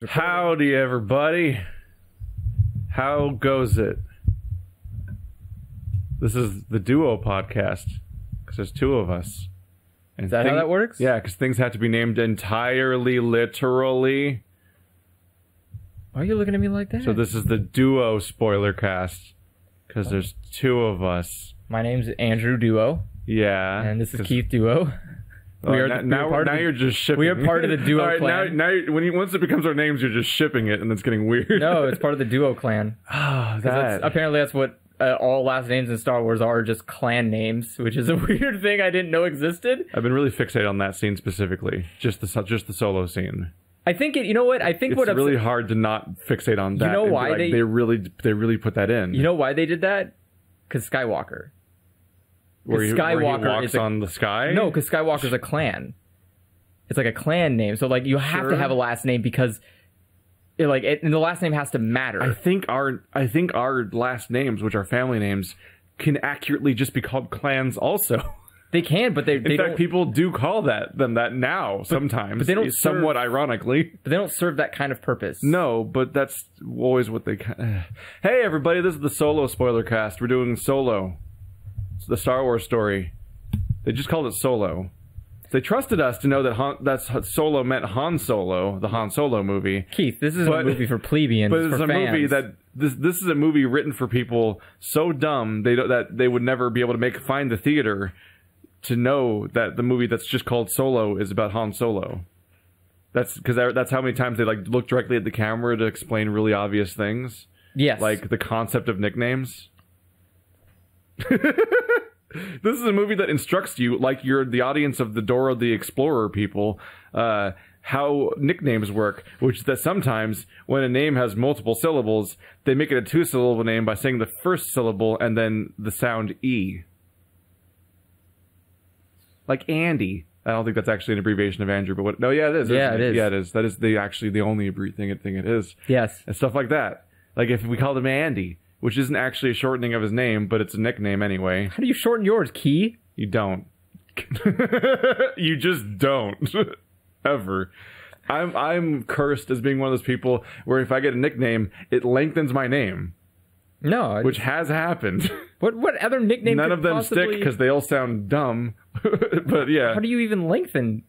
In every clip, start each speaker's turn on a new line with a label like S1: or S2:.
S1: Howdy, everybody. How goes it? This is the duo podcast because there's two of us. And
S2: is that how that works?
S1: Yeah, because things have to be named entirely literally.
S2: Why are you looking at me like that?
S1: So this is the duo Spoilercast because there's two of us.
S2: My name's Andrew Duo.
S1: Yeah.
S2: And this is Keith Duo.
S1: Now you're just shipping.
S2: We are part of the duo clan.
S1: Now once it becomes our names, you're just shipping it, and it's getting weird.
S2: No, it's part of the duo clan.
S1: Oh,
S2: apparently that's what all last names in Star Wars are, just clan names, which is a weird thing I didn't know existed.
S1: I've been really fixated on that scene specifically, just the solo scene.
S2: I think it. You know what? I think
S1: it's really hard to not fixate on that.
S2: You know why
S1: they really put that in.
S2: You know why they did that? Because Skywalker.
S1: Where he walks on the sky?
S2: No, because Skywalker's a clan. It's like a clan name. So like you have to have a last name because and the last name has to matter.
S1: I think our last names, which are family names, can accurately just be called clans also.
S2: They can, but they don't.
S1: People do call them that now sometimes. But they don't somewhat ironically.
S2: But they don't serve that kind of purpose.
S1: No, but that's always what they Hey everybody, this is the Solo Spoilercast. We're doing Solo. The Star Wars story. They just called it Solo. They trusted us to know that Solo meant Han Solo, the Han Solo movie.
S2: Keith, this is a movie for plebeians.
S1: But it's
S2: for
S1: a
S2: fans.
S1: movie that this is a movie written for people so dumb that they would never be able to find the theater to know that the movie that's just called Solo is about Han Solo. That's because that's how many times they look directly at the camera to explain really obvious things.
S2: Yes,
S1: like the concept of nicknames. This is a movie that instructs you, like you're the audience of the Dora the Explorer people, how nicknames work, which is that sometimes when a name has multiple syllables, they make it a two-syllable name by saying the first syllable and then the sound E. Like Andy. I don't think that's actually an abbreviation of Andrew, but what? No, yeah, it is.
S2: Yeah, it is.
S1: Yeah, it is. That is actually the only thing it is.
S2: Yes.
S1: And stuff like that. Like if we called him Andy, which isn't actually a shortening of his name, but it's a nickname anyway.
S2: How do you shorten yours, Key?
S1: You don't. You just don't. Ever. I'm cursed as being one of those people where if I get a nickname, it lengthens my name.
S2: No.
S1: Which has happened.
S2: What other nickname
S1: None of them stick because they all sound dumb. But yeah.
S2: How do you even lengthen?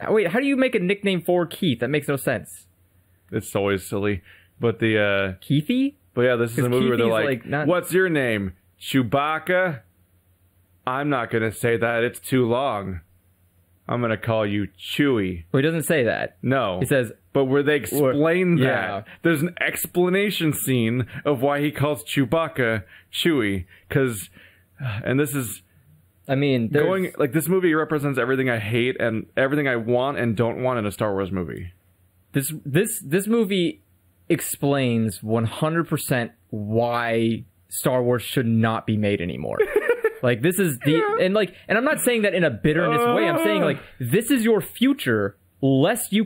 S2: Wait, how do you make a nickname for Keith? That makes no sense.
S1: It's always silly. But the...
S2: Keithy?
S1: But yeah, this is a movie where they're like
S2: not...
S1: what's your name? Chewbacca? I'm not going to say that. It's too long. I'm going to call you Chewie.
S2: Well, he doesn't say that.
S1: No.
S2: He says...
S1: But where they explain that.
S2: Yeah.
S1: There's an explanation scene of why he calls Chewbacca Chewie. Because... And this is...
S2: I mean,
S1: this movie represents everything I hate and everything I want and don't want in a Star Wars movie.
S2: This movie... explains 100% why Star Wars should not be made anymore. Like this is and I'm not saying that in a bitterness way. I'm saying this is your future. Lest you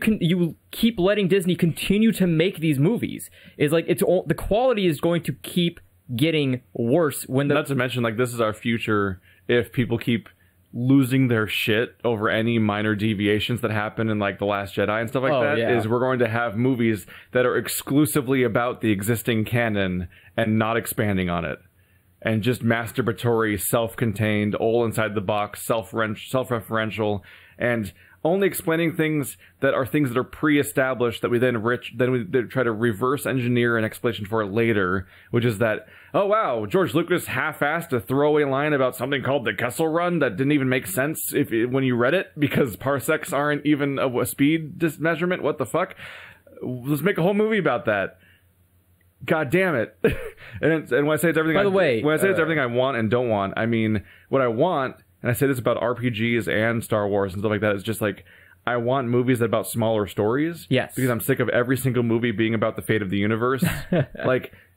S2: keep letting Disney continue to make these movies. The quality is going to keep getting worse when
S1: not to mention this is our future if people keep losing their shit over any minor deviations that happen in The Last Jedi and stuff like that.
S2: Yeah.
S1: Is we're going to have movies that are exclusively about the existing canon and not expanding on it. And just masturbatory, self-contained, all inside the box, self-referential, and only explaining things that are pre-established that we then try to reverse engineer an explanation for later, which is that, oh wow, George Lucas half-assed a throwaway line about something called the Kessel Run that didn't even make sense when you read it because parsecs aren't even a speed measurement. What the fuck? Let's make a whole movie about that. God damn it. and when I say it's everything, when I say it's everything I want and don't want, I mean what I want. And I say this about RPGs and Star Wars and stuff like that. It's just I want movies about smaller stories.
S2: Yes.
S1: Because I'm sick of every single movie being about the fate of the universe.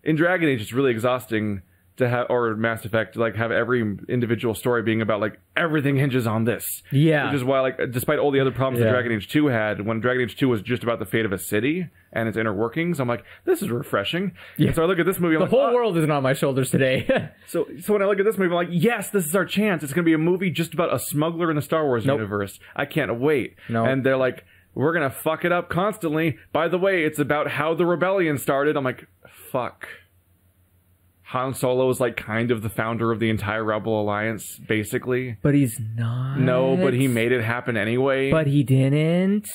S1: In Dragon Age, it's really exhausting to have, or Mass Effect, to have every individual story being about everything hinges on this.
S2: Yeah.
S1: Which is why despite all the other problems that Dragon Age 2 had, when Dragon Age 2 was just about the fate of a city and its inner workings, I'm this is refreshing. Yeah. And so I look at this movie,
S2: the whole world isn't on my shoulders today.
S1: so when I look at this movie, I'm yes, this is our chance. It's going to be a movie just about a smuggler in the Star Wars universe. I can't wait.
S2: No.
S1: And they're we're gonna fuck it up constantly. By the way, it's about how the rebellion started. I'm like, fuck. Han Solo is like kind of the founder of the entire Rebel Alliance, basically.
S2: But he's not.
S1: No, but he made it happen anyway.
S2: But he didn't.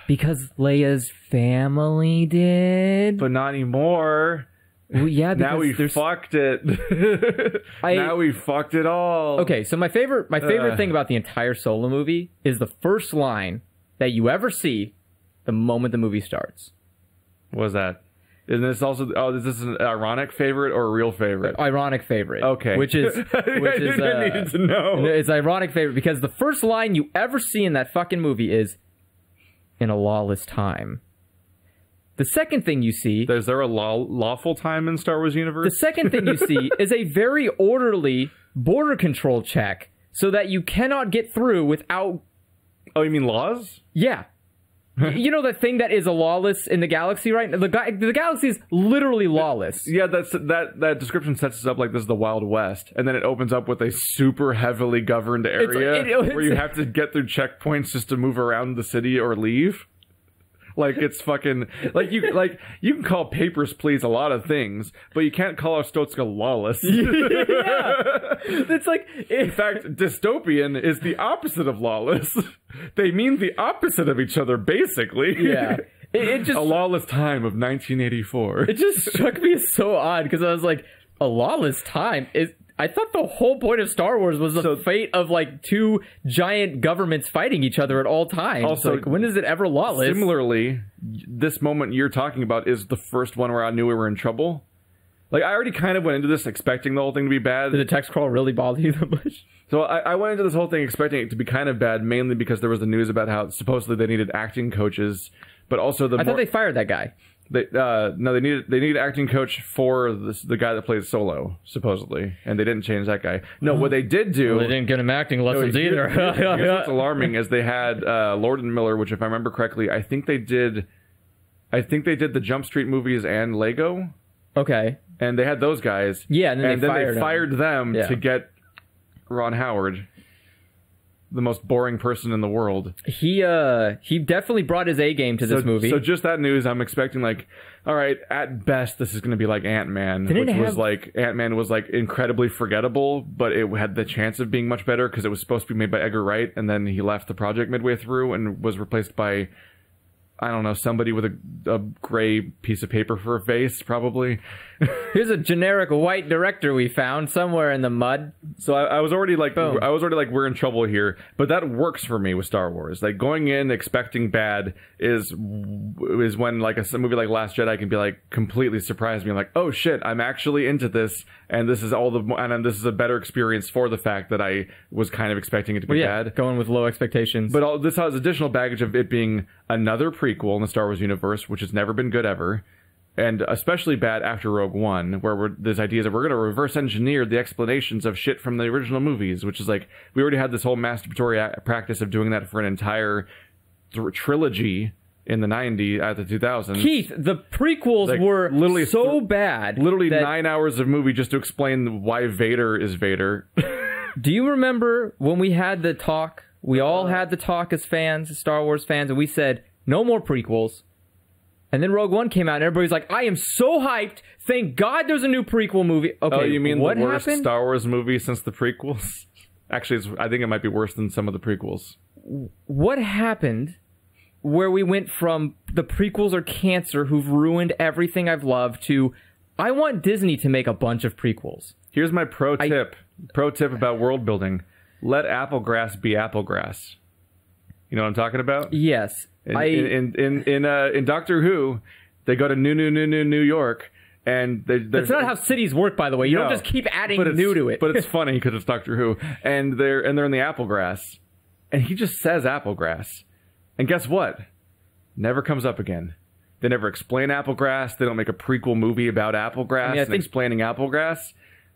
S2: Because Leia's family did.
S1: But not anymore.
S2: Well, yeah,
S1: now we fucked it. Now we fucked it all.
S2: Okay, so my favorite thing about the entire Solo movie is the first line that you ever see the moment the movie starts.
S1: What was that? Isn't this also? Oh, is this an ironic favorite or a real favorite?
S2: Ironic favorite.
S1: Okay,
S2: which is
S1: I needed to know.
S2: It's ironic favorite because the first line you ever see in that fucking movie is "in a lawless time." The second thing you see...
S1: Is there a lawful time in Star Wars universe?
S2: The second thing you see is a very orderly border control check so that you cannot get through without...
S1: Oh, you mean laws?
S2: Yeah. You know that thing that is a lawless in the galaxy, right? The galaxy is literally lawless.
S1: Yeah, that description sets us up like this is the Wild West, and then it opens up with a super heavily governed area where you have to get through checkpoints just to move around the city or leave. Like it's fucking you can call Papers, Please a lot of things, but you can't call Arstotzka lawless.
S2: Yeah. It's like
S1: in fact, dystopian is the opposite of lawless. They mean the opposite of each other, basically.
S2: Yeah. It just
S1: a lawless time of 1984.
S2: It just struck me as so odd because I was like, a lawless time is. I thought the whole point of Star Wars was the fate of like two giant governments fighting each other at all times. Also, like, when is it ever lawless?
S1: Similarly, this moment you're talking about is the first one where I knew we were in trouble. Like, I already kind of went into this expecting the whole thing to be bad.
S2: Did the text crawl really bother you that much?
S1: So I went into this whole thing expecting it to be kind of bad, mainly because there was the news about how supposedly they needed acting coaches, but also I
S2: thought they fired that guy.
S1: No, they needed acting coach for the guy that plays Solo, supposedly, and they didn't change that guy. No, what they did do...
S2: Well, they didn't get him acting lessons either.
S1: Here's what's alarming is they had Lord and Miller, which if I remember correctly, I think they did the Jump Street movies and Lego.
S2: Okay.
S1: And they had those guys.
S2: Yeah, and then
S1: they fired them to get Ron Howard, the most boring person in the world.
S2: He definitely brought his A game to this movie.
S1: So just that news, I'm expecting like, all right, at best this is going to be like Ant-Man, Ant-Man was like incredibly forgettable, but it had the chance of being much better because it was supposed to be made by Edgar Wright, and then he left the project midway through and was replaced by, I don't know, somebody with a gray piece of paper for a face, probably.
S2: Here's a generic white director we found somewhere in the mud.
S1: So I was already like, we're in trouble here. But that works for me with Star Wars. Like going in expecting bad is when like a movie like Last Jedi can be like completely surprise me. I'm like, oh shit, I'm actually into this, and this is this is a better experience for the fact that I was kind of expecting it to be bad.
S2: Going with low expectations.
S1: But this has additional baggage of it being another prequel in the Star Wars universe, which has never been good ever. And especially bad after Rogue One, where there's ideas that we're going to reverse engineer the explanations of shit from the original movies, which is like, we already had this whole masturbatory practice of doing that for an entire trilogy in the 90s, at the 2000s.
S2: Keith, the prequels were literally so bad.
S1: Literally 9 hours of movie just to explain why Vader is Vader.
S2: Do you remember when we had the talk? We all had the talk as fans, as Star Wars fans, and we said, no more prequels. And then Rogue One came out, and everybody's like, I am so hyped. Thank God there's a new prequel movie. Okay,
S1: oh, you mean what the worst Star Wars movie since the prequels? Actually, I think it might be worse than some of the prequels.
S2: What happened where we went from the prequels are cancer who've ruined everything I've loved to, I want Disney to make a bunch of prequels?
S1: Here's my pro tip. Pro tip about world building. Let Applegrass be Applegrass. You know what I'm talking about?
S2: Yes.
S1: In Doctor Who, they go to New York, and
S2: that's not how cities work, by the way. You don't just keep adding new to it.
S1: But it's funny because it's Doctor Who, and they're in the Applegrass, and he just says Applegrass, and guess what? Never comes up again. They never explain Applegrass. They don't make a prequel movie about Applegrass and explaining Applegrass.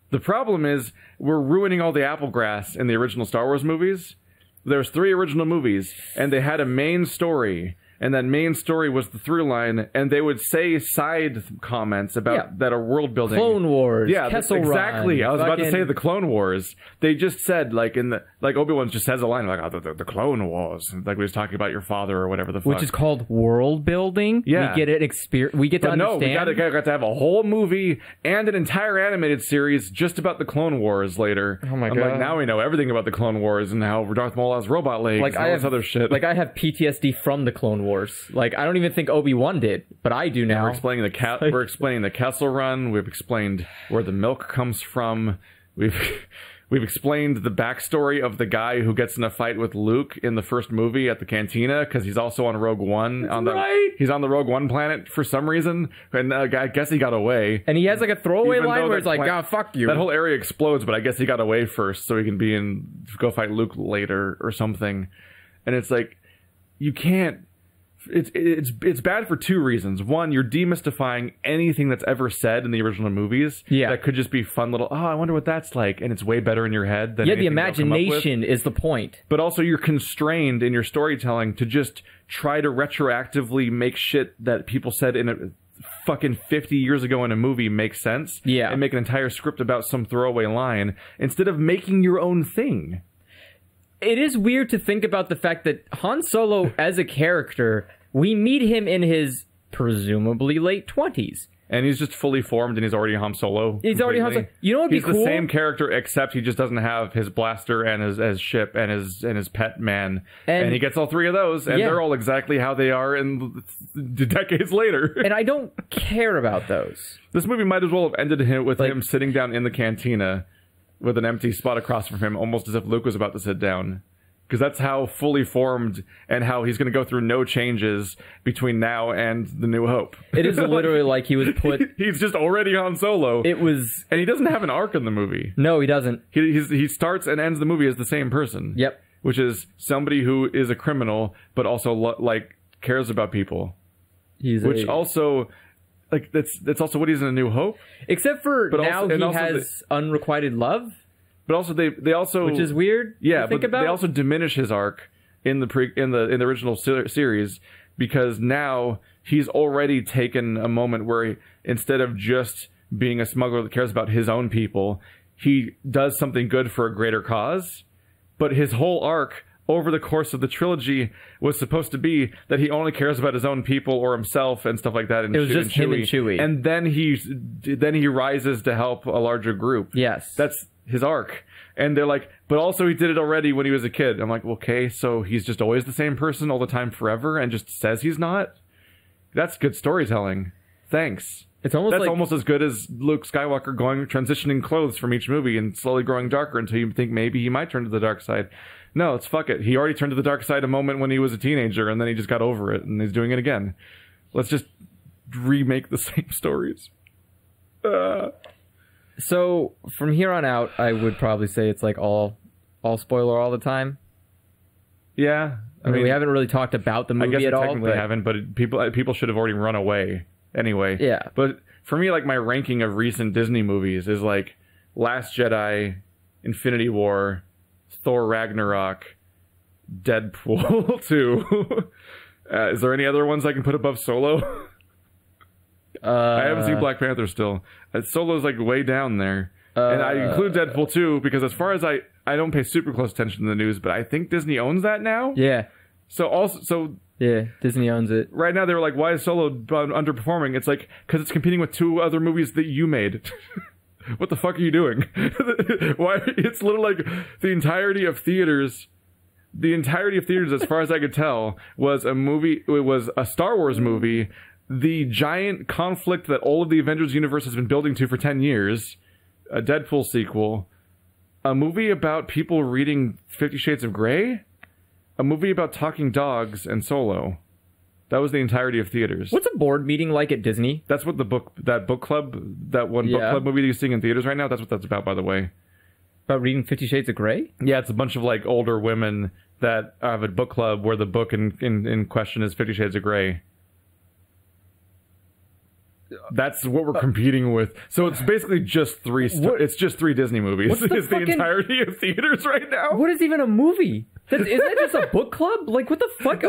S1: The problem is we're ruining all the Applegrass in the original Star Wars movies. There's 3 original movies, and they had a main story and then main story was the through line, and they would say side comments about that are world building.
S2: Clone Wars,
S1: yeah,
S2: Kessel
S1: exactly.
S2: Run,
S1: I was about to say the Clone Wars. They just said Obi-Wan just says a line like the Clone Wars, like we was talking about your father or whatever the fuck.
S2: Which is called world building.
S1: Yeah,
S2: we get it. We get to understand.
S1: No, we got to have a whole movie and an entire animated series just about the Clone Wars later.
S2: Oh my god!
S1: Like, now we know everything about the Clone Wars and how Darth Maul has robot legs and all this other shit.
S2: Like I have PTSD from the Clone Wars. Like I don't even think Obi-Wan did, but I do now.
S1: We're explaining we're explaining the Kessel Run. We've explained where the milk comes from. We've explained the backstory of the guy who gets in a fight with Luke in the first movie at the cantina, because he's also on Rogue One. He's on the Rogue One planet for some reason, and I guess he got away.
S2: And he has like a throwaway line where it's like, fuck you.
S1: That whole area explodes, but I guess he got away first so he can go fight Luke later or something. And it's like, you can't... It's bad for two reasons. One, you're demystifying anything that's ever said in the original movies.
S2: Yeah.
S1: That could just be fun little, I wonder what that's like. And it's way better in your head than
S2: the imagination is the point.
S1: But also you're constrained in your storytelling to just try to retroactively make shit that people said in a fucking 50 years ago in a movie make sense.
S2: Yeah.
S1: And make an entire script about some throwaway line instead of making your own thing.
S2: It is weird to think about the fact that Han Solo as a character, we meet him in his presumably late 20s.
S1: And he's just fully formed and he's already Han Solo.
S2: He's already Han Solo. You know what would be cool?
S1: He's the same character, except he just doesn't have his blaster and his ship and his pet man. And he gets all three of those, and they're all exactly how they are in decades later.
S2: And I don't care about those.
S1: This movie might as well have ended with him sitting down in the cantina with an empty spot across from him, almost as if Luke was about to sit down. Because that's how fully formed and how he's going to go through no changes between now and The New Hope.
S2: It is literally like he was put...
S1: He's just already Han Solo.
S2: It was...
S1: And he doesn't have an arc in the movie.
S2: No, he doesn't.
S1: He starts and ends the movie as the same person.
S2: Yep.
S1: Which is somebody who is a criminal, but also, cares about people. Also... that's also what he's in A New Hope.
S2: Except for now he has unrequited love.
S1: But also they also,
S2: which is weird.
S1: Yeah,
S2: to think
S1: but
S2: about.
S1: They also diminish his arc in the original series, because now he's already taken a moment where instead of just being a smuggler that cares about his own people, he does something good for a greater cause. But his whole arc over the course of the trilogy was supposed to be that he only cares about his own people or himself and stuff like that. And
S2: it was just him and Chewie.
S1: And then he rises to help a larger group.
S2: Yes.
S1: That's his arc. And they're like, but also he did it already when he was a kid. I'm like, okay, so he's just always the same person all the time forever and just says he's not? That's good storytelling. Thanks.
S2: That's almost
S1: as good as Luke Skywalker transitioning clothes from each movie and slowly growing darker until you think maybe he might turn to the dark side. No, it's fuck it. He already turned to the dark side a moment when he was a teenager, and then he just got over it, and he's doing it again. Let's just remake the same stories.
S2: So, from here on out, I would probably say it's like all spoiler all the time.
S1: Yeah.
S2: I mean, we haven't really talked about the movie at all.
S1: I guess we technically haven't, but people should have already run away anyway.
S2: Yeah.
S1: But for me, my ranking of recent Disney movies is Last Jedi, Infinity War, Thor Ragnarok, Deadpool 2. Is there any other ones I can put above Solo? I haven't seen Black Panther still. Solo's way down there. And I include Deadpool 2 because as far as I don't pay super close attention to the news, but I think Disney owns that now.
S2: Yeah.
S1: Yeah,
S2: Disney owns it.
S1: Right now, they were like, why is Solo underperforming? It's because it's competing with two other movies that you made. What the fuck are you doing? Why? It's literally the entirety of theaters, as far as I could tell, was a movie. It was a Star Wars movie, the giant conflict that all of the Avengers universe has been building to for 10 years, a Deadpool sequel, a movie about people reading 50 Shades of Grey, a movie about talking dogs, and Solo. That was the entirety of theaters.
S2: What's a board meeting like at Disney?
S1: That's what book club book club movie that you're seeing in theaters right now, that's what that's about, by the way.
S2: About reading 50 Shades of Grey?
S1: Yeah, it's a bunch of older women that have a book club where the book in question is 50 Shades of Grey. That's what we're competing with. So it's basically just three. It's just three Disney movies. It's the entirety of theaters right now.
S2: What is even a movie? Isn't that just a book club? Like, what the fuck?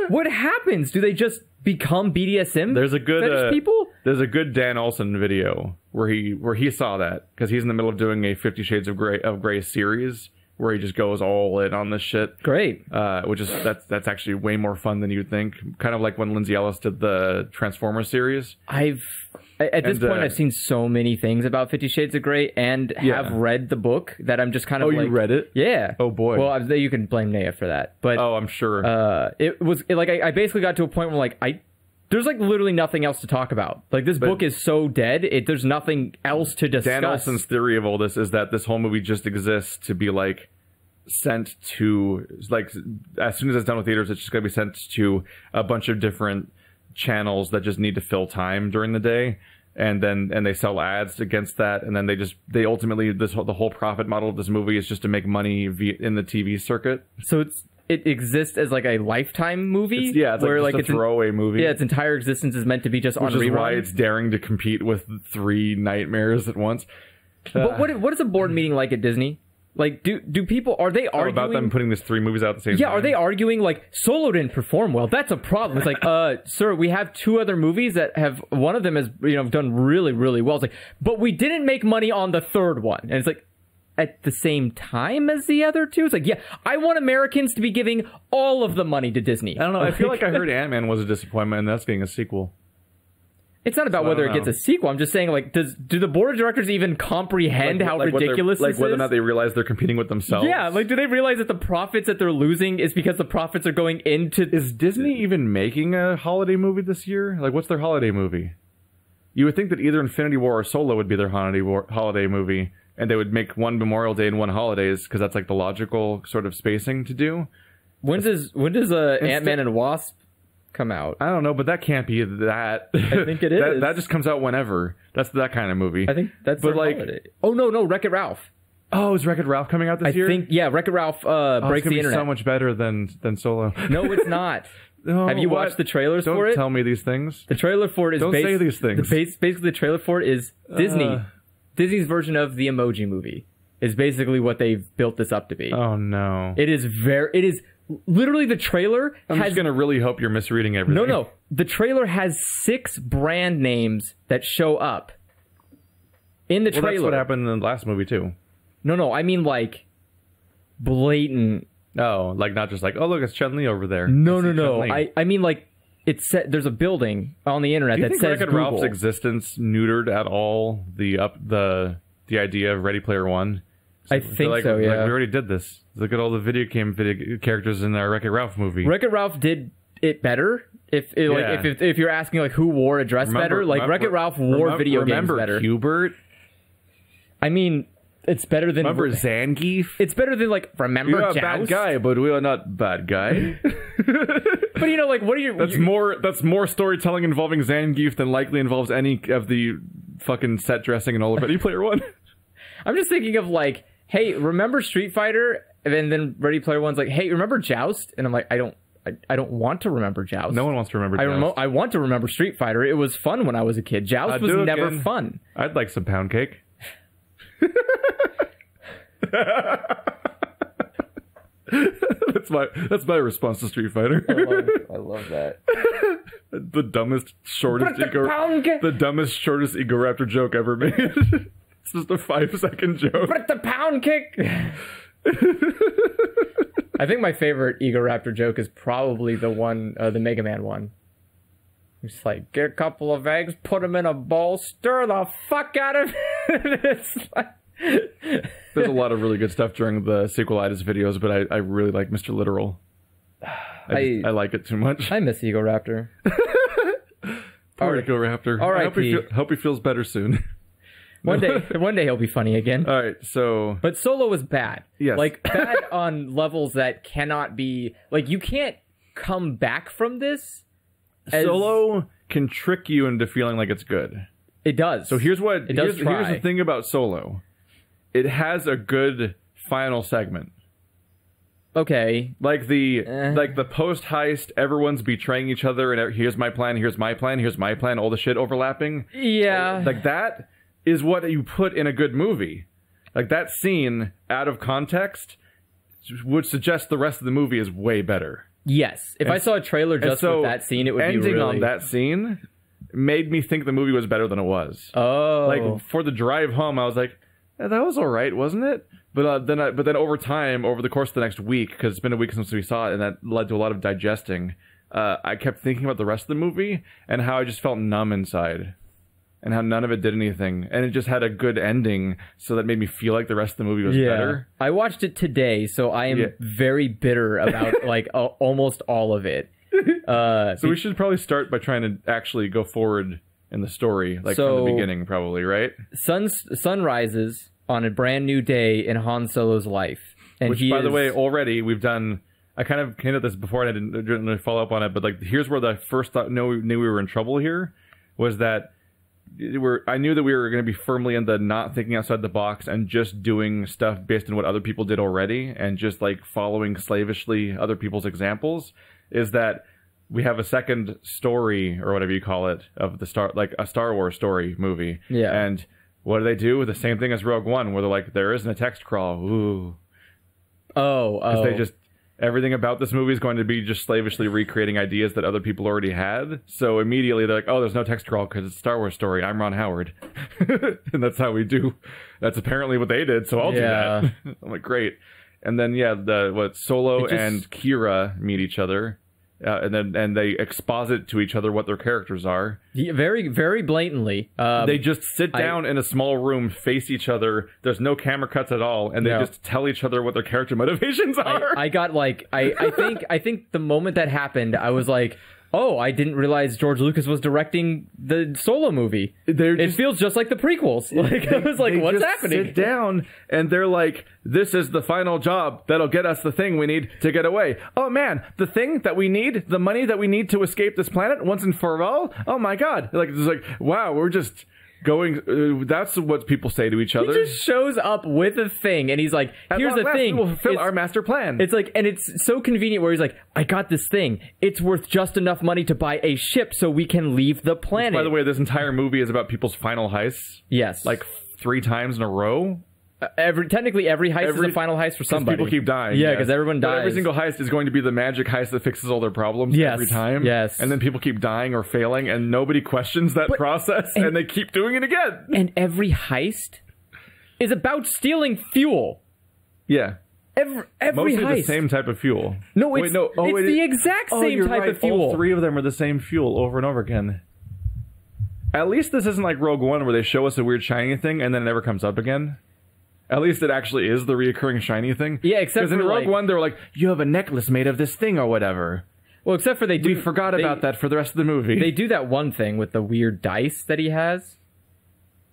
S2: What happens? Do they just become BDSM?
S1: There's a good
S2: people.
S1: There's a good Dan Olson video where he saw that because he's in the middle of doing a 50 Shades of Grey series where he just goes all in on this shit.
S2: Great.
S1: Which is that's actually way more fun than you'd think. Kind of like when Lindsay Ellis did the Transformers series.
S2: At this point, I've seen so many things about 50 Shades of Grey and have read the book that I'm just kind of like...
S1: Oh, you read it?
S2: Yeah.
S1: Oh, boy.
S2: Well, you can blame Naya for that. But
S1: I'm sure.
S2: I basically got to a point where, like, there's, like, literally nothing else to talk about. Like, this book is so dead, there's nothing else to discuss.
S1: Dan Olson's theory of all this is that this whole movie just exists to be, like, sent to... Like, as soon as it's done with theaters, it's just going to be sent to a bunch of different channels that just need to fill time during the day, and they sell ads against that, and then they ultimately the whole profit model of this movie is just to make money in the TV circuit.
S2: So it exists as like a Lifetime movie.
S1: It's
S2: where
S1: like a throwaway movie.
S2: Yeah, its entire existence is meant to be just on rerun.
S1: Which is why it's daring to compete with 3 nightmares at once.
S2: But what is a board meeting like at Disney? Like, do people, are they arguing...
S1: about them putting these 3 movies out at the same time?
S2: Yeah, are they arguing, like, Solo didn't perform well? That's a problem. It's like, sir, we have 2 other movies that have... One of them has, done really, really well. It's like, but we didn't make money on the 3rd one. And it's like, at the same time as the other 2? It's like, yeah, I want Americans to be giving all of the money to Disney.
S1: I don't know. I feel like I heard Ant-Man was a disappointment, and that's getting a sequel.
S2: It's not about whether it gets a sequel. I'm just saying, like, do the board of directors even comprehend how ridiculous this is?
S1: Like, whether or not they realize they're competing with themselves?
S2: Yeah, like, do they realize that the profits that they're losing is because the profits are going into...
S1: Is Disney even making a holiday movie this year? Like, what's their holiday movie? You would think that either Infinity War or Solo would be their holiday movie, and they would make one Memorial Day and one holidays, because that's, like, the logical sort of spacing to do.
S2: When does Ant-Man and Wasp come out?
S1: I don't know, but that can't be that.
S2: I think it is.
S1: That just comes out whenever. That's that kind of movie.
S2: I think that's their holiday. Oh, no, Wreck-It Ralph.
S1: Oh, is Wreck-It Ralph coming out this year?
S2: I think, yeah, Wreck-It Ralph breaks the internet.
S1: So much better than Solo.
S2: No, it's not.
S1: No,
S2: have you watched the trailers for it?
S1: Don't tell me these things.
S2: The trailer for it is...
S1: Don't say these things.
S2: Basically, the trailer for it is Disney. Disney's version of the Emoji Movie is basically what they've built this up to be.
S1: Oh, no.
S2: It is literally the trailer
S1: I'm just going to really hope you're misreading everything.
S2: No. The trailer has 6 brand names that show up in the trailer.
S1: That's what happened in the last movie, too.
S2: No. I mean, like, blatant.
S1: Oh, like not just like, oh, look, it's Chun-Li over there.
S2: No. I mean, like, there's a building on the internet that says
S1: Wreck-It Ralph's existence neutered at all the idea of Ready Player One?
S2: I think so, yeah.
S1: Like, we already did this. Look at all the video characters in our Wreck-It Ralph movie.
S2: Wreck-It Ralph did it better. If you're asking, like, who wore a dress better, like, Wreck-It Ralph wore video games better.
S1: Remember Hubert?
S2: I mean, it's better than...
S1: Remember Zangief?
S2: It's better than, like, remember
S1: You're
S2: Joust?
S1: a bad guy, but we are not bad guy.
S2: But, like, what are you...
S1: That's more storytelling involving Zangief than likely involves any of the fucking set dressing in all of Ready Player One.
S2: I'm just thinking of, like, hey, remember Street Fighter? And then Ready Player One's like, hey, remember Joust? And I'm like, I don't want to remember Joust.
S1: No one wants to remember Joust.
S2: I want to remember Street Fighter. It was fun when I was a kid. Joust was never fun.
S1: I'd like some pound cake. That's my response to Street Fighter.
S2: I love that.
S1: The dumbest, shortest Egoraptor joke ever made. It's just a 5-second joke.
S2: But the pound kick. I think my favorite Egoraptor joke is probably the one, the Mega Man one. It's like, get a couple of eggs, put them in a bowl, stir the fuck out of it. It's like...
S1: There's a lot of really good stuff during the sequelitis videos, but I really like Mr. Literal. I like it too much.
S2: I miss Egoraptor.
S1: Poor Egoraptor. I hope he feels better soon.
S2: One day he'll be funny again.
S1: All right, so...
S2: But Solo was bad.
S1: Yes.
S2: Like, bad on levels that cannot be... Like, you can't come back from this.
S1: Solo can trick you into feeling like it's good.
S2: It does.
S1: So here's the thing about Solo. It has a good final segment.
S2: Okay.
S1: Like the post heist, everyone's betraying each other, and here's my plan, here's my plan, here's my plan, all the shit overlapping.
S2: Yeah.
S1: Like that is what you put in a good movie. Like that scene out of context would suggest the rest of the movie is way better.
S2: Yes. If I saw a trailer just with that scene, it would be really...
S1: Ending on that scene made me think the movie was better than it was.
S2: Oh.
S1: Like, for the drive home, I was like, that was all right, wasn't it? But then over time, over the course of the next week, because it's been a week since we saw it, and that led to a lot of digesting, I kept thinking about the rest of the movie and how I just felt numb inside. And how none of it did anything. And it just had a good ending, so that made me feel like the rest of the movie was better.
S2: I watched it today, so I am very bitter about like almost all of it.
S1: So we should probably start by trying to actually go forward in the story, like from the beginning, probably, right?
S2: Sun rises on a brand new day in Han Solo's life. And
S1: which, by the way, already we've done... I kind of hinted this before and I didn't really follow up on it, but like here's where the first thought knew we were in trouble here, was that I knew that we were going to be firmly in the not thinking outside the box and just doing stuff based on what other people did already and just like following slavishly other people's examples, is that we have a second story or whatever you call it of a Star Wars story movie.
S2: Yeah.
S1: And what do? The same thing as Rogue One, where they're like, there isn't a text crawl. Ooh.
S2: Oh.
S1: They just... Everything about this movie is going to be just slavishly recreating ideas that other people already had. So immediately they're like, oh, there's no text crawl because it's a Star Wars story. I'm Ron Howard. And that's how we do. That's apparently what they did, so I'll do that. I'm like, great. And then, Solo and Kira meet each other. And they exposit to each other what their characters are.
S2: Yeah, very, very blatantly.
S1: They just sit down in a small room, face each other. There's no camera cuts at all, and they just tell each other what their character motivations are.
S2: I got like I think the moment that happened, I was like, oh, I didn't realize George Lucas was directing the Solo movie. It feels just like the prequels. Like I was like, what's happening?
S1: Sit down, and they're like, this is the final job that'll get us the thing we need to get away. Oh man, the thing that we need, the money that we need to escape this planet once and for all. Oh my god! Like it's like, wow, we're just going. That's what people say to each other.
S2: He just shows up with a thing, and he's like, "Here's the thing.
S1: We'll fulfill our master plan."
S2: It's like, and it's so convenient where he's like, "I got this thing. It's worth just enough money to buy a ship so we can leave the planet."
S1: Which, by the way, this entire movie is about people's final heists.
S2: Yes,
S1: like 3 times in a row.
S2: Technically, every heist is a final heist for somebody.
S1: People keep dying.
S2: Yeah, because everyone dies.
S1: But every single heist is going to be the magic heist that fixes all their problems every time.
S2: Yes.
S1: And then people keep dying or failing, and nobody questions that process, and they keep doing it again.
S2: And every heist is about stealing fuel.
S1: Yeah.
S2: Every
S1: Mostly
S2: heist.
S1: the same type of fuel.
S2: No, it's the exact same type of fuel.
S1: All 3 of them are the same fuel over and over again. At least this isn't like Rogue One, where they show us a weird shiny thing, and then it never comes up again. At least it actually is the reoccurring shiny thing.
S2: Yeah, except for
S1: because in Rogue One, they were like, you have a necklace made of this thing or whatever.
S2: Well, except for
S1: we forgot about that for the rest of the movie.
S2: They do that one thing with the weird dice that he has.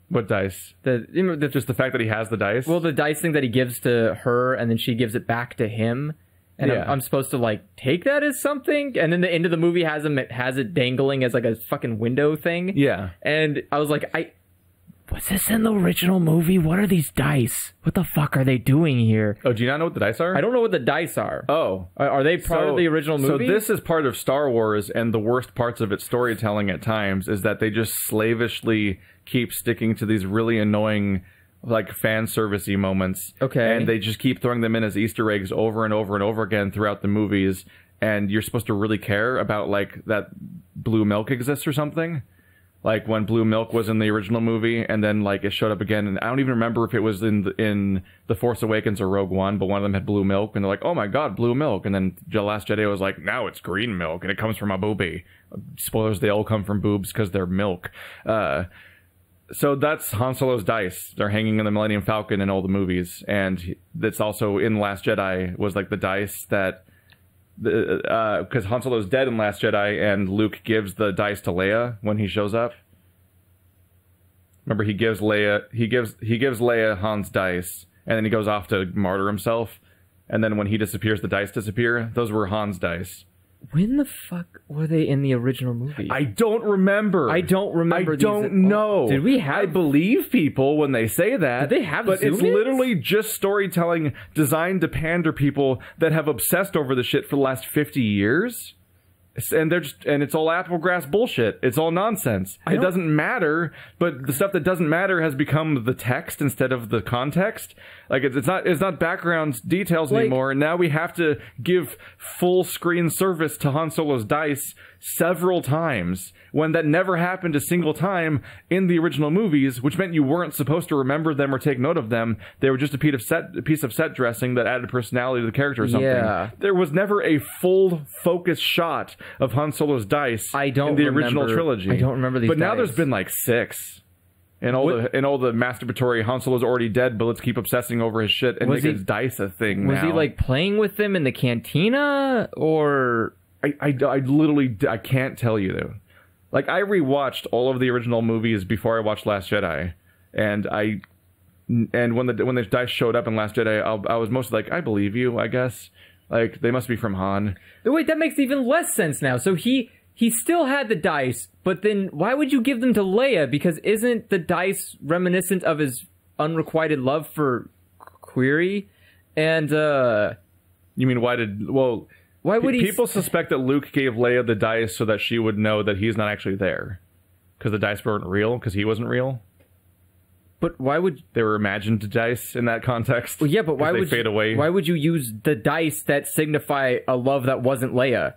S1: What dice? Just the fact that he has the dice?
S2: Well, the dice thing that he gives to her, and then she gives it back to him. And I'm supposed to, like, take that as something? And then the end of the movie has it dangling as, like, a fucking window thing.
S1: Yeah.
S2: And I was like, was this in the original movie? What are these dice? What the fuck are they doing here?
S1: Oh, do you not know what the dice are?
S2: I don't know what the dice are.
S1: Oh.
S2: Are they part of the original movie?
S1: So this is part of Star Wars, and the worst parts of its storytelling at times is that they just slavishly keep sticking to these really annoying, like, fan servicey moments.
S2: Okay.
S1: And they just keep throwing them in as Easter eggs over and over and over again throughout the movies, and you're supposed to really care about, like, that blue milk exists or something. Like when blue milk was in the original movie, and then like it showed up again, and I don't even remember if it was in The Force Awakens or Rogue One, but one of them had blue milk, and they're like, "Oh my god, blue milk!" And then The Last Jedi was like, "Now it's green milk, and it comes from a boobie." Spoilers: they all come from boobs because they're milk. So that's Han Solo's dice. They're hanging in the Millennium Falcon in all the movies, and that's also in The Last Jedi was like the dice that. Because Han Solo's dead in Last Jedi, and Luke gives the dice to Leia when he shows up. Remember, he gives Leia Han's dice, and then he goes off to martyr himself. And then when he disappears, the dice disappear. Those were Han's dice.
S2: When the fuck were they in the original movie?
S1: I don't remember.
S2: I don't
S1: know.
S2: Did we have...
S1: I believe people when they say that.
S2: Did they have
S1: But it's literally just storytelling designed to pander people that have obsessed over the shit for the last 50 years. And it's all Applegrass bullshit. It's all nonsense. It doesn't matter, but the stuff that doesn't matter has become the text instead of the context. Like it's not background details anymore, and now we have to give full screen service to Han Solo's dice several times when that never happened a single time in the original movies, which meant you weren't supposed to remember them or take note of them. They were just a piece of set dressing that added personality to the character or something.
S2: Yeah.
S1: There was never a full focus shot of Han Solo's dice in the original trilogy.
S2: I don't remember these.
S1: But now there's been like 6. And all the masturbatory Han Solo's already dead, but let's keep obsessing over his shit and make his dice a thing now.
S2: Was he like playing with them in the cantina, or
S1: I literally can't tell you though. Like I rewatched all of the original movies before I watched Last Jedi, and when the dice showed up in Last Jedi, I was mostly like, I believe you, I guess. Like they must be from Han.
S2: Wait, that makes even less sense now. So he still had the dice, but then why would you give them to Leia? Because isn't the dice reminiscent of his unrequited love for Query? And
S1: you mean why would people suspect that Luke gave Leia the dice so that she would know that he's not actually there? Because the dice weren't real? Because he wasn't real?
S2: But why would
S1: they were imagined dice in that context?
S2: Well, yeah, but why
S1: would
S2: they
S1: fade away?
S2: Why would you use the dice that signify a love that wasn't Leia?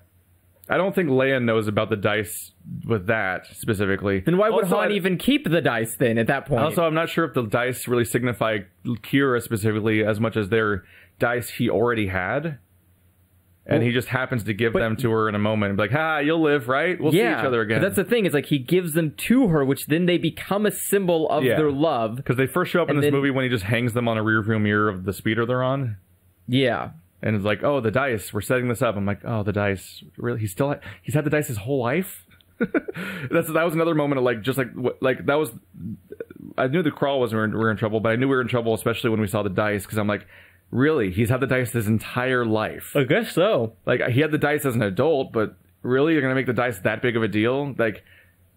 S1: I don't think Leia knows about the dice with that specifically.
S2: Then why would Han even keep the dice then at that point?
S1: Also, I'm not sure if the dice really signify Kira specifically as much as their dice he already had. And he just happens to give them to her in a moment and be like, ha, you'll live, right? We'll see each other again.
S2: But that's the thing. It's like he gives them to her, which then they become a symbol of their love.
S1: Because they first show up in this movie when he just hangs them on a rearview mirror of the speeder they're on.
S2: Yeah.
S1: And it's like, oh, the dice, we're setting this up. I'm like, oh, the dice. Really? He's had the dice his whole life? That was another moment of that was, I knew the crawl was we were in trouble, but I knew we were in trouble, especially when we saw the dice, because I'm like, really? He's had the dice his entire life.
S2: I guess so.
S1: Like, he had the dice as an adult, but really? You're going to make the dice that big of a deal? Like,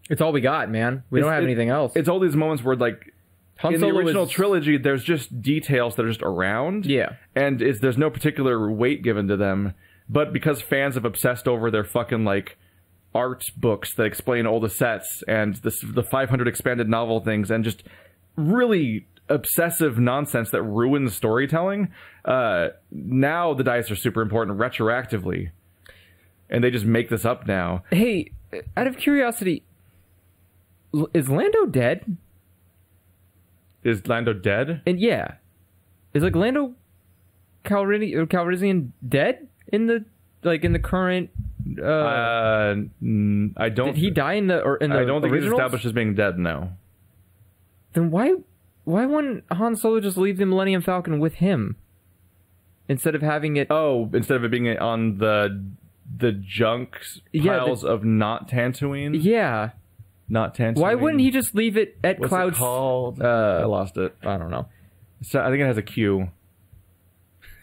S2: it's all we got, man. We don't have anything else.
S1: It's all these moments where, like, in the original trilogy, there's just details that are just around.
S2: Yeah. And
S1: there's no particular weight given to them. But because fans have obsessed over their fucking, like, art books that explain all the sets and the 500 expanded novel things and just really obsessive nonsense that ruins storytelling, now the dice are super important retroactively. And they just make this up now.
S2: Hey, out of curiosity, is Lando dead?
S1: Is Lando dead?
S2: And yeah. Is like Lando Calrissian dead in the current
S1: I don't.
S2: Did he die in the
S1: I don't think
S2: originals?
S1: he's established as being dead, no.
S2: Then why wouldn't Han Solo just leave the Millennium Falcon with him? Instead of having it
S1: instead of it being on the junk piles of not Tatooine?
S2: Yeah.
S1: Not Tatooine.
S2: Why wouldn't he just leave it at
S1: What's
S2: Cloud's...
S1: it called? I lost it.
S2: I don't know.
S1: So I think it has a Q.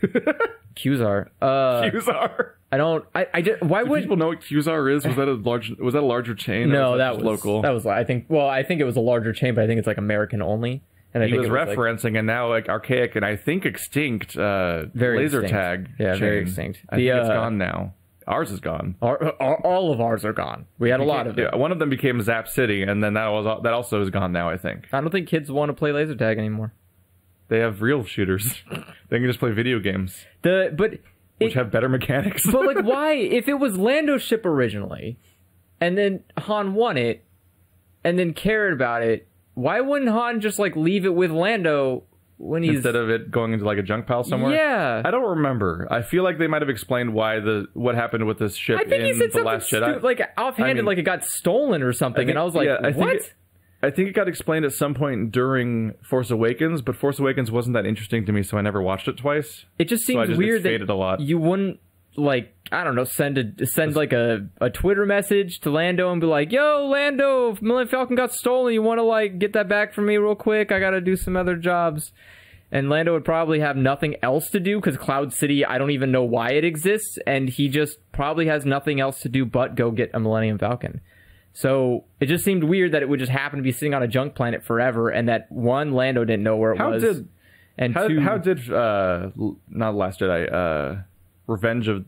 S2: Qzar.
S1: Qzar.
S2: I don't... I just... Why would
S1: people know what Qzar is? Was that a larger chain?
S2: No, that was
S1: local.
S2: That was, I think it was a larger chain, but I think it's like American only. And
S1: he was referencing and now like archaic and I think extinct laser tag.
S2: Yeah,
S1: chain.
S2: very extinct.
S1: I think it's gone now. Ours is gone.
S2: All of ours are gone. We had a lot of it.
S1: Yeah, one of them became Zap City, and then that also is gone now, I think.
S2: I don't think kids want to play laser tag anymore.
S1: They have real shooters. They can just play video games. Which have better mechanics.
S2: But like, why? If it was Lando's ship originally, and then Han won it, and then cared about it, why wouldn't Han just like leave it with Lando when he's...
S1: Instead of it going into like a junk pile somewhere?
S2: Yeah.
S1: I don't remember. I feel like they might have explained what happened with this ship in The Last Jedi.
S2: Like offhanded, like it got stolen or something, and I was like, what?
S1: I think it got explained at some point during Force Awakens, but Force Awakens wasn't that interesting to me, so I never watched it twice.
S2: It just seems weird that
S1: a lot.
S2: You wouldn't, like, I don't know, send like a Twitter message to Lando and be like, yo, Lando, Millennium Falcon got stolen. You want to, like, get that back for me real quick? I got to do some other jobs. And Lando would probably have nothing else to do because Cloud City, I don't even know why it exists. And he just probably has nothing else to do but go get a Millennium Falcon. So it just seemed weird that it would just happen to be sitting on a junk planet forever, and that one, Lando didn't know where it was.
S1: How did not Last Jedi, Revenge of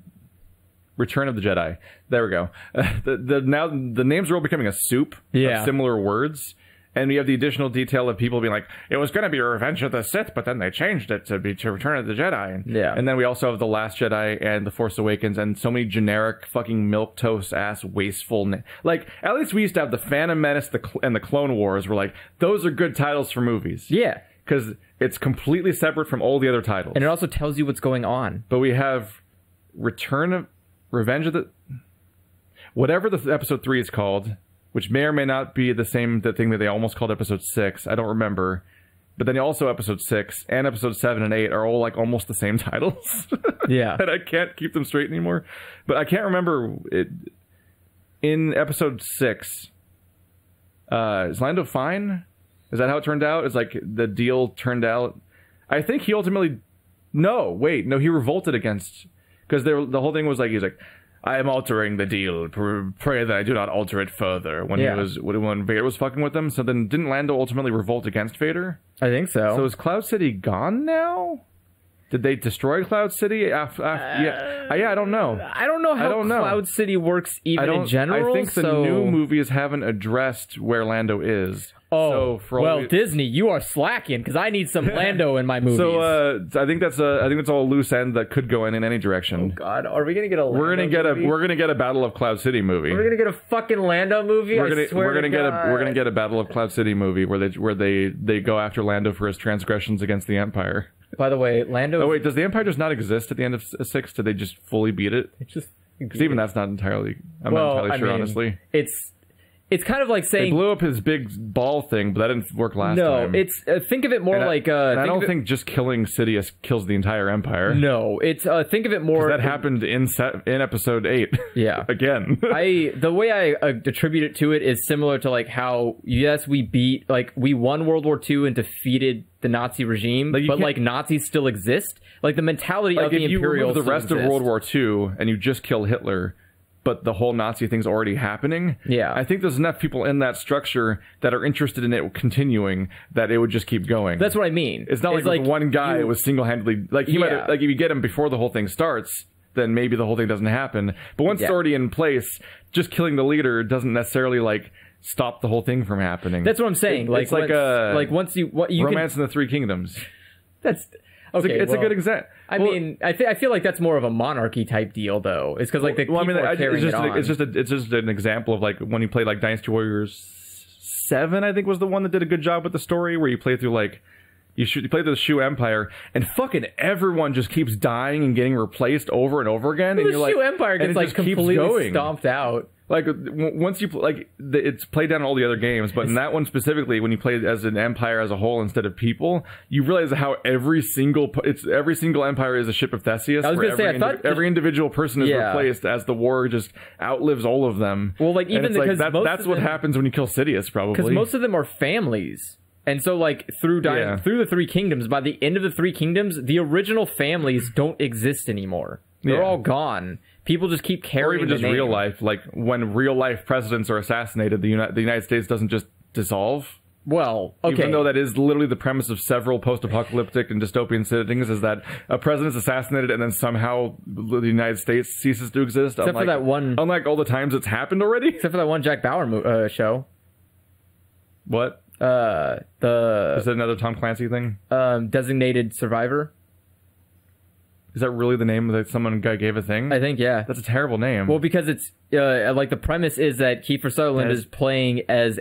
S1: Return of the Jedi. There we go. Now the names are all becoming a soup of similar words. And we have the additional detail of people being like, it was going to be Revenge of the Sith, but then they changed it to Return of the Jedi. And then we also have The Last Jedi and The Force Awakens and so many generic fucking milquetoast-ass wasteful... Like, at least we used to have The Phantom Menace and The Clone Wars were like, those are good titles for movies.
S2: Yeah.
S1: Because it's completely separate from all the other titles.
S2: And it also tells you what's going on.
S1: But we have Revenge of the... Whatever the episode 3 is called... which may or may not be the thing that they almost called episode 6. I don't remember. But then also episode 6 and episode 7 and 8 are all like almost the same titles.
S2: Yeah.
S1: And I can't keep them straight anymore. But I can't remember it. In episode 6, is Lando fine? Is that how it turned out? Is like the deal turned out? I think he ultimately... No, he revolted against... Because the whole thing was like, he's like... I am altering the deal. Pray that I do not alter it further. When Vader was fucking with them. So then, didn't Lando ultimately revolt against Vader?
S2: I think so.
S1: So is Cloud City gone now? Did they destroy Cloud City? Yeah, I don't know.
S2: I don't know how Cloud City works even in general.
S1: I think the new movies haven't addressed where Lando is.
S2: Oh, so Disney, you are slacking because I need some Lando in my movies.
S1: So I think that's all a loose end that could go in any direction.
S2: Oh God, are we gonna get a Lando movie?
S1: We're gonna get a Battle of Cloud City movie.
S2: We're gonna get a fucking Lando movie.
S1: We're gonna get a Battle of Cloud City movie where they go after Lando for his transgressions against the Empire.
S2: By the way, Lando.
S1: Oh wait, does the Empire just not exist at the end of 6? Did they just fully beat it? Because even that's not entirely. I'm not entirely sure, honestly.
S2: It's kind of like saying...
S1: They blew up his big ball thing, but that didn't work last time.
S2: No, it's... think of it more like...
S1: I don't think just killing Sidious kills the entire Empire.
S2: No, it's... think of it more...
S1: That happened in episode 8.
S2: Yeah.
S1: Again.
S2: The way I attribute it to it is similar to like how, yes, we won World War II and defeated the Nazi regime, but Nazis still exist. Like the mentality of the Imperials... If you remove the rest of World War II and you just kill Hitler... but the whole Nazi thing's already happening. Yeah. I think there's enough people in that structure that are interested in it continuing that it would just keep going. That's what I mean.
S1: It's not like one guy was single-handedly... Like, he might, like, if you get him before the whole thing starts, then maybe the whole thing doesn't happen. But once it's already in place, just killing the leader doesn't necessarily, like, stop the whole thing from happening.
S2: That's what I'm saying.
S1: It's like once you Romance in the Three Kingdoms.
S2: That's... Okay,
S1: it's a good example.
S2: I mean, I feel like that's more of a monarchy type deal, though. It's because like the people are carrying it on.
S1: It's just an example of like when you play like Dynasty Warriors 7, I think was the one that did a good job with the story, where you play through like you play through the Shu Empire, and fucking everyone just keeps dying and getting replaced over and over again.
S2: Well,
S1: and
S2: the Shu Empire gets like completely stomped out.
S1: Like once you it's played down in all the other games, but in that one specifically, when you play as an empire as a whole instead of people, you realize how every single empire is a ship of Theseus.
S2: I was going to say, I thought
S1: every individual person is replaced as the war just outlives all of them.
S2: Well, like even because
S1: that's what happens when you kill Sidious, probably
S2: because most of them are families. And so, like, through the Three Kingdoms, by the end of the Three Kingdoms, the original families don't exist anymore. They're all gone. People just keep carrying the name. Or even just
S1: real life. Like, when real-life presidents are assassinated, the United States doesn't just dissolve.
S2: Well, okay.
S1: Even though that is literally the premise of several post-apocalyptic and dystopian settings, is that a president's assassinated and then somehow the United States ceases to exist.
S2: Except for that one...
S1: Unlike all the times it's happened already.
S2: Except for that one Jack Bauer show.
S1: What? Is it another Tom Clancy thing?
S2: Designated Survivor.
S1: Is that really the name that someone gave a thing?
S2: I think, yeah.
S1: That's a terrible name.
S2: Well, because it's, like, the premise is that Kiefer Sutherland is playing as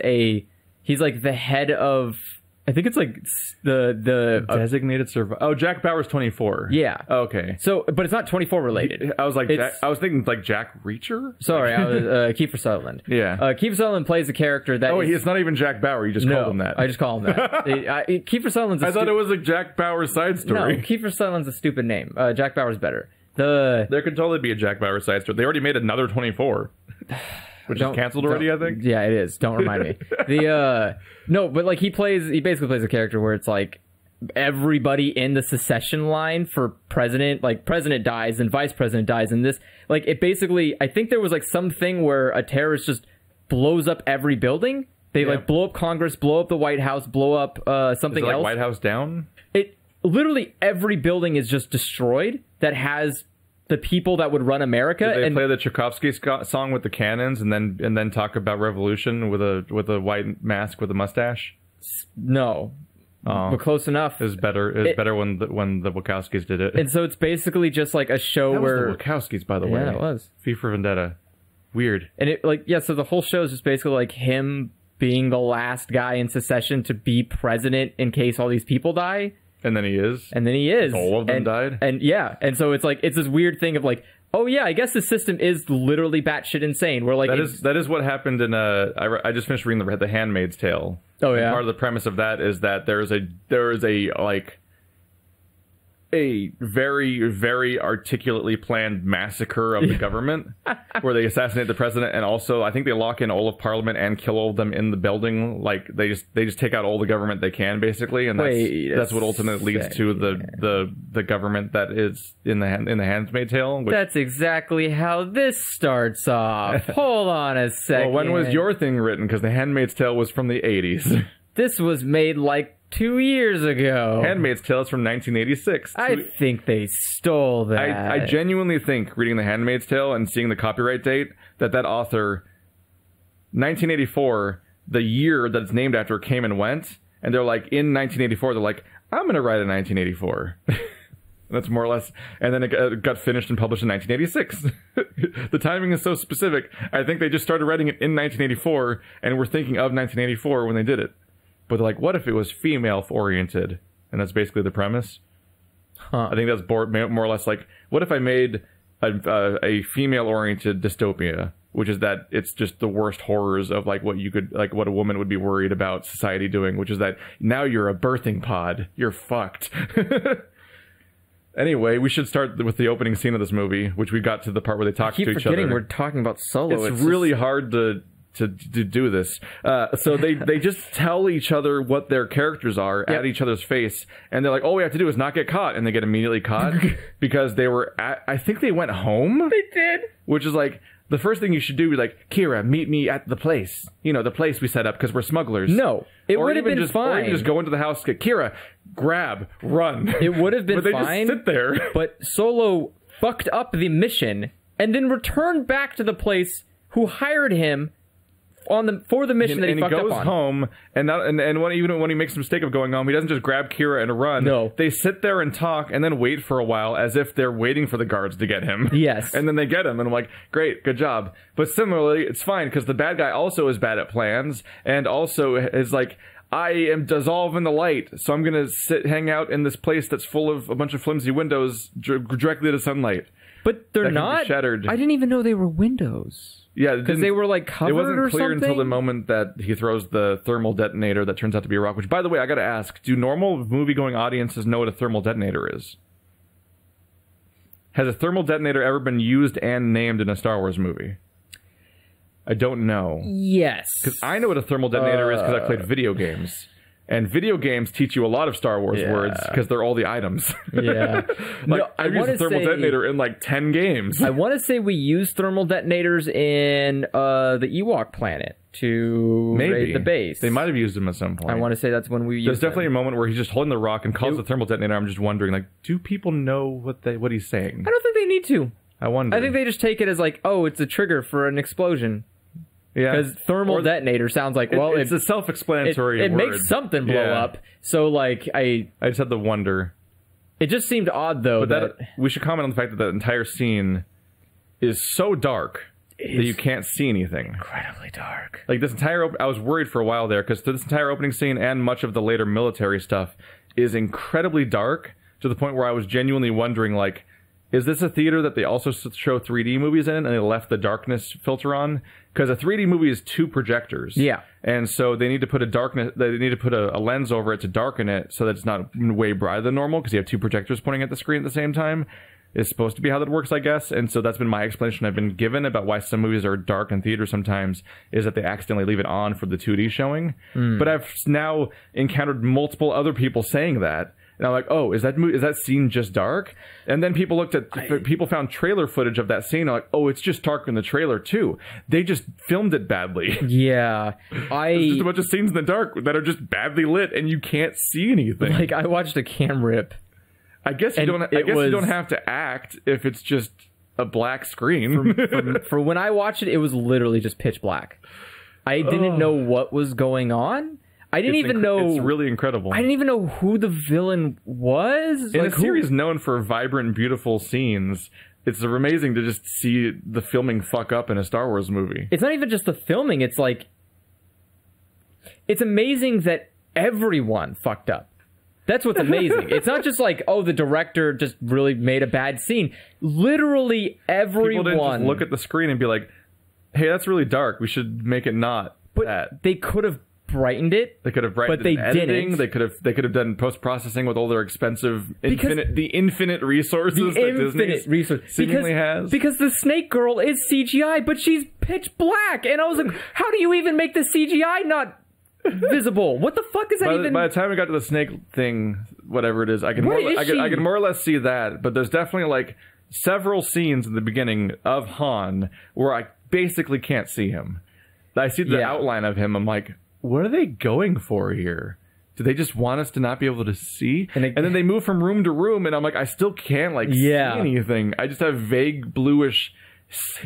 S2: he's, like, the head of, I think it's, like, the
S1: Designated Survivor. Oh, Jack Bauer's 24.
S2: Yeah.
S1: Okay.
S2: So, but it's not 24 related.
S1: I was like, I was thinking, like, Jack Reacher?
S2: Sorry, I was, Kiefer Sutherland.
S1: Yeah.
S2: Kiefer Sutherland plays a character that
S1: it's not even Jack Bauer, you just called him that.
S2: I just call him that. Kiefer Sutherland's
S1: I thought it was a Jack Bauer side story.
S2: No, Kiefer Sutherland's a stupid name. Jack Bauer's better.
S1: There could totally be a Jack Bauer side story. They already made another 24. Which is canceled already, I think.
S2: Yeah, it is. Don't remind me. No, but like he basically plays a character where it's like everybody in the secession line for president, like president dies and vice president dies, and this like it basically I think there was like something where a terrorist just blows up every building. They like blow up Congress, blow up the White House, blow up something else.
S1: White House down?
S2: It literally every building is just destroyed that has the people that would run America.
S1: Did they
S2: and
S1: play the Tchaikovsky song with the cannons and then talk about revolution with a white mask with a mustache?
S2: No.
S1: Oh,
S2: but close enough.
S1: It was better when the Wachowskis did it.
S2: And so it's basically just like a show
S1: that
S2: where
S1: was the Wachowskis, by the way.
S2: Yeah, it was.
S1: V for Vendetta. Weird.
S2: And it so the whole show is just basically like him being the last guy in secession to be president in case all these people die.
S1: And then he is. All of them died.
S2: And yeah, and so it's like it's this weird thing of like, oh yeah, I guess the system is literally batshit insane. Where like
S1: that is what happened in I just finished reading the Handmaid's Tale.
S2: Oh yeah.
S1: And part of the premise of that is that there is a very, very articulately planned massacre of the government where they assassinate the president, and also I think they lock in all of Parliament and kill all of them in the building. Like they just take out all the government they can, basically, and that's what ultimately leads to the government that is in the Handmaid's Tale.
S2: That's exactly how this starts off. Hold on a second.
S1: Well, when was your thing written? Because the Handmaid's Tale was from the 80s.
S2: This was made like 2 years ago.
S1: Handmaid's Tale is from 1986.
S2: I think they stole that.
S1: I genuinely think, reading The Handmaid's Tale and seeing the copyright date, that author, 1984, the year that it's named after, came and went, and they're like, in 1984, they're like, I'm going to write a 1984. That's more or less, and then it got finished and published in 1986. The timing is so specific. I think they just started writing it in 1984, and were thinking of 1984 when they did it. But they're like, what if it was female-oriented? And that's basically the premise.
S2: Huh.
S1: I think that's more or less like, what if I made a female-oriented dystopia, which is that it's just the worst horrors of like what a woman would be worried about society doing, which is that now you're a birthing pod. You're fucked. Anyway, we should start with the opening scene of this movie, which we got to the part where they talk to each other.
S2: I keep forgetting we're talking about Solo.
S1: It's really hard to do this. So they just tell each other what their characters are at each other's face, and they're like, all we have to do is not get caught, and they get immediately caught because they were I think they went home.
S2: They did.
S1: Which is like, the first thing you should do is like, Kira, meet me at the place. You know, the place we set up because we're smugglers.
S2: No, it would have been fine.
S1: Or even just go into the house, get Kira, grab, run.
S2: It would have been fine.
S1: But they just sit there.
S2: But Solo fucked up the mission and then returned back to the place who hired him for the mission that he fucked up on.
S1: And he goes home, even when he makes the mistake of going home, he doesn't just grab Kira and run.
S2: No.
S1: They sit there and talk and then wait for a while as if they're waiting for the guards to get him.
S2: Yes.
S1: And then they get him, and I'm like, great, good job. But similarly, it's fine, because the bad guy also is bad at plans, and also is like, I am dissolving the light, so I'm going to hang out in this place that's full of a bunch of flimsy windows directly to sunlight.
S2: But they're not.
S1: Shattered.
S2: I didn't even know they were windows.
S1: Yeah,
S2: because they were like covered or something. It wasn't clear
S1: until the moment that he throws the thermal detonator that turns out to be a rock. Which, by the way, I got to ask: do normal movie-going audiences know what a thermal detonator is? Has a thermal detonator ever been used and named in a Star Wars movie? I don't know.
S2: Yes,
S1: because I know what a thermal detonator is because I played video games. And video games teach you a lot of Star Wars words because they're all the items.
S2: Yeah.
S1: I've used a thermal detonator in like 10 games.
S2: I want to say we used thermal detonators in the Ewok planet to raid the base.
S1: They might have used them at some point.
S2: I want to say that's when we used
S1: There's definitely a moment where he's just holding the rock and calls the thermal detonator. I'm just wondering, like, do people know what he's saying?
S2: I don't think they need to.
S1: I wonder.
S2: I think they just take it as like, oh, it's a trigger for an explosion. Yeah, because thermal detonator sounds like, well,
S1: it's a self-explanatory word.
S2: It makes something blow up. So, like, I
S1: just had to wonder.
S2: It just seemed odd, though.
S1: But we should comment on the fact that the entire scene is so dark that you can't see anything.
S2: Incredibly dark.
S1: Like, this entire... I was worried for a while there, because this entire opening scene and much of the later military stuff is incredibly dark, to the point where I was genuinely wondering, like, is this a theater that they also show 3D movies in, and they left the darkness filter on? Because a 3D movie is 2 projectors.
S2: Yeah.
S1: And so they need to put a lens over it to darken it so that it's not way brighter than normal, because you have 2 projectors pointing at the screen at the same time. It's supposed to be how that works, I guess. And so that's been my explanation I've been given about why some movies are dark in theater sometimes, is that they accidentally leave it on for the 2D showing. But I've now encountered multiple other people saying that. And I'm like, oh, is that scene just dark? And then people people found trailer footage of that scene. I'm like, oh, it's just dark in the trailer too. They just filmed it badly.
S2: Yeah,
S1: There's just a bunch of scenes in the dark that are just badly lit, and you can't see anything.
S2: Like, I watched a cam rip
S1: I guess you don't. I guess you don't have to act if it's just a black screen.
S2: For when I watched it, it was literally just pitch black. I didn't know what was going on. I didn't even know.
S1: It's really incredible.
S2: I didn't even know who the villain was.
S1: In a series known for vibrant, beautiful scenes, it's amazing to just see the filming fuck up in a Star Wars movie.
S2: It's not even just the filming. It's like, it's amazing that everyone fucked up. That's what's amazing. It's not just like, oh, the director just really made a bad scene. Literally everyone.
S1: People didn't just look at the screen and be like, hey, that's really dark. We should make it not that.
S2: They could have brightened it.
S1: They could have brightened it in editing. They could have done post-processing with all their expensive, infinite resources that Disney seemingly has.
S2: Because the Snake Girl is CGI, but she's pitch black. And I was like, how do you even make the CGI not visible? What the fuck is that even?
S1: By the time we got to the snake thing, whatever it is, I can more or less see that. But there's definitely like several scenes in the beginning of Han where I basically can't see him. I see the outline of him. I'm like, what are they going for here? Do they just want us to not be able to see? And then they move from room to room, and I'm like, I still can't see anything. I just have vague bluish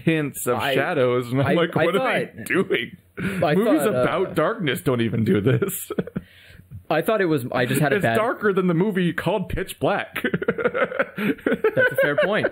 S1: hints of shadows, and I'm like, what are they doing? Movies about darkness don't even do this.
S2: I thought it was. I just had a bad.
S1: It's darker than the movie called Pitch Black.
S2: That's a fair point.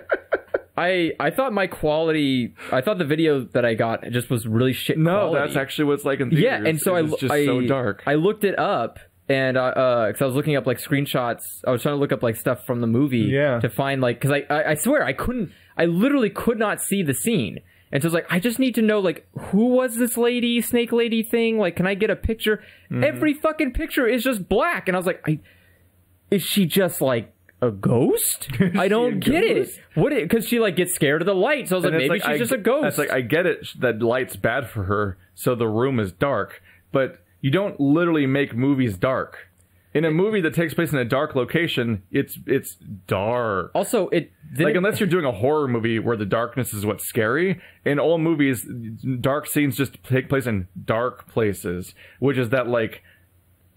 S2: I thought my quality. I thought the video that I got just was really shit.
S1: No, that's actually what it's like in theaters.
S2: Yeah, and so
S1: it's just so dark.
S2: I looked it up, and because I was looking up like screenshots. I was trying to look up like stuff from the movie to find like, because I swear I couldn't. I literally could not see the scene. And so I was like, I just need to know, like, who was this lady, snake lady thing? Like, can I get a picture? Every fucking picture is just black. And I was like, is she just, like, a ghost? I don't get it. Because she, like, gets scared of the light. So I was like, maybe she's just a ghost.
S1: It's like, I get it that light's bad for her, so the room is dark. But you don't literally make movies dark. In a movie that takes place in a dark location, it's dark.
S2: Also,
S1: unless you're doing a horror movie where the darkness is what's scary, in all movies, dark scenes just take place in dark places, which is that, like,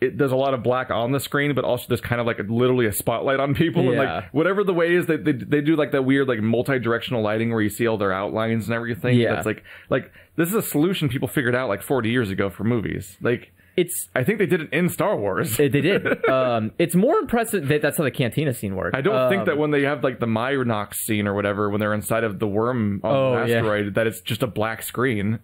S1: there's a lot of black on the screen, but also there's kind of like literally a spotlight on people. Yeah. And like whatever the way is, they do like that weird like multi-directional lighting where you see all their outlines and everything. Yeah. That's like this is a solution people figured out like 40 years ago for movies. Like, I think they did it in Star Wars.
S2: They did. It's more impressive that that's how the cantina scene worked.
S1: I don't think that when they have like the Mynox scene or whatever, when they're inside of the worm on the asteroid, that it's just a black screen.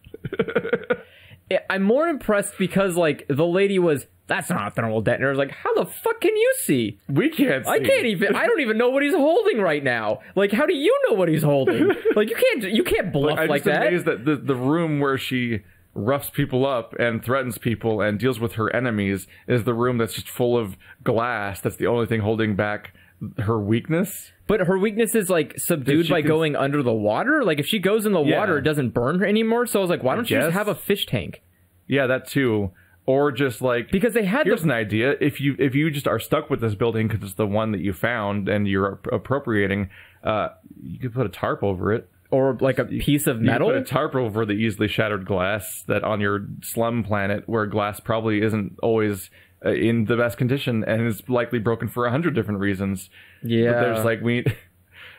S2: I'm more impressed because like the lady was, that's not a thermal detonator. I was like, how the fuck can you see?
S1: We can't see.
S2: I don't even know what he's holding right now. Like, how do you know what he's holding? Like, you can't bluff like that.
S1: I'm just amazed that the room where she roughs people up and threatens people and deals with her enemies is the room that's just full of glass. That's the only thing holding back her weakness.
S2: But her weakness is like subdued by going under the water. Like if she goes in the water, it doesn't burn her anymore. So I was like, why don't you just have a fish tank?
S1: Yeah, that too. Or just like,
S2: because they had
S1: here's an idea. If you just are stuck with this building because it's the one that you found and you're appropriating, you could put a tarp over it.
S2: Or like a piece of metal?
S1: You put a tarp over the easily shattered glass that on your slum planet where glass probably isn't always in the best condition and is likely broken for 100 different reasons.
S2: Yeah.
S1: But there's like,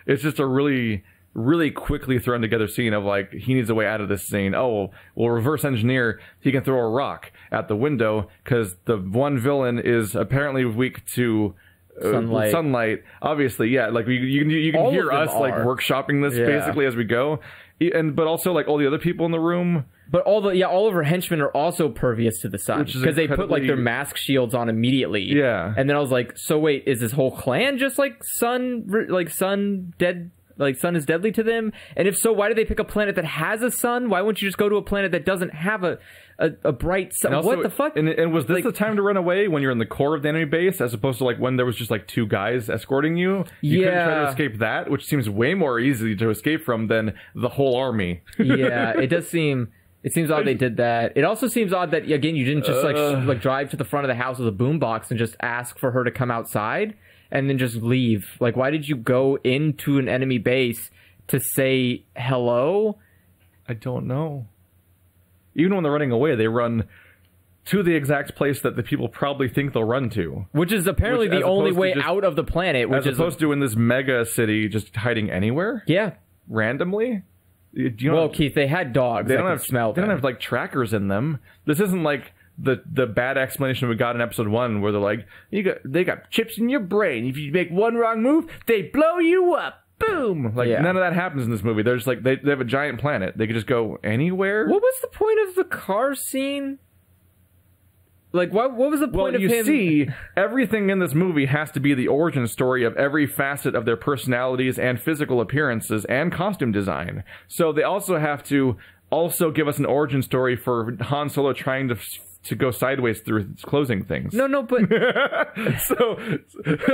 S1: it's just a really, really quickly thrown together scene of like, he needs a way out of this scene. Oh, we'll reverse engineer. He can throw a rock at the window because the one villain is apparently weak to sunlight, obviously. Yeah, like you can hear us like workshopping this basically as we go, but also like all the other people in the room.
S2: But all of her henchmen are also pervious to the sun because they put like their mask shields on immediately.
S1: Yeah,
S2: and then I was like, so wait, is this whole clan just like sun dead? Like sun is deadly to them? And if so, why do they pick a planet that has a sun? Why wouldn't you just go to a planet that doesn't have a bright sun? Also, what the fuck?
S1: And was this the time to run away when you're in the core of the enemy base, as opposed to like when there was just like two guys escorting you? You couldn't try to escape that, which seems way more easy to escape from than the whole army.
S2: Yeah, it does seem. It seems odd they did that. It also seems odd that again you didn't just like drive to the front of the house with a boombox and just ask for her to come outside and then just leave. Like, why did you go into an enemy base to say hello?
S1: I don't know. Even when they're running away, they run to the exact place that the people probably think they'll run to.
S2: Which is apparently the only way out of the planet. Which
S1: as opposed to in this mega city just hiding anywhere?
S2: Yeah.
S1: Randomly?
S2: Keith, they had dogs. They don't have smell.
S1: They don't have like trackers in them. This isn't like the bad explanation we got in episode 1 where they're like, they got chips in your brain. If you make one wrong move, they blow you up. Boom! Like none of that happens in this movie. They're just like they have a giant planet. They could just go anywhere.
S2: What was the point of the car scene? Like, what was the point of him?
S1: You see, everything in this movie has to be the origin story of every facet of their personalities and physical appearances and costume design. So they also have to give us an origin story for Han Solo trying to go sideways through closing things.
S2: No, but...
S1: So,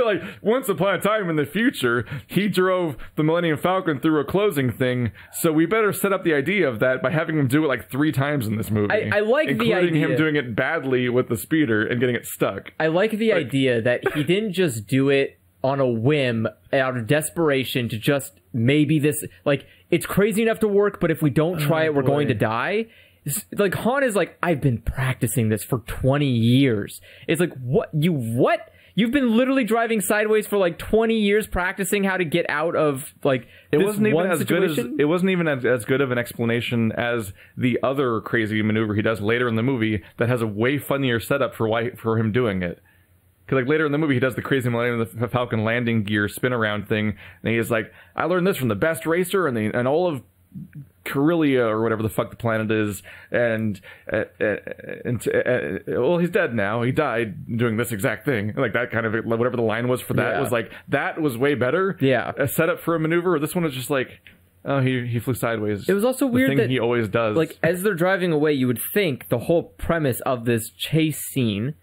S1: like, once upon a time in the future, he drove the Millennium Falcon through a closing thing, so we better set up the idea of that by having him do it like 3 times in this movie.
S2: I like the idea.
S1: Including him doing it badly with the speeder and getting it stuck.
S2: I like the idea that he didn't just do it on a whim out of desperation to just maybe this... Like, it's crazy enough to work, but if we don't try it, we're going to die. Like, Han is like, I've been practicing this for 20 years. It's like, what? You've been literally driving sideways for like 20 years practicing how to get out of like
S1: it
S2: this
S1: wasn't even
S2: one
S1: as
S2: situation?
S1: good as it wasn't even as good of an explanation as the other crazy maneuver he does later in the movie that has a way funnier setup for him doing it. Because like later in the movie, he does the crazy Millennium Falcon landing gear spin around thing, and he's like, "I learned this from the best racer and all of Corellia or whatever the fuck the planet is," and well, he's dead now. He died doing this exact thing. Like that kind of whatever the line was for that was like that was way better.
S2: Yeah,
S1: a setup for a maneuver. This one was just like, oh, he flew sideways.
S2: It was also weird
S1: thing
S2: that
S1: he always does.
S2: Like as they're driving away, you would think the whole premise of this chase scene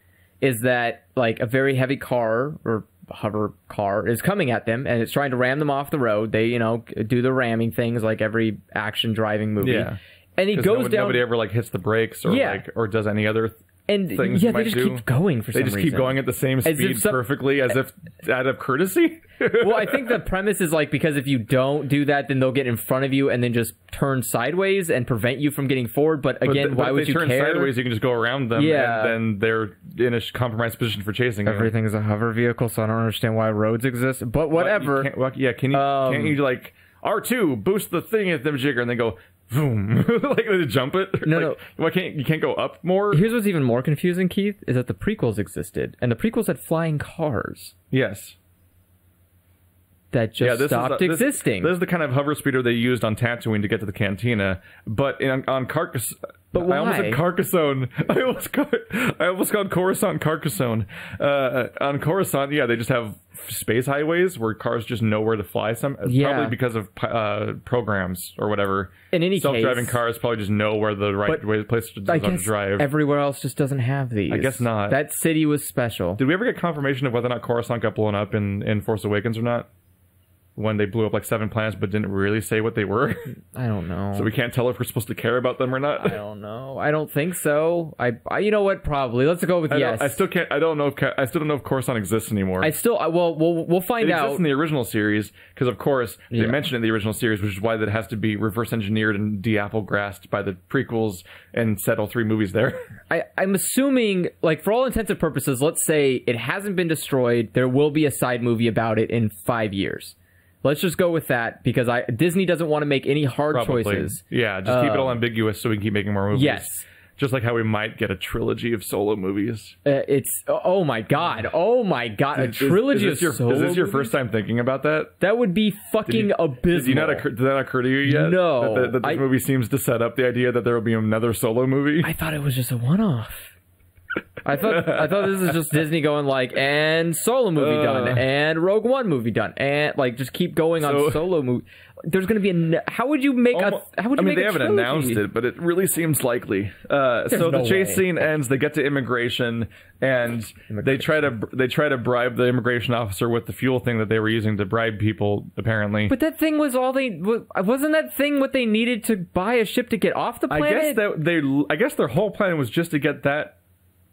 S2: is that like a very heavy car or hover car is coming at them and it's trying to ram them off the road. They, do the ramming things like every action driving movie. Yeah. And he goes down.
S1: Nobody ever like hits the brakes or or does any other things.
S2: They just keep going for some reason.
S1: They just keep going at the same speed perfectly as if out of courtesy.
S2: Well, I think the premise is like because if you don't do that, then they'll get in front of you and then just turn sideways and prevent you from getting forward. But again, why would you care? If they turn sideways,
S1: you can just go around them. Yeah. And then they're in a compromised position for chasing you.
S2: Everything is a hover vehicle, so I don't understand why roads exist. But whatever.
S1: Can't you like R2 boost the thing at them jigger and then go boom, like they jump it?
S2: No.
S1: Why you can't go up more?
S2: Here's what's even more confusing, Keith, is that the prequels existed, and the prequels had flying cars.
S1: Yes.
S2: That just stopped existing.
S1: This is the kind of hover speeder they used on Tatooine to get to the cantina, but on Carcassonne.
S2: But why?
S1: I almost said Carcassonne. I almost called Coruscant Carcassonne. On Coruscant, they just have space highways where cars just know where to fly. Probably because of programs or whatever.
S2: In any case,
S1: self-driving cars probably just know where the right place to drive.
S2: Everywhere else just doesn't have these.
S1: I guess not.
S2: That city was special.
S1: Did we ever get confirmation of whether or not Coruscant got blown up in Force Awakens or not? When they blew up like 7 planets but didn't really say what they were?
S2: I don't know.
S1: So we can't tell if we're supposed to care about them or not?
S2: I don't know. I don't think so. I you know what? Probably. Let's go with yes.
S1: I still don't know if Coruscant exists anymore.
S2: We'll find out.
S1: It exists in the original series because, of course, they mentioned it in the original series, which is why that has to be reverse engineered and de-applegrassed by the prequels and set all 3 movies there.
S2: I'm assuming, like, for all intents and purposes, let's say it hasn't been destroyed. There will be a side movie about it in 5 years. Let's just go with that because Disney doesn't want to make any hard choices.
S1: Yeah, just keep it all ambiguous so we can keep making more movies.
S2: Yes.
S1: Just like how we might get a trilogy of solo movies.
S2: Oh my god, a trilogy of solo movies?
S1: Is this your first time thinking about that?
S2: That would be fucking abysmal.
S1: Did that occur to you yet?
S2: No.
S1: That this movie seems to set up the idea that there will be another solo movie?
S2: I thought it was just a one-off. I thought this is just Disney going like, and solo movie done, and Rogue One movie done, and like just keep going on solo movie. There's going to be how would you make a? How would you make
S1: they
S2: a
S1: haven't
S2: trilogy?
S1: Announced it, but it really seems likely. So the chase scene ends. They get to immigration, and they try to bribe the immigration officer with the fuel thing that they were using to bribe people. Apparently,
S2: but that thing was all they wasn't. That thing what they needed to buy a ship to get off the planet.
S1: I guess their whole plan was just to get that.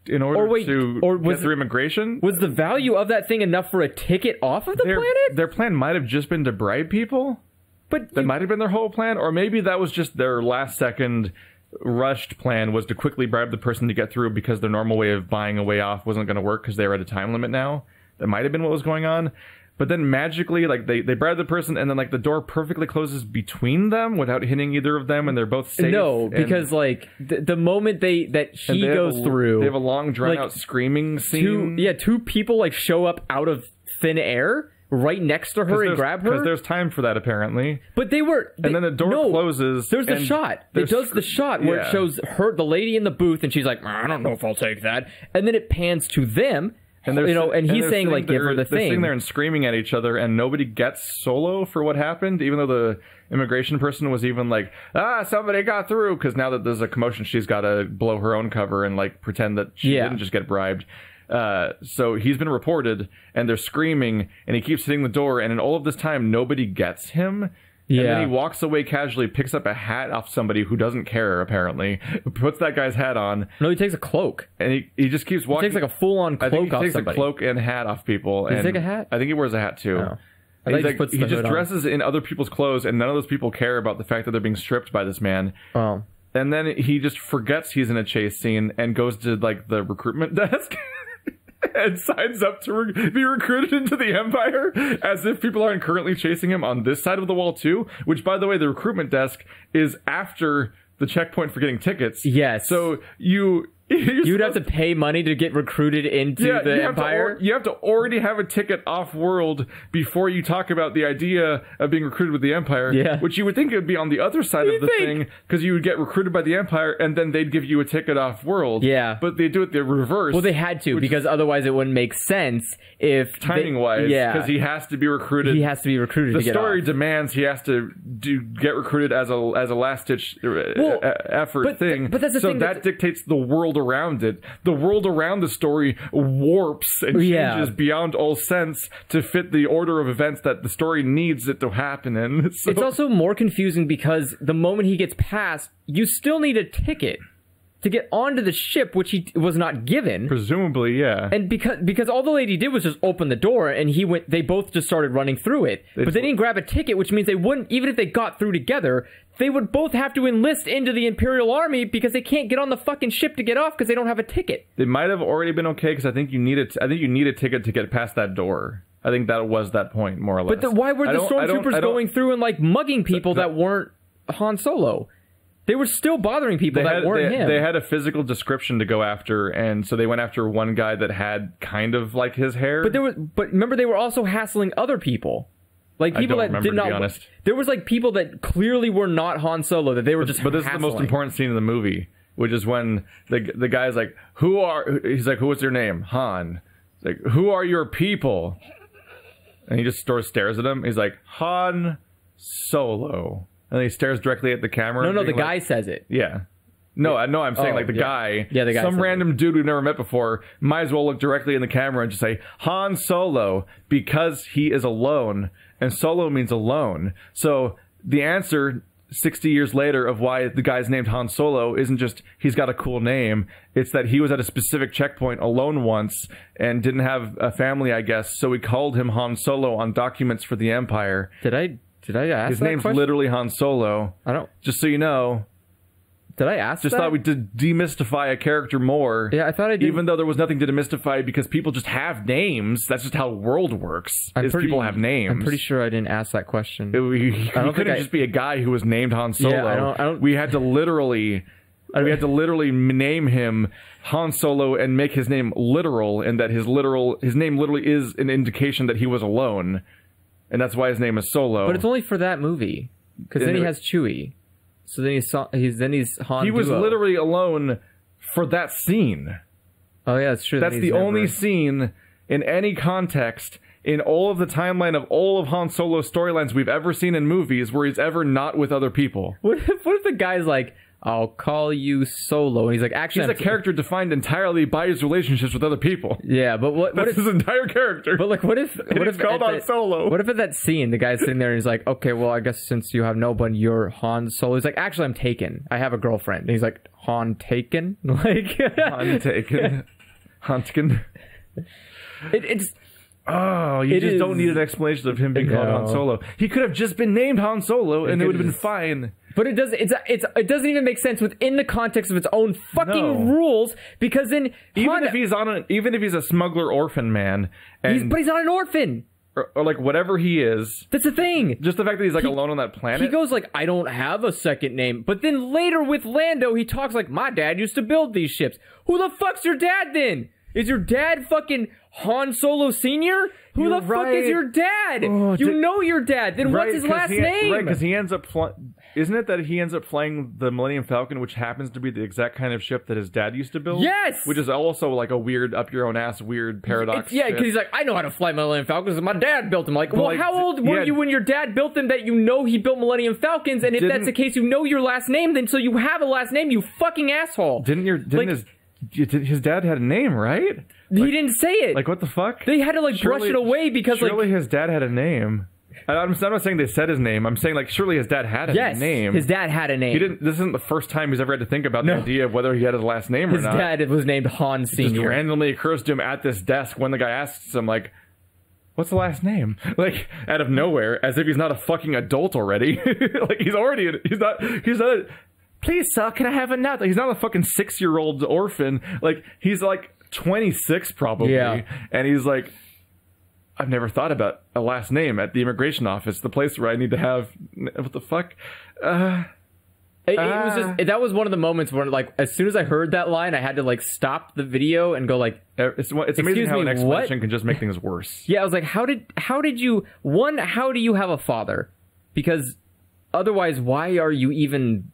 S1: In order to get through immigration?
S2: Was the value of that thing enough for a ticket off of the planet?
S1: Their plan might have just been to bribe people.
S2: But
S1: that might have been their whole plan. Or maybe that was just their last second rushed plan was to quickly bribe the person to get through because their normal way of buying a way off wasn't going to work because they were at a time limit now. That might have been what was going on. But then magically, like, they bribe the person, and then, like, the door perfectly closes between them without hitting either of them, and they're both safe.
S2: No, because, like, the moment he goes through...
S1: They have a long, drawn-out screaming scene.
S2: Two people, like, show up out of thin air right next to her and grab her.
S1: Because there's time for that, apparently.
S2: But and
S1: then the door closes.
S2: There's the shot. It does the shot where it shows the lady in the booth, and she's like, I don't know if I'll take that. And then it pans to them... And he's saying, like, give her the thing.
S1: They're sitting there and screaming at each other, and nobody gets Solo for what happened, even though the immigration person was even like, somebody got through, because now that there's a commotion, she's got to blow her own cover and, like, pretend that she didn't just get bribed. So he's been reported, and they're screaming, and he keeps hitting the door, and in all of this time, nobody gets him. Yeah. And then he walks away casually, picks up a hat off somebody who doesn't care, apparently, puts that guy's hat on.
S2: No, he takes a cloak.
S1: And he just keeps walking.
S2: He takes like a full-on cloak off somebody.
S1: He takes a cloak and hat off people.
S2: Does he take a hat?
S1: I think he wears a hat, too.
S2: Oh.
S1: He just dresses in other people's clothes, and none of those people care about the fact that they're being stripped by this man.
S2: Oh.
S1: And then he just forgets he's in a chase scene and goes to, like, the recruitment desk. And signs up to be recruited into the Empire, as if people aren't currently chasing him on this side of the wall too, which, by the way, the recruitment desk is after the checkpoint for getting tickets.
S2: Yes.
S1: So you'd
S2: have to pay money to get recruited into the Empire.
S1: You have to already have a ticket off-world before you talk about the idea of being recruited with the Empire.
S2: Yeah.
S1: Which you would think it would be on the other side of the thing, because you would get recruited by the Empire, and then they'd give you a ticket off-world.
S2: Yeah.
S1: But they do it the reverse.
S2: Well, they had to, because otherwise it wouldn't make sense if...
S1: Timing-wise, because he has to be recruited.
S2: He has to be recruited to get off.
S1: The story demands he has to get recruited as a last-ditch effort thing.
S2: But that's the thing.
S1: So that dictates the world around it. The world around the story warps and changes beyond all sense to fit the order of events that the story needs it to happen in. So.
S2: It's also more confusing because the moment he gets past, you still need a ticket to get onto the ship, which he was not given.
S1: Presumably, yeah.
S2: And because all the lady did was just open the door, and they both just started running through it. But they didn't grab a ticket, which means they wouldn't, even if they got through together, they would both have to enlist into the Imperial Army because they can't get on the fucking ship to get off because they don't have a ticket.
S1: They might have already been okay, because I think you need a ticket to get past that door. I think that was that point, more or less.
S2: But why were the stormtroopers going through and, like, mugging people that weren't Han Solo? They were still bothering people that weren't him.
S1: They had a physical description to go after, and so they went after one guy that had kind of like his hair.
S2: But remember, they were also hassling other people. Like people that did not. To be honest. There was like people that clearly were not Han Solo that they were just.
S1: But this is the most important scene in the movie, which is when the guy's like, He's like, "Who was your name?" Han. He's like, "Who are your people?" And he just stares at him. He's like, "Han Solo." And he stares directly at the camera.
S2: No, the guy says it.
S1: Yeah. No, I'm saying like the guy.
S2: Yeah, the guy.
S1: Some random dude we've never met before might as well look directly in the camera and just say, Han Solo, because he is alone. And Solo means alone. So the answer 60 years later of why the guy's named Han Solo isn't just he's got a cool name. It's that he was at a specific checkpoint alone once and didn't have a family, I guess. So we called him Han Solo on documents for the Empire.
S2: Did I ask
S1: His name's literally Han Solo.
S2: I don't...
S1: Just so you know.
S2: Did I ask
S1: Just thought we did demystify a character more.
S2: Yeah, I thought I did.
S1: Even though there was nothing to demystify because people just have names. That's just how the world works. People have names.
S2: I'm pretty sure I didn't ask that question.
S1: He couldn't just be a guy who was named Han Solo.
S2: Yeah, I don't...
S1: We had to literally... name him Han Solo and make his name literal, and that his name literally is an indication that he was alone. And that's why his name is Solo.
S2: But it's only for that movie. Because then he has Chewie. So then he's Han
S1: He was
S2: Duo.
S1: literally alone for that scene.
S2: Oh yeah, that's true.
S1: That's the only scene in any context in all of the timeline of all of Han Solo's storylines we've ever seen in movies where he's ever not with other people.
S2: What if the guy's like, I'll call you Solo, and he's like, actually,
S1: he's a character defined entirely by his relationships with other people.
S2: Yeah, but
S1: that's his entire character.
S2: But like, what if
S1: called Han Solo?
S2: What if at that scene the guy's sitting there and he's like, okay, well, I guess since you have nobody, you're Han Solo. He's like, actually, I'm taken. I have a girlfriend. And he's like, Han taken, like
S1: Han taken, Huntkin.
S2: It's.
S1: Oh, you just don't need an explanation of him being called Han Solo. He could have just been named Han Solo, and it would have been fine.
S2: But it doesn't even make sense within the context of its own fucking rules, because then
S1: even if he's a smuggler orphan man,
S2: but he's not an orphan.
S1: Or like whatever he is.
S2: That's the thing.
S1: Just the fact that he's like alone on that planet.
S2: He goes like, I don't have a second name. But then later with Lando, he talks like, my dad used to build these ships. Who the fuck's your dad then? Is your dad fucking Han Solo Sr.? Who the fuck is your dad? Oh, you know your dad. Then what's his last name?
S1: Right, because he ends up... Isn't it that he ends up flying the Millennium Falcon, which happens to be the exact kind of ship that his dad used to build?
S2: Yes!
S1: Which is also like a weird, up-your-own-ass, weird paradox.
S2: Yeah, because he's like, I know how to fly Millennium Falcons, and my dad built them. Like, well, how old were you when your dad built them that you know he built Millennium Falcons? And if that's the case, you know your last name, then so you have a last name, you fucking asshole.
S1: His dad had a name, right?
S2: He didn't say it.
S1: Like, what the fuck?
S2: They had to, like, brush it away because,
S1: surely his dad had a name. I'm not saying they said his name. I'm saying, like, surely his dad had a name.
S2: His dad had a name.
S1: This isn't the first time he's ever had to think about the idea of whether he had his last name or not.
S2: His dad was named Han Sr.
S1: It just randomly occurs to him at this desk when the guy asks him, like, what's the last name? Like, out of nowhere, as if he's not a fucking adult already. Like, he's not please, sir, can I have a nut? Like, he's not a fucking 6-year-old orphan. Like, he's like 26 probably. Yeah. And he's like, I've never thought about a last name at the immigration office, the place where I need to have... What the fuck?
S2: It was just... That was one of the moments where, like, as soon as I heard that line, I had to, like, stop the video and go, like...
S1: It's amazing how an explanation can just make things worse.
S2: Yeah, I was like, how did you... One, how do you have a father? Because otherwise, why are you even...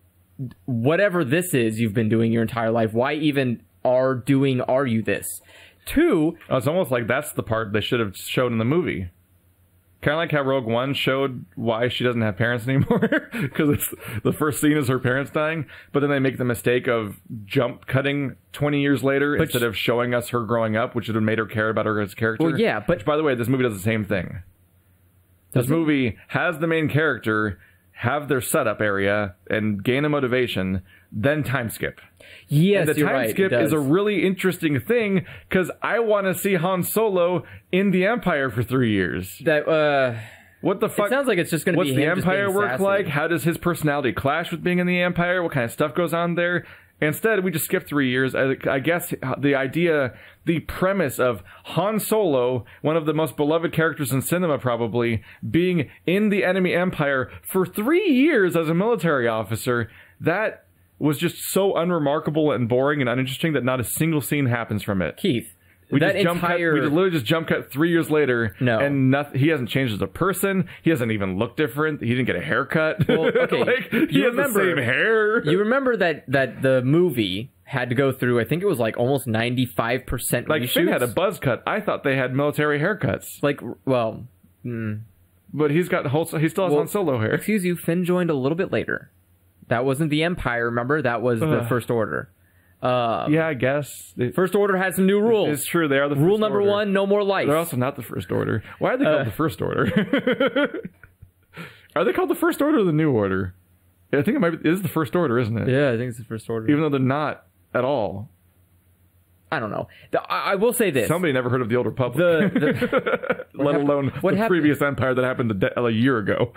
S2: Whatever this is you've been doing your entire life, why even are you this? Two...
S1: it's almost like that's the part they should have showed in the movie. Kind of like how Rogue One showed why she doesn't have parents anymore. Because the first scene is her parents dying. But then they make the mistake of jump cutting 20 years later instead of showing us her growing up, which would have made her care about her as a character.
S2: Well, yeah, but...
S1: Which, by the way, this movie does the same thing. This movie has the main character have their setup area and gain a motivation, then time skip.
S2: Yes,
S1: and the time skip is a really interesting thing because I want to see Han Solo in the Empire for 3 years. What the fuck?
S2: It sounds like it's just going to be
S1: him. What's the Empire work like? How does his personality clash with being in the Empire? What kind of stuff goes on there? Instead, we just skip 3 years. I guess the premise of Han Solo, one of the most beloved characters in cinema probably, being in the enemy empire for 3 years as a military officer, that was just so unremarkable and boring and uninteresting that not a single scene happens from it.
S2: Keith,
S1: we literally just jump cut 3 years later, and he hasn't changed as a person. He hasn't even looked different. He didn't get a haircut. Well, okay. He has the same hair.
S2: You remember that the movie had to go through, I think it was like almost 95% reshoots.
S1: Like, Finn had a buzz cut. I thought they had military haircuts.
S2: Like, well...
S1: But he still has Han Solo hair.
S2: Excuse you, Finn joined a little bit later. That wasn't the Empire, remember? That was the First Order.
S1: Yeah, I guess.
S2: First Order had some new rules.
S1: It's true, they are the First Order.
S2: Rule number 1, no more life.
S1: They're also not the First Order. Why are they called the First Order? Are they called the First Order or the New Order? I think it is the First Order, isn't it?
S2: Yeah, I think it's the First Order.
S1: Even though they're not at all.
S2: I don't know. I will say this.
S1: Somebody never heard of the Old Republic. Let alone the previous empire that happened a year ago.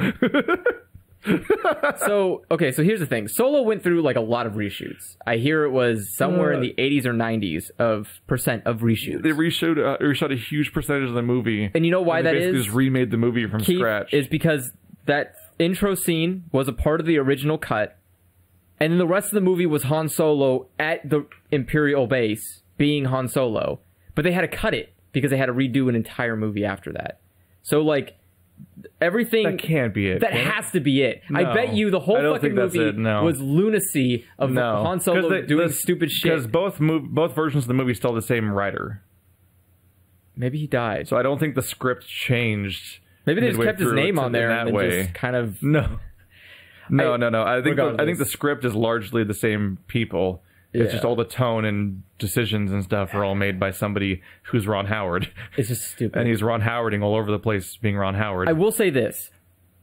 S2: So here's the thing. Solo went through like a lot of reshoots. I hear it was somewhere in the 80s or 90s of reshoots.
S1: They reshot a huge percentage of the movie.
S2: And you know why that is?
S1: They just remade the movie from scratch.
S2: Is because that intro scene was a part of the original cut, and then the rest of the movie was Han Solo at the Imperial base being Han Solo. But they had to cut it because they had to redo an entire movie after that. So like everything
S1: that can't be it.
S2: That has to be it. No, I bet you the whole fucking movie was lunacy of Han Solo doing stupid shit.
S1: Because both versions of the movie still have the same writer.
S2: Maybe he died.
S1: So I don't think the script changed.
S2: Maybe they just kept his name on there and then just kind of
S1: No. I think the script is largely the same people. It's just all the tone and decisions and stuff are all made by somebody who's Ron Howard.
S2: It's just stupid.
S1: And he's Ron Howarding all over the place being Ron Howard.
S2: I will say this.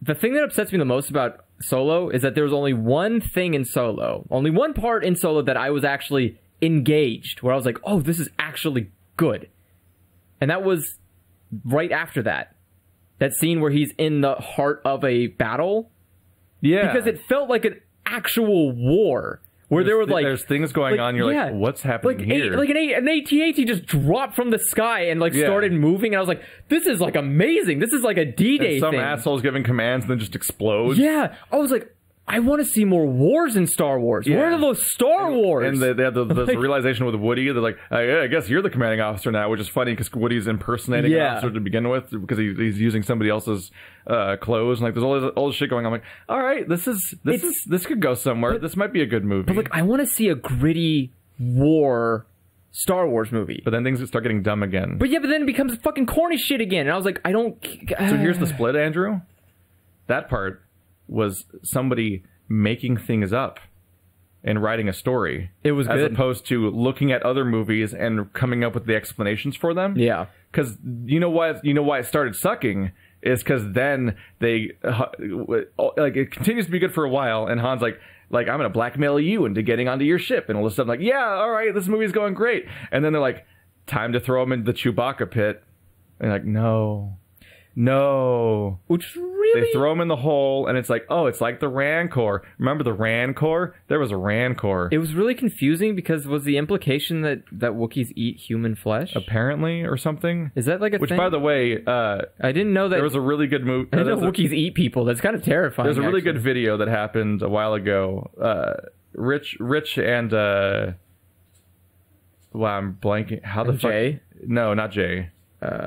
S2: The thing that upsets me the most about Solo is that there was only one thing in Solo, only one part in Solo that I was actually engaged, where I was like, oh, this is actually good. And that was right after that. That scene where he's in the heart of a battle.
S1: Yeah.
S2: Because it felt like actual war. Where there were like
S1: there's things going on. You're like, what's happening here?
S2: An AT-AT just dropped from the sky and started moving, and I was like, this is like amazing. This is like a D-Day thing.
S1: Some asshole's giving commands and then just explodes.
S2: Yeah, I was like, I want to see more wars in Star Wars. Yeah. Where are those Star Wars?
S1: And they had the realization with Woody. They're like, I guess you're the commanding officer now, which is funny because Woody's impersonating an officer to begin with because he's using somebody else's clothes. And like, there's all this shit going on. I'm like, all right, this could go somewhere. This might be a good movie.
S2: But like, I want to see a gritty war Star Wars movie.
S1: But then things start getting dumb again.
S2: But then it becomes fucking corny shit again. And I was like, I don't.
S1: So here's the split, Andrew. That part was somebody making things up and writing a story.
S2: It was
S1: as
S2: good.
S1: Opposed to looking at other movies and coming up with the explanations for them.
S2: Yeah.
S1: Because you know why it started sucking is because then they like it continues to be good for a while, and Han's like I'm gonna blackmail you into getting onto your ship and all this stuff. Like, yeah, all right, this movie's going great, and then they're like, time to throw him into the Chewbacca pit, and like, no.
S2: Which really?
S1: They throw him in the hole, and it's like, oh, it's like the Rancor. Remember the Rancor? There was a Rancor.
S2: It was really confusing because was the implication that Wookiees eat human flesh?
S1: Apparently, or something.
S2: Is that like a
S1: thing? Which, by the way,
S2: I didn't know that.
S1: There was a really good movie.
S2: I didn't know Wookiees eat people. That's kind of terrifying.
S1: There's a really good video that happened a while ago. Rich and wow, I'm blanking. How the fuck?
S2: Jay?
S1: No, not Jay.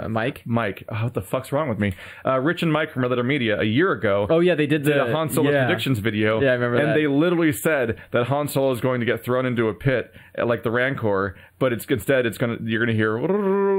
S2: Mike?
S1: Oh, what the fuck's wrong with me? Rich and Mike from Red Letter Media a year ago.
S2: Oh yeah, they did
S1: a Han Solo predictions video.
S2: Yeah, I remember that.
S1: And they literally said that Han Solo is going to get thrown into a pit like the Rancor, but you're gonna hear.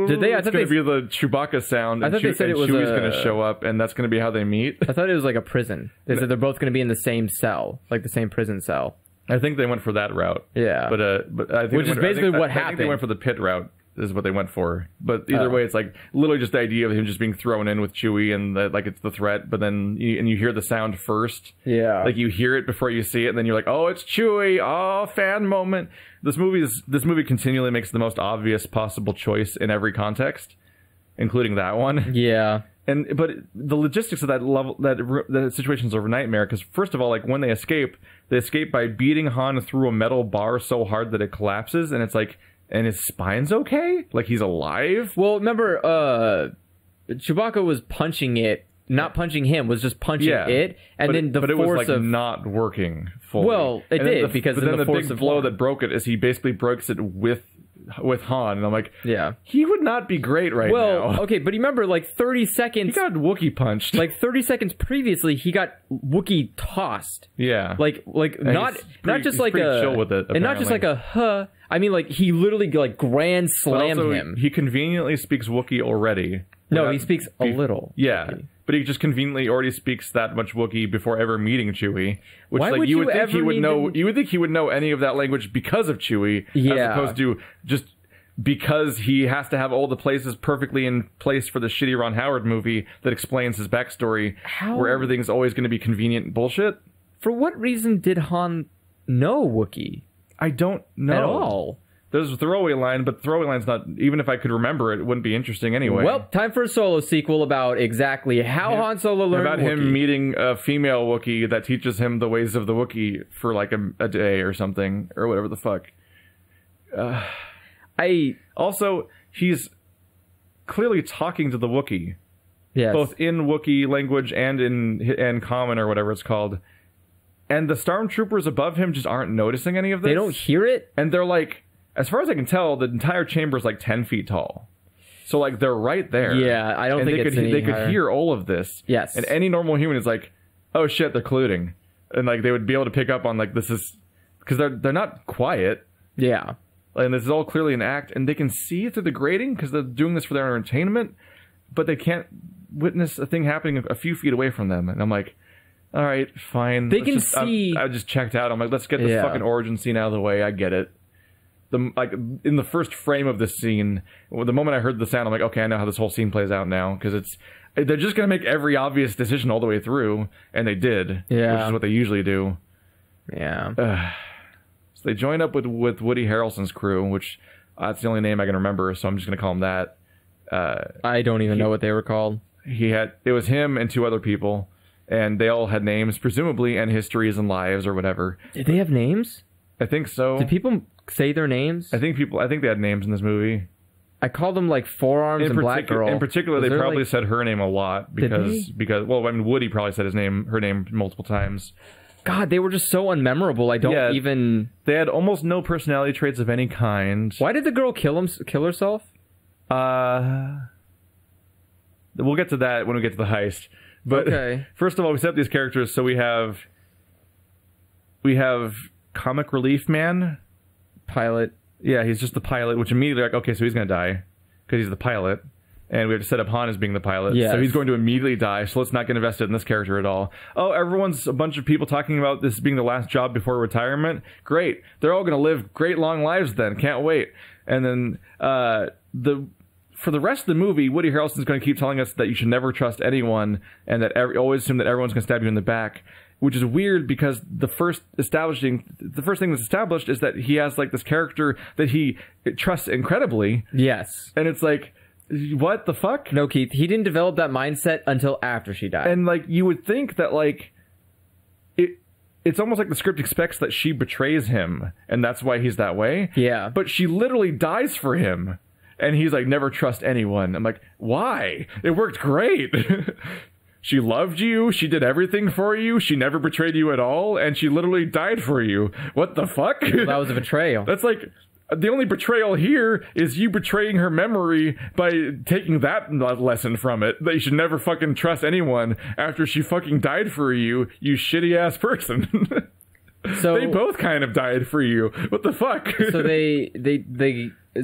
S2: Did they?
S1: It's gonna be the Chewbacca sound.
S2: I thought they said it was
S1: Chewie's gonna show up, and that's gonna be how they meet.
S2: I thought it was like a prison. They said they're both gonna be in the same cell, like the same prison cell.
S1: I think they went for that route.
S2: Yeah,
S1: but I think
S2: which is basically what happened.
S1: I think they went for the pit route. Is what they went for, but either way, it's like literally just the idea of him just being thrown in with Chewie and like it's the threat. But then you hear the sound first, like you hear it before you see it, and then you're like, oh, it's Chewie! Oh, fan moment. This movie continually makes the most obvious possible choice in every context, including that one.
S2: Yeah,
S1: but the logistics of that situation's a nightmare because first of all, like when they escape by beating Han through a metal bar so hard that it collapses, and it's like. And his spine's okay? Like he's alive?
S2: Well, remember, Chewbacca was punching it, not punching him, was just punching it, and then the force
S1: it was like
S2: of
S1: not working fully.
S2: Well, it did because
S1: then the
S2: force
S1: big blow that broke it is he basically breaks it with Han, and I'm like, he would not be great now.
S2: Well, okay, but remember, like 30 seconds,
S1: he got Wookiee punched.
S2: Like 30 seconds previously, he got Wookiee tossed.
S1: Yeah,
S2: like not just like a
S1: chill with it,
S2: and not just like a huh. I mean, like he literally like grand slammed him.
S1: He conveniently speaks Wookiee already.
S2: No, he speaks a little.
S1: Yeah. Wookiee. But he just conveniently already speaks that much Wookiee before ever meeting Chewie. Which,
S2: Why
S1: like,
S2: would
S1: you would think
S2: he would
S1: know. You would think he would know any of that language because of Chewie, as opposed to just because he has to have all the places perfectly in place for the shitty Ron Howard movie that explains his backstory, where everything's always going to be convenient bullshit.
S2: For what reason did Han know Wookiee?
S1: I don't know
S2: at all.
S1: There's a throwaway line, but the throwaway line's not... Even if I could remember it, it wouldn't be interesting anyway.
S2: Well, time for a Solo sequel about exactly how Han Solo learned
S1: about
S2: Wookiee.
S1: Him meeting a female Wookiee that teaches him the ways of the Wookiee for like a day or something, or whatever the fuck. Also, he's clearly talking to the Wookiee.
S2: Yes.
S1: Both in Wookiee language and in Common or whatever it's called. And the stormtroopers above him just aren't noticing any of this.
S2: They don't hear it?
S1: And they're like... As far as I can tell, the entire chamber is like 10 feet tall. So, like, they're right there.
S2: Yeah, I don't think
S1: they could hear all of this.
S2: Yes.
S1: And any normal human is like, oh, shit, they're colluding. And, like, they would be able to pick up on, like, this is... Because they're not quiet.
S2: Yeah.
S1: And this is all clearly an act. And they can see it through the grating because they're doing this for their entertainment. But they can't witness a thing happening a few feet away from them. And I'm like... All right, fine.
S2: They can see...
S1: I just checked out. I'm like, let's get this fucking origin scene out of the way. I get it. In the first frame of this scene, the moment I heard the sound, I'm like, okay, I know how this whole scene plays out now, because they're just gonna make every obvious decision all the way through, and they did, which is what they usually do.
S2: Yeah.
S1: So they join up with Woody Harrelson's crew, which that's the only name I can remember, so I'm just gonna call him that.
S2: I don't even know what they were called.
S1: It was him and two other people. and they all had names, presumably, and histories and lives or whatever.
S2: Did they have names?
S1: I think so.
S2: Did people say their names?
S1: I think they had names in this movie.
S2: I called them like Forearms and Black Girl.
S1: In particular, they probably said her name a lot because well, I mean, Woody probably said her name multiple times.
S2: God, they were just so unmemorable. I don't even.
S1: They had almost no personality traits of any kind.
S2: Why did the girl kill herself?
S1: We'll get to that when we get to the heist. But first of all, we set up these characters. So we have Comic Relief Man,
S2: pilot.
S1: Yeah, he's just the pilot, which immediately like, okay, so he's going to die because he's the pilot. And we have to set up Han as being the pilot. Yes. So he's going to immediately die, so let's not get invested in this character at all. Oh, everyone's a bunch of people talking about this being the last job before retirement. Great. They're all going to live great long lives then. Can't wait. And then for the rest of the movie, Woody Harrelson's going to keep telling us that you should never trust anyone and that always assume that everyone's going to stab you in the back. Which is weird because the first thing that's established is that he has like this character that he trusts incredibly.
S2: Yes.
S1: And it's like, what the fuck?
S2: No, Keith, he didn't develop that mindset until after she died.
S1: And like, you would think that like, it's almost like the script expects that she betrays him and that's why he's that way.
S2: Yeah.
S1: But she literally dies for him. And he's like, never trust anyone. I'm like, why? It worked great. She loved you, she did everything for you, she never betrayed you at all, and she literally died for you. What the fuck?
S2: Well, that was a betrayal.
S1: That's like, the only betrayal here is you betraying her memory by taking that lesson from it. That you should never fucking trust anyone after she fucking died for you, you shitty ass person. So they both kind of died for you. What the fuck?
S2: So they do a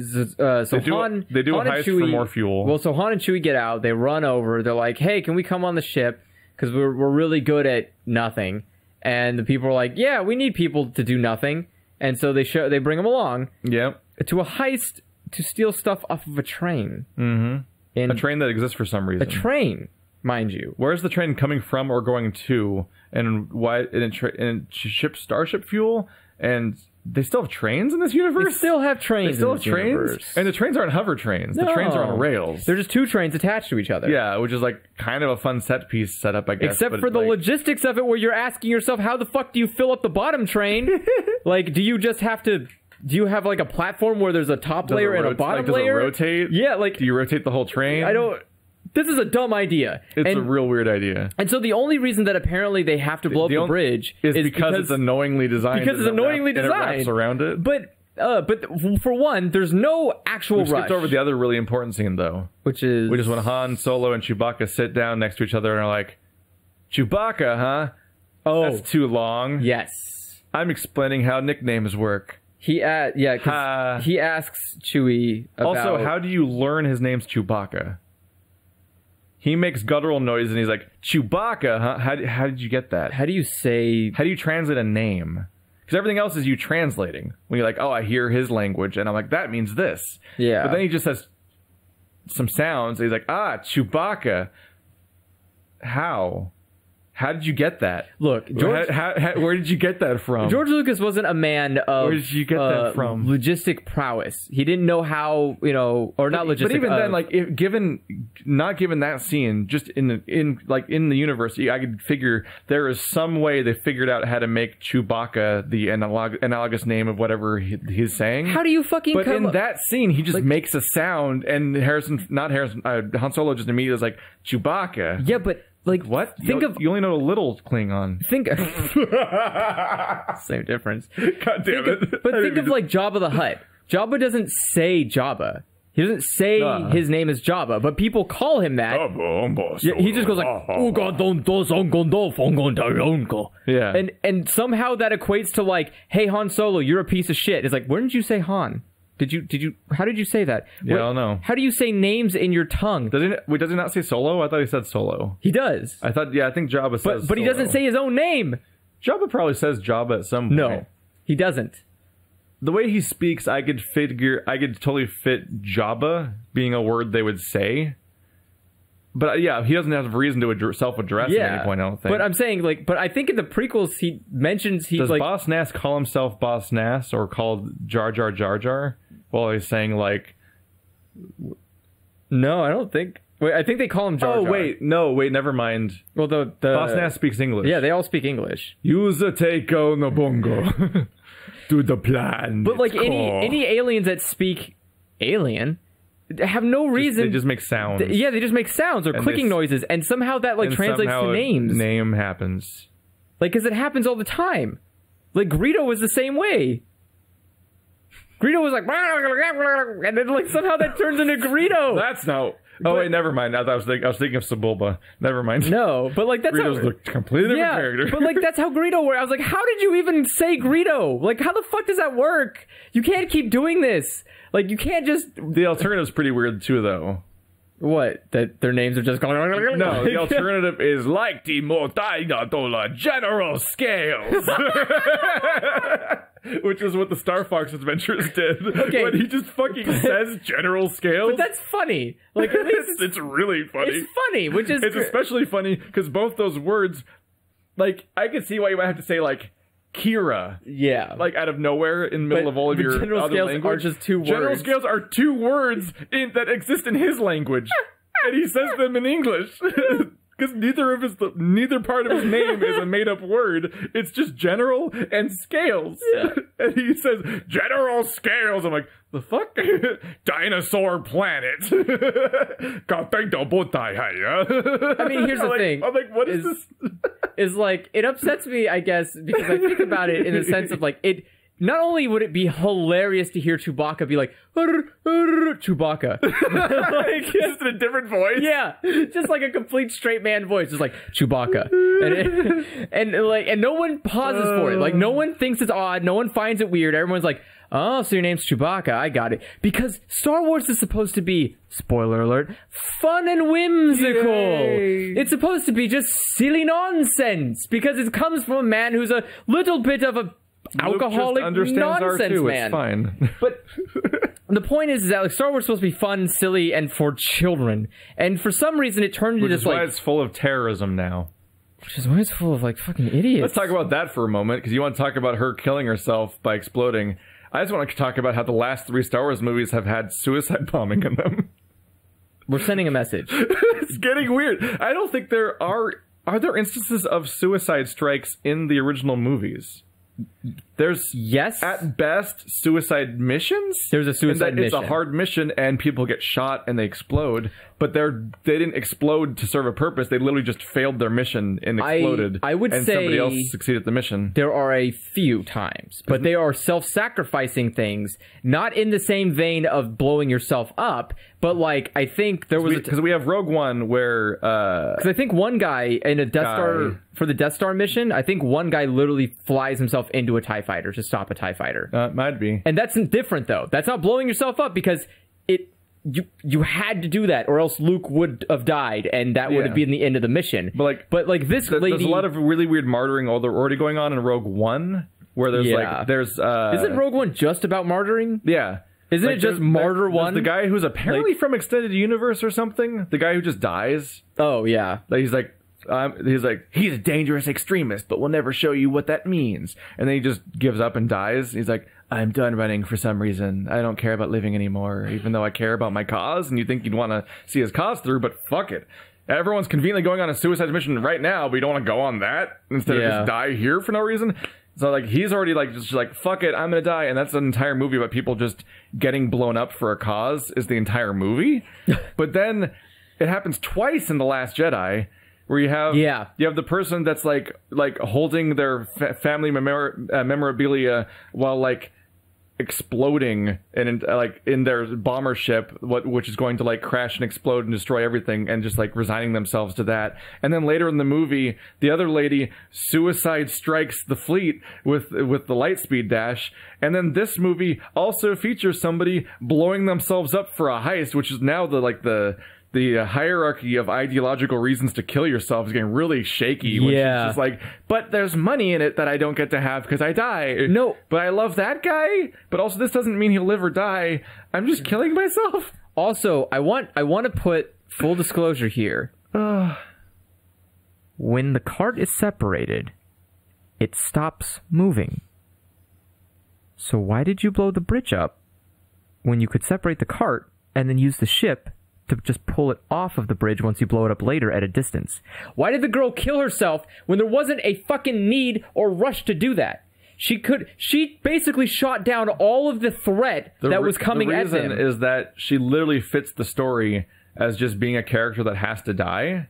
S2: heist
S1: for more fuel.
S2: Well, so Han and Chewie get out. They run over. They're like, "Hey, can we come on the ship? Because we're really good at nothing." And the people are like, "Yeah, we need people to do nothing." And so they bring them along.
S1: Yep.
S2: To a heist to steal stuff off of a train.
S1: Mm-hmm. A train that exists for some reason.
S2: A train, mind you.
S1: Where's the train coming from or going to? And why? And starship fuel and. They still have trains in this universe?
S2: They still have trains.
S1: They still have trains? Universe. And the trains aren't hover trains.
S2: No.
S1: The trains are on rails.
S2: They're just two trains attached to each other.
S1: Yeah, which is like kind of a fun set piece setup, I guess.
S2: Except for the logistics of it where you're asking yourself, how the fuck do you fill up the bottom train? Like, do you have like a platform where there's a top layer and a bottom layer?
S1: Does it rotate?
S2: Yeah, like...
S1: Do you rotate the whole train?
S2: This is a dumb idea.
S1: It's a real weird idea.
S2: And so the only reason that apparently they have to blow up the bridge
S1: is because it's annoyingly designed.
S2: Because it's annoyingly designed.
S1: And it wraps around it.
S2: But for one, there's no actual rush.
S1: We skipped over the other really important scene, though.
S2: Which is
S1: when Han, Solo, and Chewbacca sit down next to each other and are like, Chewbacca, huh?
S2: Oh.
S1: That's too long.
S2: Yes.
S1: I'm explaining how nicknames work.
S2: He asks Chewie about...
S1: Also, how do you learn his name's Chewbacca? He makes guttural noise and he's like, Chewbacca, huh? How did you get that?
S2: How do you
S1: translate a name? Because everything else is you translating. When you're like, oh, I hear his language, and I'm like, that means this.
S2: Yeah.
S1: But then he just has some sounds, and he's like, Chewbacca. How did you get that?
S2: Look, George,
S1: where did you get that from?
S2: George Lucas wasn't a man of
S1: where did you get that from?
S2: Logistic prowess. He didn't know how, or not logistic.
S1: But even then, like, not given that scene, just in the universe, I could figure there is some way they figured out how to make Chewbacca the analogous name of whatever he's saying.
S2: How do you fucking?
S1: But in that scene, he just makes a sound, and Han Solo just immediately is like Chewbacca.
S2: Yeah, but. Like,
S1: what?
S2: You
S1: only know a little Klingon.
S2: Same difference.
S1: God damn it.
S2: But think of like Jabba the Hutt. Jabba doesn't say Jabba. He doesn't say his name is Jabba, but people call him that. Yeah, he just goes like, yeah. And somehow that equates to like, hey Han Solo, you're a piece of shit. It's like, where did you say Han? How did you say that?
S1: Yeah, I don't know.
S2: How do you say names in your tongue?
S1: Does he not say Solo? I thought he said Solo.
S2: He does.
S1: I think Jabba says
S2: But he doesn't say his own name.
S1: Jabba probably says Jabba at some point.
S2: No, he doesn't.
S1: The way he speaks, I could totally fit Jabba being a word they would say. But yeah, he doesn't have a reason to self-address at any point, I don't think.
S2: But I'm saying, like, but I think in the prequels he mentions
S1: Does Boss Nass call himself Boss Nass or called Jar Jar Jar Jar? Well, he's saying like,
S2: No, I don't think. Wait, I think they call him Jar Jar.
S1: Oh, wait. No, wait, never mind.
S2: Well, the
S1: Boss Nass speaks English.
S2: Yeah, they all speak English.
S1: Use a take on the bongo. Do the plan.
S2: But like any aliens that speak alien have no reason.
S1: They just make sounds.
S2: They just make sounds or clicking noises, and somehow that like translates to names.
S1: Name happens.
S2: Like, because it happens all the time. Like Greedo was the same way. Greedo was like, and then like somehow that turns into Greedo.
S1: That's no. Oh wait, never mind. I was thinking of Sebulba. Never mind.
S2: No, but like that's
S1: Greedo's a completely different character.
S2: But like that's how Greedo works. I was like, how did you even say Greedo? Like, how the fuck does that work? You can't keep doing this. Like, you can't just.
S1: The alternative's pretty weird too, though.
S2: What? That their names are just going.
S1: No, the alternative is like the Motaina Dola General Scales. Which is what the Star Fox Adventures did. Okay. When he just fucking says General Scales.
S2: But that's funny. Like, at least
S1: it's really funny.
S2: It's funny, which is...
S1: It's especially funny because both those words, like, I can see why you might have to say, like, Kira.
S2: Yeah.
S1: Like, out of nowhere in the middle of all of your
S2: General
S1: other
S2: Scales
S1: language.
S2: are just two words.
S1: General Scales are two words that exist in his language. And he says them in English. Because neither part of his name is a made-up word. It's just General and Scales.
S2: Yeah.
S1: And he says, General Scales. I'm like, the fuck? Dinosaur planet. I
S2: mean, here's the thing.
S1: I'm like, what is this?
S2: Is like, it upsets me, I guess, because I think about it in the sense of like, it... Not only would it be hilarious to hear Chewbacca be like, Chewbacca.
S1: Like, just in a different voice?
S2: Yeah. Just like a complete straight man voice. Just like, Chewbacca. And no one pauses for it. Like, no one thinks it's odd. No one finds it weird. Everyone's like, oh, so your name's Chewbacca. I got it. Because Star Wars is supposed to be, spoiler alert, fun and whimsical.
S1: Yay.
S2: It's supposed to be just silly nonsense. Because it comes from a man who's a little bit of a alcoholic nonsense
S1: R2,
S2: man.
S1: It's fine.
S2: But the point is that like, Star Wars is supposed to be fun, silly, and for children. And for some reason, it turned into this like...
S1: Which is why it's full of terrorism now.
S2: Which is why it's full of like fucking idiots.
S1: Let's talk about that for a moment, because you want to talk about her killing herself by exploding. I just want to talk about how the last 3 Star Wars movies have had suicide bombing in them.
S2: We're sending a message.
S1: It's getting weird. I don't think there are... Are there instances of suicide strikes in the original movies? There's,
S2: yes,
S1: at best, suicide missions.
S2: There's a suicide mission.
S1: It's a hard mission, and people get shot and they explode. But they didn't explode to serve a purpose. They literally just failed their mission and exploded.
S2: I would
S1: and
S2: say
S1: somebody else succeeded at the mission.
S2: There are a few times, but they are self-sacrificing things, not in the same vein of blowing yourself up. But like, I think there was
S1: because we have Rogue One where
S2: because I think one guy in a Death Star for the Death Star mission, I think one guy literally flies himself into a TIE fighter to stop a TIE fighter.
S1: Might be,
S2: and that's different though. That's not blowing yourself up because you had to do that, or else Luke would have died, and that would have been the end of the mission. But like this lady,
S1: there's a lot of really weird martyring already going on in Rogue One, where there's
S2: isn't Rogue One just about martyring?
S1: Yeah.
S2: Isn't it just Martyr One?
S1: The guy who's apparently from Extended Universe or something. The guy who just dies.
S2: Oh yeah.
S1: He's a dangerous extremist, but we'll never show you what that means. And then he just gives up and dies. He's like, I'm done running for some reason. I don't care about living anymore, even though I care about my cause. And you think you'd want to see his cause through, but fuck it. Everyone's conveniently going on a suicide mission right now, but you don't want to go on that instead of just die here for no reason. So like he's already like just like fuck it, I'm gonna die, and that's an entire movie about people just getting blown up for a cause is the entire movie. But then it happens twice in The Last Jedi, where you have the person that's like holding their family memorabilia while like exploding in their bomber ship, which is going to like crash and explode and destroy everything, and just like resigning themselves to that. And then later in the movie, the other lady suicide strikes the fleet with the lightspeed dash. And then this movie also features somebody blowing themselves up for a heist, which is now the hierarchy of ideological reasons to kill yourself is getting really shaky. Which is just like, but there's money in it that I don't get to have because I die.
S2: No.
S1: But I love that guy. But also this doesn't mean he'll live or die. I'm just killing myself.
S2: Also, I want to put full disclosure here. When the cart is separated, it stops moving. So why did you blow the bridge up when you could separate the cart and then use the ship to just pull it off of the bridge once you blow it up later at a distance? Why did the girl kill herself when there wasn't a fucking need or rush to do that? She basically shot down all of the threat that was coming at them.
S1: The reason is that she literally fits the story as just being a character that has to die.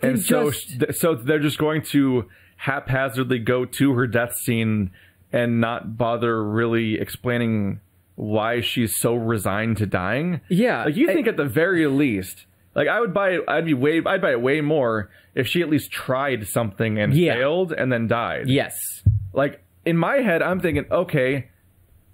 S1: And so they're just going to haphazardly go to her death scene and not bother really explaining why she's so resigned to dying.
S2: Yeah.
S1: Like, you think at the very least, like, I'd buy it way more if she at least tried something and failed and then died.
S2: Yes.
S1: Like, in my head, I'm thinking, okay,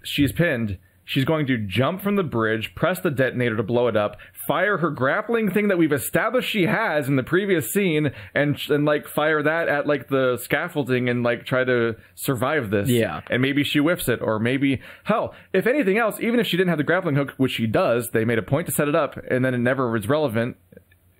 S1: she's pinned. She's going to jump from the bridge, press the detonator to blow it up, fire her grappling thing that we've established she has in the previous scene, and like, fire that at, like, the scaffolding and, like, try to survive this.
S2: Yeah.
S1: And maybe she whiffs it, or maybe... Hell, if anything else, even if she didn't have the grappling hook, which she does, they made a point to set it up, and then it never was relevant,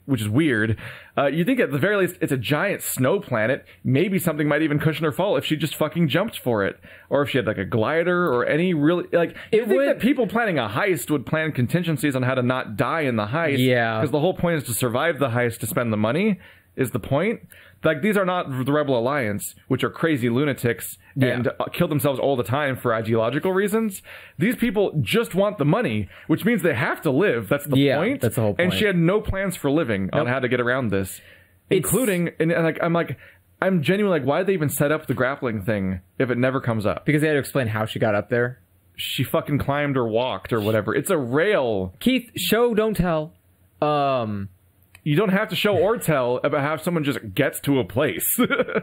S1: which is weird. You think at the very least it's a giant snow planet. Maybe something might even cushion her fall if she just fucking jumped for it. Or if she had, like, a glider or any really... Like, you think that people planning a heist would plan contingencies on how to not die in the heist.
S2: Yeah.
S1: Because the whole point is to survive the heist to spend the money, is the point. Like, these are not the Rebel Alliance, which are crazy lunatics and kill themselves all the time for ideological reasons. These people just want the money, which means they have to live. That's the point.
S2: That's the whole point.
S1: And she had no plans for living on how to get around this, including... And I'm genuinely like, why did they even set up the grappling thing if it never comes up?
S2: Because they had to explain how she got up there.
S1: She fucking climbed or walked or whatever. It's a rail.
S2: Keith, show, don't tell.
S1: You don't have to show or tell about how someone just gets to a place.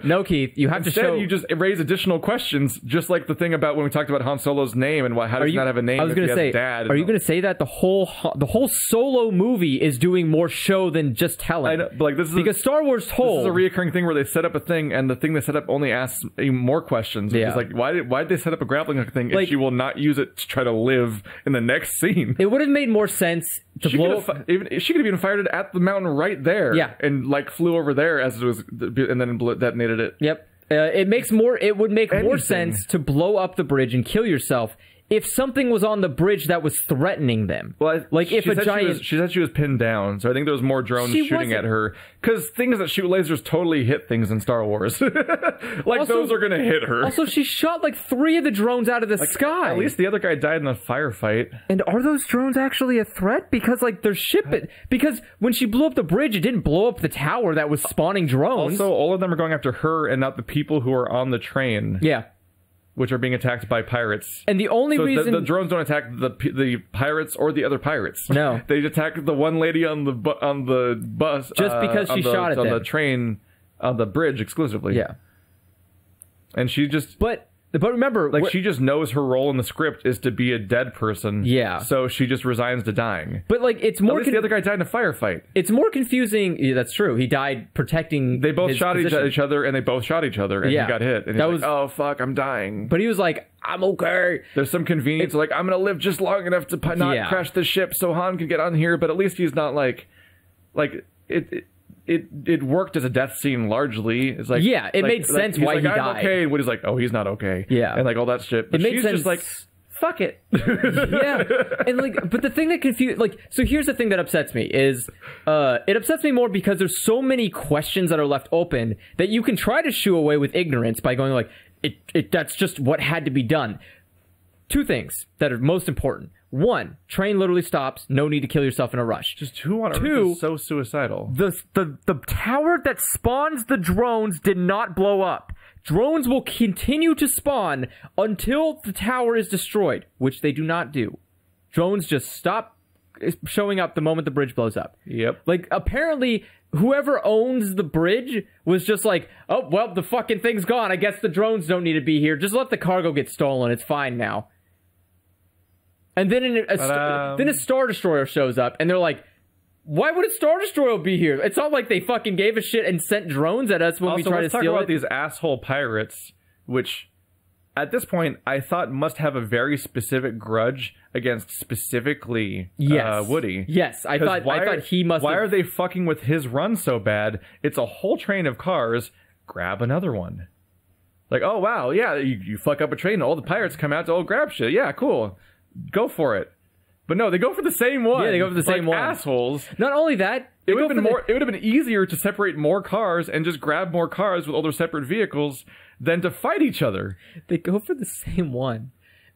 S2: No, Keith, you have
S1: Instead,
S2: to show...
S1: you just raise additional questions, just like the thing about when we talked about Han Solo's name and how does he not have a name if he has a dad.
S2: Are you going to say that the whole Solo movie is doing more show than just telling?
S1: I know, but, like,
S2: because Star Wars told...
S1: This is a reoccurring thing where they set up a thing, and the thing they set up only asks more questions. It's like, why did they set up a grappling hook thing if she will not use it to try to live in the next scene?
S2: It would have made more sense to blow...
S1: She could have even fired it at the mountain right there.
S2: Yeah.
S1: And, like, flew over there as it was, and then detonated it.
S2: Yep. It would make more sense to blow up the bridge and kill yourself if something was on the bridge that was threatening them.
S1: Well,
S2: like if a giant...
S1: She said she was pinned down, so I think there was more drones shooting at her. Because things that shoot lasers totally hit things in Star Wars. Those are going to hit her.
S2: Also, she shot like 3 of the drones out of the sky.
S1: At least the other guy died in a firefight.
S2: And are those drones actually a threat? Because, like, they're shipping... Because when she blew up the bridge, it didn't blow up the tower that was spawning drones.
S1: Also, all of them are going after her and not the people who are on the train.
S2: Yeah.
S1: Which are being attacked by pirates.
S2: And the only reason...
S1: The drones don't attack the pirates or the other pirates.
S2: No.
S1: They attack the one lady on the bus.
S2: Just because she shot at them.
S1: On the train, on the bridge exclusively.
S2: Yeah.
S1: And she just...
S2: But remember...
S1: Like, she just knows her role in the script is to be a dead person.
S2: Yeah.
S1: So she just resigns to dying.
S2: But, like, it's more...
S1: At least the other guy died in a firefight.
S2: It's more confusing... Yeah, that's true. He died protecting
S1: They both shot each other, and they both shot each other, and he got hit. And he's like, oh, fuck, I'm dying.
S2: But he was like, I'm okay.
S1: There's some convenience, like, I'm going to live just long enough to not crash the ship so Han can get on here, but at least he's not, like... It worked as a death scene largely. It's like,
S2: yeah, it made sense why he died.
S1: I'm okay. And Woody's like, oh, he's not okay.
S2: Yeah,
S1: and like all that shit. But
S2: it made sense.
S1: Just like, fuck it.
S2: Yeah, and like, but the thing that confused, like, so here's the thing that upsets me is, it upsets me more because there's so many questions that are left open that you can try to shoo away with ignorance by going like, that's just what had to be done. 2 things that are most important. 1, train literally stops. No need to kill yourself in a rush.
S1: Just who on earth is so suicidal?
S2: The tower that spawns the drones did not blow up. Drones will continue to spawn until the tower is destroyed, which they do not do. Drones just stop showing up the moment the bridge blows up.
S1: Yep.
S2: Like, apparently, whoever owns the bridge was just like, oh, well, the fucking thing's gone. I guess the drones don't need to be here. Just let the cargo get stolen. It's fine now. And then a Star Destroyer shows up, and they're like, why would a Star Destroyer be here? It's not like they fucking gave a shit and sent drones at us when we tried to steal it.
S1: Also, let's talk about these asshole pirates, which, at this point, I thought must have a very specific grudge against specifically Woody.
S2: Yes, I thought he must.
S1: Why are they fucking with his run so bad? It's a whole train of cars. Grab another one. Like, oh, wow, yeah, you fuck up a train, all the pirates come out to grab shit. Yeah, cool. Go for it. But no, they go for the same one.
S2: Yeah, they go for the same one.
S1: Assholes.
S2: Not only that,
S1: It would have been easier to separate more cars and just grab more cars with all their separate vehicles than to fight each other.
S2: They go for the same one.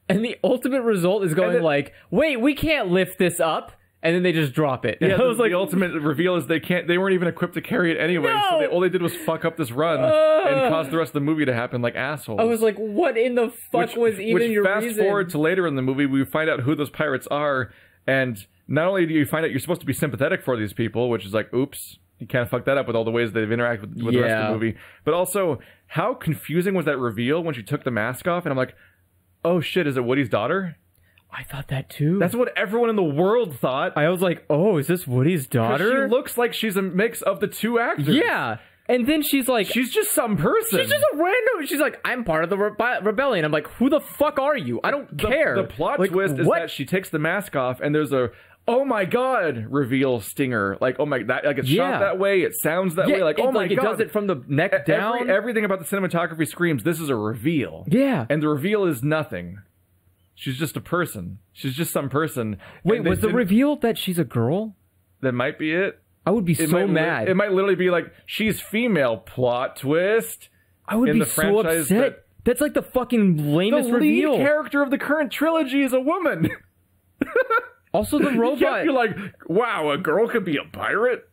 S2: And the ultimate result is going like, wait, we can't lift this up. And then they just drop it.
S1: Yeah, the ultimate reveal is they weren't even equipped to carry it anyway.
S2: No!
S1: So all they did was fuck up this run and cause the rest of the movie to happen like assholes.
S2: I was like, what in the fuck was even your reason?
S1: Fast forward to later in the movie, we find out who those pirates are. And not only do you find out you're supposed to be sympathetic for these people, which is like, oops, you can't fuck that up with all the ways they've interacted with the rest of the movie. But also, how confusing was that reveal when she took the mask off? And I'm like, oh shit, is it Woody's daughter?
S2: I thought that too.
S1: That's what everyone in the world thought.
S2: I was like, oh, is this Woody's daughter?
S1: She looks like she's a mix of the two actors.
S2: Yeah. And then she's like...
S1: She's just some person.
S2: She's just a random... She's like, I'm part of the rebellion. I'm like, who the fuck are you? I don't care.
S1: The plot twist is that she takes the mask off and there's a... Oh my god! Reveal stinger. Like, oh my... it's shot that way. It sounds that way. Like, oh my god.
S2: It does it from the neck down.
S1: Everything about the cinematography screams, this is a reveal.
S2: Yeah.
S1: And the reveal is nothing. She's just a person. She's just some person.
S2: Wait, was the reveal that she's a girl?
S1: That might be it.
S2: I would be so mad.
S1: It might literally be like, she's female, plot twist.
S2: I would be so upset. That's like the fucking lamest reveal.
S1: The lead character of the current trilogy is a woman.
S2: Also, the robot.
S1: You can't be like, wow, a girl could be a pirate?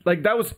S1: Like, that was,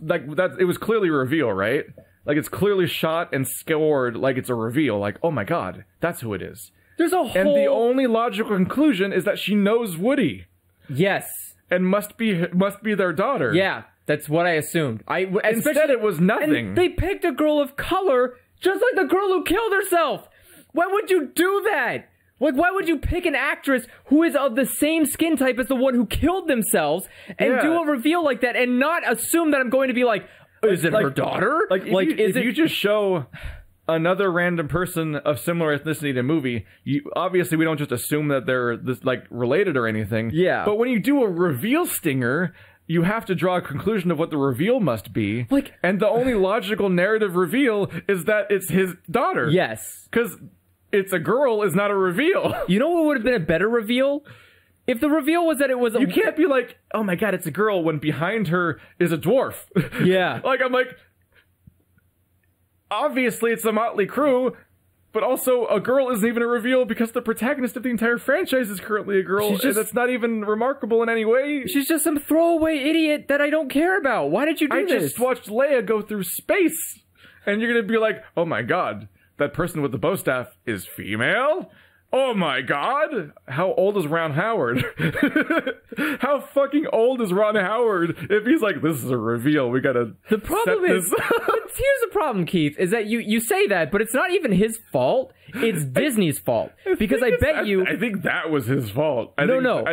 S1: it was clearly a reveal, right? Like, it's clearly shot and scored like it's a reveal. Like, oh my god, that's who it is.
S2: There's a whole...
S1: And the only logical conclusion is that she knows Woody.
S2: Yes.
S1: And must be their daughter.
S2: Yeah, that's what I assumed.
S1: Instead, it was nothing.
S2: And they picked a girl of color, just like the girl who killed herself. Why would you do that? Like, why would you pick an actress who is of the same skin type as the one who killed themselves and do a reveal like that and not assume that I'm going to be like, is it her daughter?
S1: Like, if you just show another random person of similar ethnicity in a movie, obviously we don't just assume that they're related or anything.
S2: Yeah.
S1: But when you do a reveal stinger, you have to draw a conclusion of what the reveal must be. And the only logical narrative reveal is that it's his daughter.
S2: Yes.
S1: Because it's a girl is not a reveal.
S2: You know what would have been a better reveal? If the reveal was that it was
S1: You can't be like, oh my god, it's a girl, when behind her is a dwarf.
S2: Yeah.
S1: I'm like, obviously it's a motley crew, but also a girl isn't even a reveal because the protagonist of the entire franchise is currently a girl, and that's not even remarkable in any way.
S2: She's just some throwaway idiot that I don't care about. Why did you do this?
S1: I just watched Leia go through space, and you're gonna be like, oh my god, that person with the bow staff is female? Oh my god! How old is Ron Howard? How fucking old is Ron Howard if he's like, this is a reveal, we gotta
S2: The problem is, here's the problem, Keith, is that you say that, but it's not even his fault, it's Disney's fault. Because I
S1: think that was his fault. I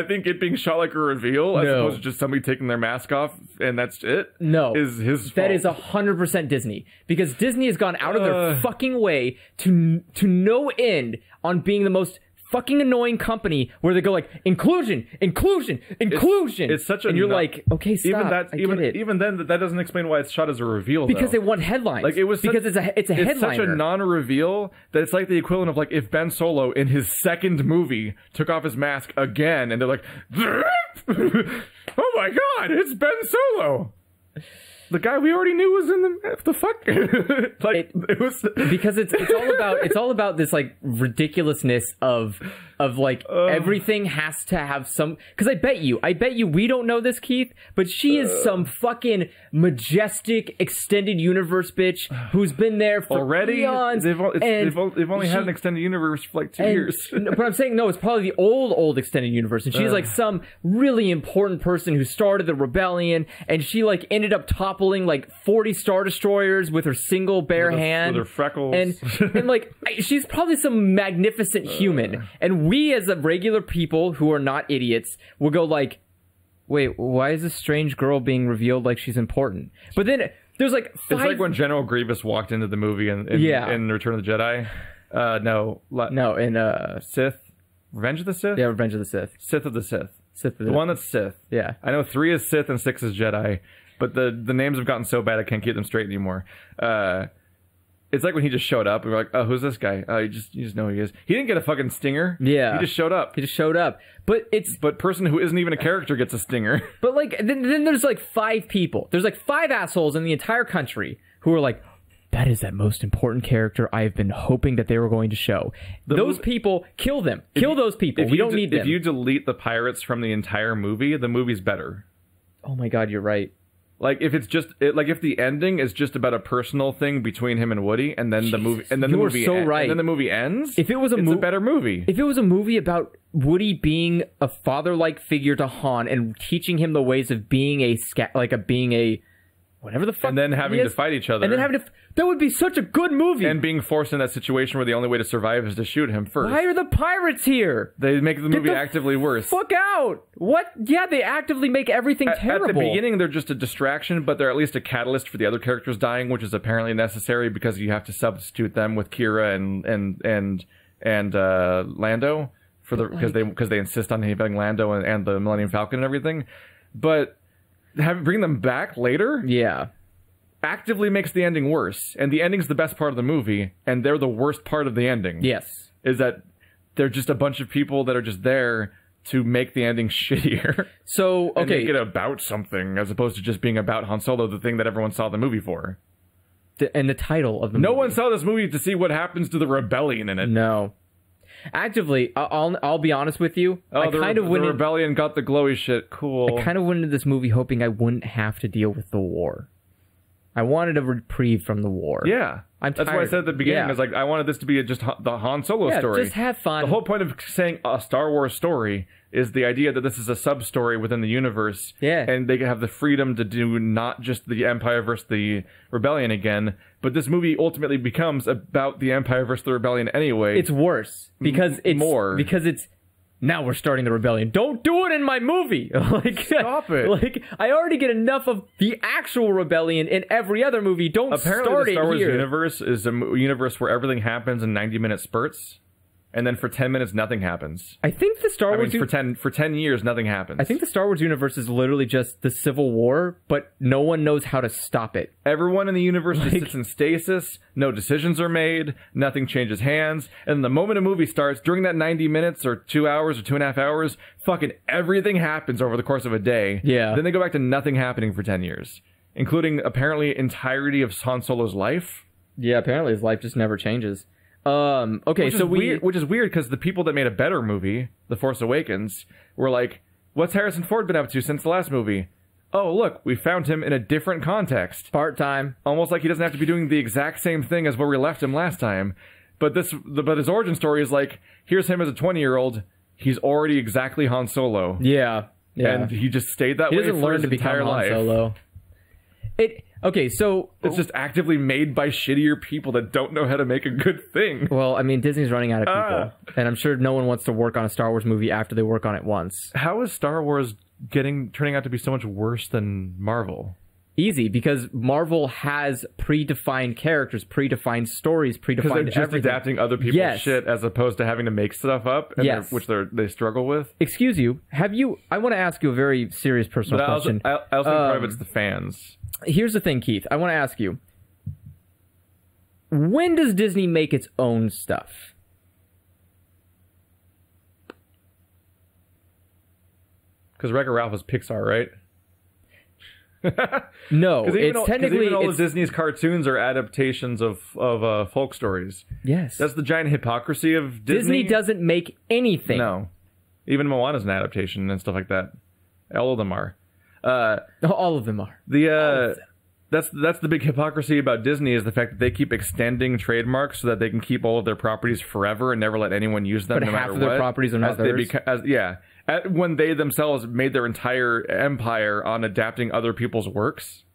S1: think it being shot like a reveal, as opposed to just somebody taking their mask off, and that's it, is his fault.
S2: That is 100% Disney. Because Disney has gone out of their fucking way to no end on being the most fucking annoying company where they go like, inclusion.
S1: It's such a...
S2: And you're like, okay, stop.
S1: Even then, that doesn't explain why it's shot as a reveal,
S2: because they want headlines.
S1: Like, it's
S2: a headliner.
S1: It's such a non-reveal that it's like the equivalent of like if Ben Solo in his second movie took off his mask again and they're like, oh my god, it's Ben Solo. The guy we already knew was in the fuck. It was
S2: because it's all about this like ridiculousness of like everything has to have some, because I bet you we don't know this, Keith, but she is some fucking majestic extended universe bitch who's been there for
S1: already
S2: eons.
S1: They've only had an extended universe for like 2 years.
S2: But I'm saying no, it's probably the old extended universe, and she's like some really important person who started the rebellion, and she like ended up toppling like 40 Star Destroyers with her single bare hand,
S1: with her freckles,
S2: and like she's probably some magnificent human, and we as a regular people who are not idiots will go like, wait, why is this strange girl being revealed like she's important? But then there's like
S1: it's like when General Grievous walked into the movie in Return of the Jedi. In Sith, Revenge of the Sith.
S2: Yeah, Revenge of the Sith.
S1: Sith of the Sith. The one that's Sith.
S2: Yeah,
S1: I know 3 is Sith and 6 is Jedi. But the names have gotten so bad I can't keep them straight anymore. It's like when he just showed up, and we're like, oh, who's this guy? Oh, you just know who he is. He didn't get a fucking stinger.
S2: Yeah.
S1: He just showed up. But person who isn't even a character gets a stinger.
S2: But, like, then there's, like, 5 people. There's, like, 5 assholes in the entire country who are like, that is that most important character I've been hoping that they were going to show. Those people, kill them. Kill those people. We don't need them.
S1: If you delete the pirates from the entire movie, the movie's better.
S2: Oh, my God, you're right.
S1: Like if it's just if the ending is just about a personal thing between him and Woody, and then the movie and then the movie and then the movie ends.
S2: If it was
S1: a better movie.
S2: If it was a movie about Woody being a father-like figure to Han and teaching him the ways of being a whatever the fuck,
S1: and then having to fight each other,
S2: and then that would be such a good movie.
S1: And being forced in that situation where the only way to survive is to shoot him first.
S2: Why are the pirates here?
S1: They make the movie actively worse.
S2: Fuck out! What? Yeah, they actively make everything terrible. At the
S1: beginning, they're just a distraction, but they're at least a catalyst for the other characters dying, which is apparently necessary because you have to substitute them with Kira and Lando because they insist on having Lando and the Millennium Falcon and everything, but. Bring them back later?
S2: Yeah.
S1: Actively makes the ending worse. And the ending's the best part of the movie, and they're the worst part of the ending.
S2: Yes.
S1: Is that they're just a bunch of people that are just there to make the ending shittier.
S2: So, okay.
S1: And make it about something, as opposed to just being about Han Solo, the thing that everyone saw the movie for.
S2: And the title of the movie.
S1: No one saw this movie to see what happens to the rebellion in it.
S2: No. Actively, I'll be honest with you.
S1: Oh, the rebellion got the glowy shit. Cool.
S2: I kind of went into this movie hoping I wouldn't have to deal with the war. I wanted a reprieve from the war.
S1: Yeah.
S2: I'm tired.
S1: That's why I said at the beginning, is like, I wanted this to be just the Han Solo story.
S2: Just have fun.
S1: The whole point of saying a Star Wars story is the idea that this is a sub-story within the universe.
S2: Yeah.
S1: And they have the freedom to do not just the Empire versus the Rebellion again, but this movie ultimately becomes about the Empire versus the Rebellion anyway.
S2: It's worse. Because it's now we're starting the rebellion. Don't do it in my movie.
S1: Stop it.
S2: Like, I already get enough of the actual rebellion in every other movie. Don't start it here.
S1: Apparently, the Star Wars universe is a universe where everything happens in 90-minute spurts, and then for 10 minutes, nothing happens.
S2: I think the Star Wars...
S1: for 10 years, nothing happens.
S2: I think the Star Wars universe is literally just the Civil War, but no one knows how to stop it.
S1: Everyone in the universe just sits in stasis, no decisions are made, nothing changes hands, and the moment a movie starts, during that 90 minutes or 2 hours or 2.5 hours, fucking everything happens over the course of a day.
S2: Yeah.
S1: Then they go back to nothing happening for 10 years, including apparently entirety of Han Solo's life.
S2: Yeah, apparently his life just never changes. Okay,
S1: which is weird because the people that made a better movie, The Force Awakens, were like, what's Harrison Ford been up to since the last movie? Oh, look, we found him in a different context.
S2: Part-time.
S1: Almost like he doesn't have to be doing the exact same thing as where we left him last time. But his origin story is like, here's him as a 20-year-old. He's already exactly Han Solo.
S2: Yeah.
S1: And he just stayed that way for his entire life.
S2: Solo. Okay, so...
S1: It's just actively made by shittier people that don't know how to make a good thing.
S2: Well, I mean, Disney's running out of people. And I'm sure no one wants to work on a Star Wars movie after they work on it once.
S1: How is Star Wars turning out to be so much worse than Marvel?
S2: Easy, because Marvel has predefined characters, predefined stories, predefined everything.
S1: Because they're just adapting other people's shit as opposed to having to make stuff up, which they struggle with.
S2: Excuse you, I want to ask you a very serious personal question.
S1: I also think part of it's the fans.
S2: Here's the thing, Keith. I want to ask you. When does Disney make its own stuff?
S1: Because Wreck-It Ralph is Pixar, right?
S2: No, it's technically...
S1: Even all of Disney's cartoons are adaptations of folk stories.
S2: Yes.
S1: That's the giant hypocrisy of Disney.
S2: Disney doesn't make anything.
S1: No. Even Moana's an adaptation and stuff like that. All of them are.
S2: All of them are.
S1: That's the big hypocrisy about Disney is the fact that they keep extending trademarks so that they can keep all of their properties forever and never let anyone use them.
S2: But
S1: no
S2: half
S1: matter
S2: of their
S1: what,
S2: properties are not theirs.
S1: When they themselves made their entire empire on adapting other people's works.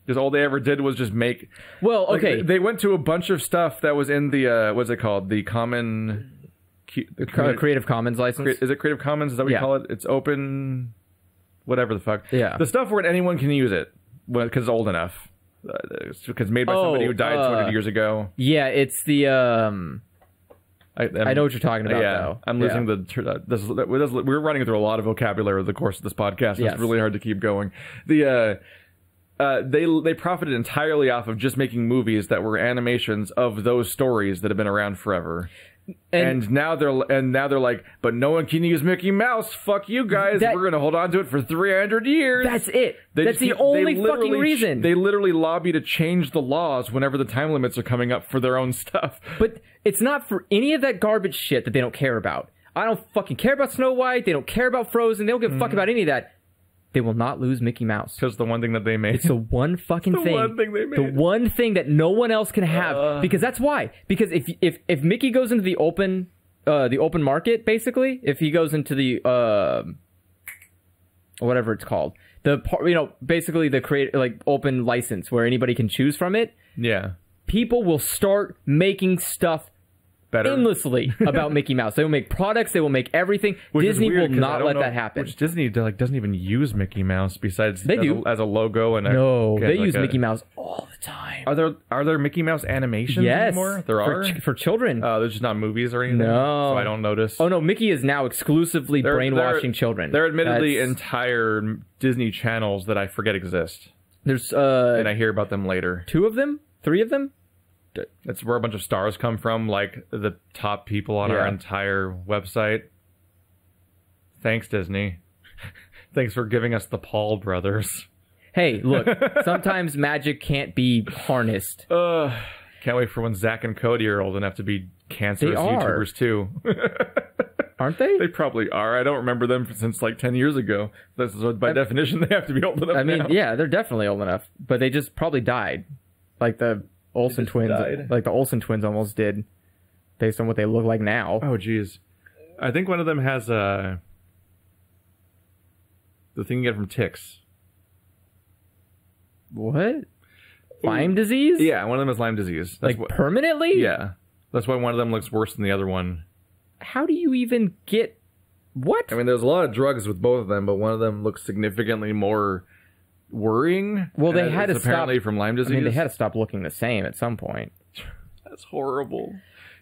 S1: Because all they ever did was just make...
S2: Well, okay.
S1: They went to a bunch of stuff that was in the... what's it called? The Common...
S2: Creative Commons license?
S1: Is it Creative Commons? Is that what you call it? It's open... Whatever the fuck.
S2: Yeah.
S1: The stuff where anyone can use it. Because it's old enough. Because made by somebody who died 200 years ago.
S2: Yeah, it's the... I know what you're talking about, though.
S1: I'm losing we're running through a lot of vocabulary over the course of this podcast. Yes. It's really hard to keep going. they profited entirely off of just making movies that were animations of those stories that have been around forever. And now they're like, but no one can use Mickey Mouse. Fuck you guys. We're gonna hold on to it for 300 years.
S2: That's it. That's the only fucking reason.
S1: They literally lobby to change the laws whenever the time limits are coming up for their own stuff.
S2: But it's not for any of that garbage shit that they don't care about. I don't fucking care about Snow White. They don't care about Frozen. They don't give a fuck about any of that. They will not lose Mickey Mouse.
S1: Because the one thing that they made.
S2: It's the one fucking thing.
S1: The one thing they made.
S2: The one thing that no one else can have. Because that's why. Because if Mickey goes into the open market, basically, if he goes into the whatever it's called, basically the open license where anybody can choose from it.
S1: Yeah.
S2: People will start making stuff better endlessly about Mickey Mouse. They will make products. They will make everything. Disney will not let that happen.
S1: Which Disney doesn't even use Mickey Mouse besides
S2: they do.
S1: As a logo and
S2: they use Mickey Mouse all the time.
S1: Are there Mickey Mouse animations anymore? There are
S2: for children.
S1: There's just not movies or anything.
S2: No,
S1: so I don't notice.
S2: Oh no, Mickey is now exclusively brainwashing children.
S1: There are admittedly entire Disney channels that I forget exist.
S2: There's
S1: and I hear about them later.
S2: 2 of them, 3 of them.
S1: That's where a bunch of stars come from, like the top people on our entire website. Thanks, Disney. Thanks for giving us the Paul brothers.
S2: Hey, look, sometimes magic can't be harnessed.
S1: Can't wait for when Zach and Cody are old enough to be cancerous YouTubers too.
S2: Aren't they?
S1: They probably are. I don't remember them since like 10 years ago. That's by definition they have to be old enough. I mean,
S2: yeah, they're definitely old enough, but they just probably died, like the Olsen twins, like the Olsen twins almost did, based on what they look like now.
S1: Oh, geez. I think one of them has the thing you get from ticks.
S2: What? Lyme disease?
S1: Yeah, one of them has Lyme disease.
S2: Permanently?
S1: Yeah. That's why one of them looks worse than the other one.
S2: How do you even get... What?
S1: I mean, there's a lot of drugs with both of them, but one of them looks significantly more worrying.
S2: Well, they had to
S1: apparently
S2: stop,
S1: from Lyme disease.
S2: I mean, they had to stop looking the same at some point.
S1: That's horrible.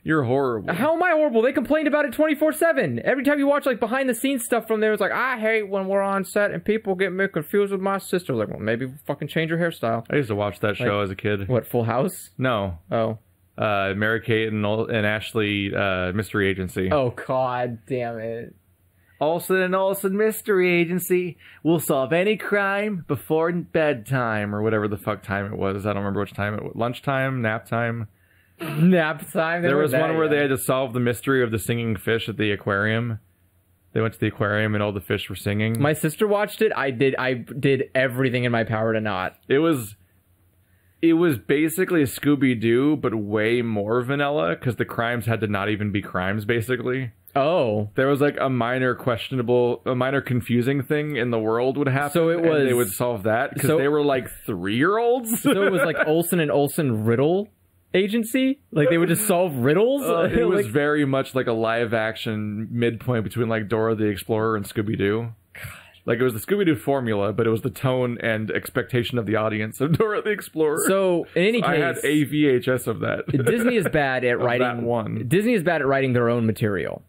S1: You're horrible.
S2: How am I horrible? They complained about it 24/7. Every time you watch like behind the scenes stuff from there, it's like, I hate when we're on set and people get me confused with my sister. Like, well, maybe fucking change your hairstyle.
S1: I used to watch that show as a kid.
S2: What, Full House?
S1: No.
S2: Oh.
S1: Mary-Kate and Ashley Mystery Agency.
S2: Oh, God damn it.
S1: Olsen and Olsen Mystery Agency will solve any crime before bedtime, or whatever the fuck time it was. I don't remember which time it was. Lunchtime? Nap time?
S2: Nap time?
S1: There was one where they had to solve the mystery of the singing fish at the aquarium. They went to the aquarium and all the fish were singing.
S2: My sister watched it. I did everything in my power to not.
S1: It was basically Scooby-Doo, but way more vanilla, because the crimes had to not even be crimes, basically.
S2: Oh.
S1: There was like a minor confusing thing in the world would happen.
S2: So it was...
S1: And they would solve that, because they were like 3-year-olds.
S2: So it was like Olsen and Olsen Riddle Agency? Like they would just solve riddles?
S1: It was very much like a live-action midpoint between like Dora the Explorer and Scooby-Doo. Like, it was the Scooby-Doo formula, but it was the tone and expectation of the audience of Dora the Explorer.
S2: So, in any case...
S1: I had a VHS of that.
S2: Disney is bad at writing...
S1: that one.
S2: Disney is bad at writing their own material.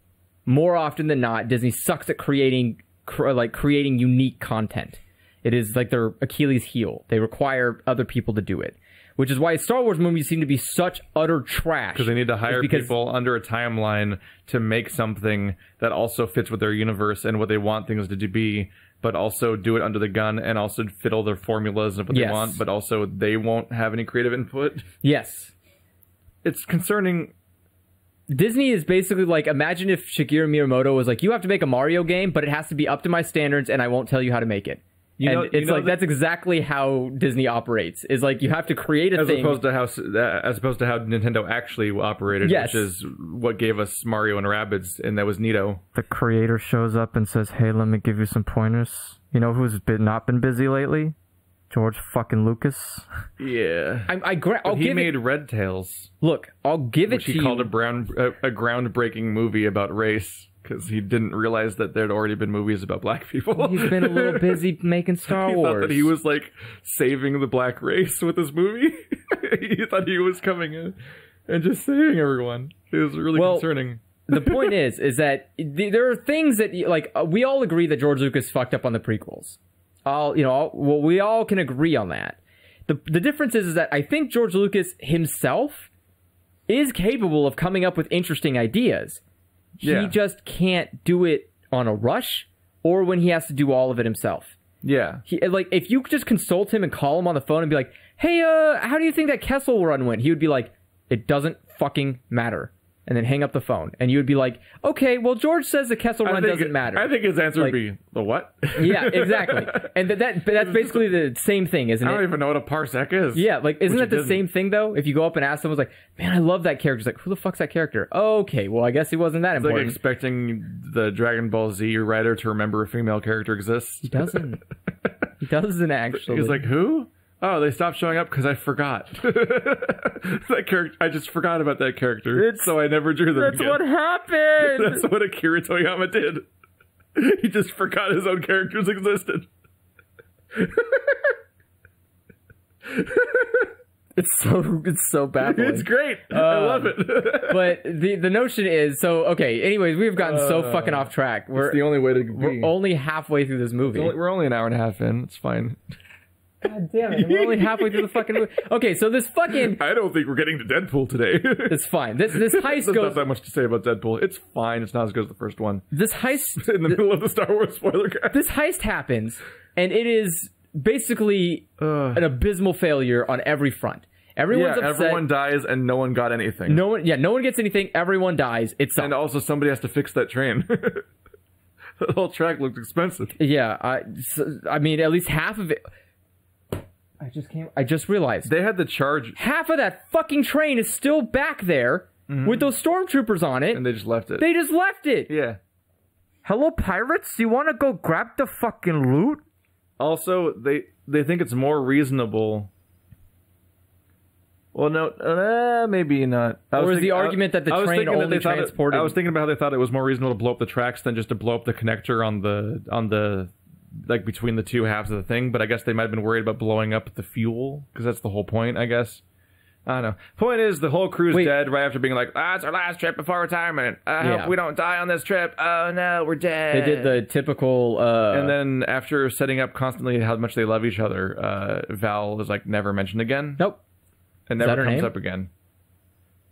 S2: More often than not, Disney sucks at creating unique content. It is like their Achilles heel. They require other people to do it. Which is why Star Wars movies seem to be such utter trash.
S1: Because they need to hire people under a timeline to make something that also fits with their universe and what they want things to be, but also do it under the gun and also fiddle their formulas of what they want, but also they won't have any creative input.
S2: Yes.
S1: It's concerning.
S2: Disney is basically like, imagine if Shigeru Miyamoto was like, you have to make a Mario game, but it has to be up to my standards and I won't tell you how to make it. That's exactly how Disney operates. Is like you have to create a thing,
S1: as opposed to how Nintendo actually operated, which is what gave us Mario and Rabbids, and that was Nito.
S2: The creator shows up and says, "Hey, let me give you some pointers. You know who's not been busy lately? George fucking Lucas."
S1: Yeah,
S2: he
S1: made Red Tails.
S2: Look, I'll give it to you.
S1: He called a groundbreaking movie about race. Because he didn't realize that there'd already been movies about black people.
S2: He's been a little busy making Star Wars.
S1: He thought that he was, like, saving the black race with this movie. He thought he was coming in and just saving everyone. It was really concerning.
S2: The point is that there are things that, like, we all agree that George Lucas fucked up on the prequels. we all can agree on that. The difference is that I think George Lucas himself is capable of coming up with interesting ideas.
S1: Yeah.
S2: He just can't do it on a rush or when he has to do all of it himself.
S1: Yeah.
S2: If you just consult him and call him on the phone and be like, hey, how do you think that Kessel run went? He would be like, it doesn't fucking matter. And then hang up the phone. And you would be like, okay, well, George says the Kessel run doesn't matter.
S1: I think his answer would be, the what?
S2: Yeah, exactly. And that's basically the same thing, isn't it?
S1: I don't even know what a parsec is.
S2: Yeah, isn't that the same thing, though? If you go up and ask someone, like, man, I love that character. It's like, who the fuck's that character? Okay, well, I guess he wasn't that important.
S1: It's like expecting the Dragon Ball Z writer to remember a female character exists.
S2: He doesn't. He doesn't, actually.
S1: He's like, who? Oh, they stopped showing up because I forgot. That character, I just forgot about that character, so I never drew them again.
S2: That's what happened!
S1: That's what Akira Toriyama did. He just forgot his own characters existed.
S2: It's so baffling.
S1: It's great. I love it.
S2: But the notion is, okay, anyways, we've gotten so fucking off track.
S1: It's the only way to be.
S2: We're only halfway through this movie.
S1: We're only an hour and a half in. It's fine.
S2: God damn it. We're only halfway through the fucking movie. Okay, so this fucking...
S1: I don't think we're getting to Deadpool today.
S2: It's fine. This heist
S1: There's not that much to say about Deadpool. It's fine. It's not as good as the first one.
S2: This heist...
S1: In the middle of the Star Wars spoiler cast.
S2: This heist happens, and it is basically an abysmal failure on every front. Everyone's upset.
S1: Everyone dies, and no one got anything.
S2: No one gets anything. Everyone dies.
S1: And also, somebody has to fix that train. The whole track looked expensive.
S2: Yeah, I mean, at least half of it... I just realized.
S1: They had the charge.
S2: Half of that fucking train is still back there with those stormtroopers on it.
S1: And they just left it.
S2: They just left it.
S1: Yeah.
S2: Hello, pirates? You want to go grab the fucking loot?
S1: Also, they think it's more reasonable. Well, no, maybe not.
S2: Or is the argument that the train only transported...
S1: I was thinking about how they thought it was more reasonable to blow up the tracks than just to blow up the connector on the like between the two halves of the thing, but I guess they might have been worried about blowing up the fuel, because that's the whole point, I guess. I don't know. Point is, the whole crew's dead right after being like, it's our last trip before retirement. I hope we don't die on this trip. Oh no, we're dead.
S2: They did the typical...
S1: And then after setting up constantly how much they love each other, Val is like never mentioned again.
S2: Nope.
S1: And never comes up again.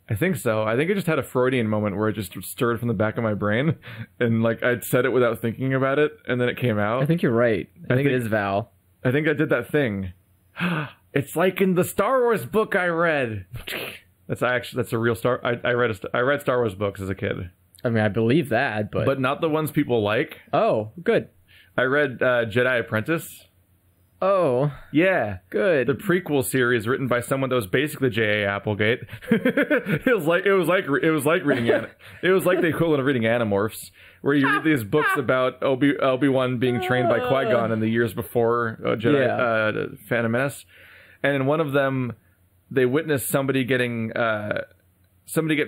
S1: I think so. I think I just had a Freudian moment where it just stirred from the back of my brain, and like I'd said it without thinking about it, and then it came out.
S2: I think you're right. I think it is Val.
S1: I think I did that thing. It's like in the Star Wars book I read. That's a real Star. I read Star Wars books as a kid.
S2: I mean, I believe that, but
S1: not the ones people like.
S2: Oh, good.
S1: I read Jedi Apprentice.
S2: Oh,
S1: yeah,
S2: good.
S1: The prequel series written by someone that was basically J.A. Applegate. It was like reading it was like the equivalent of reading Animorphs, where you read these books about Obi-Wan being trained by Qui-Gon in the years before Phantom Menace, and in one of them, they witness somebody gets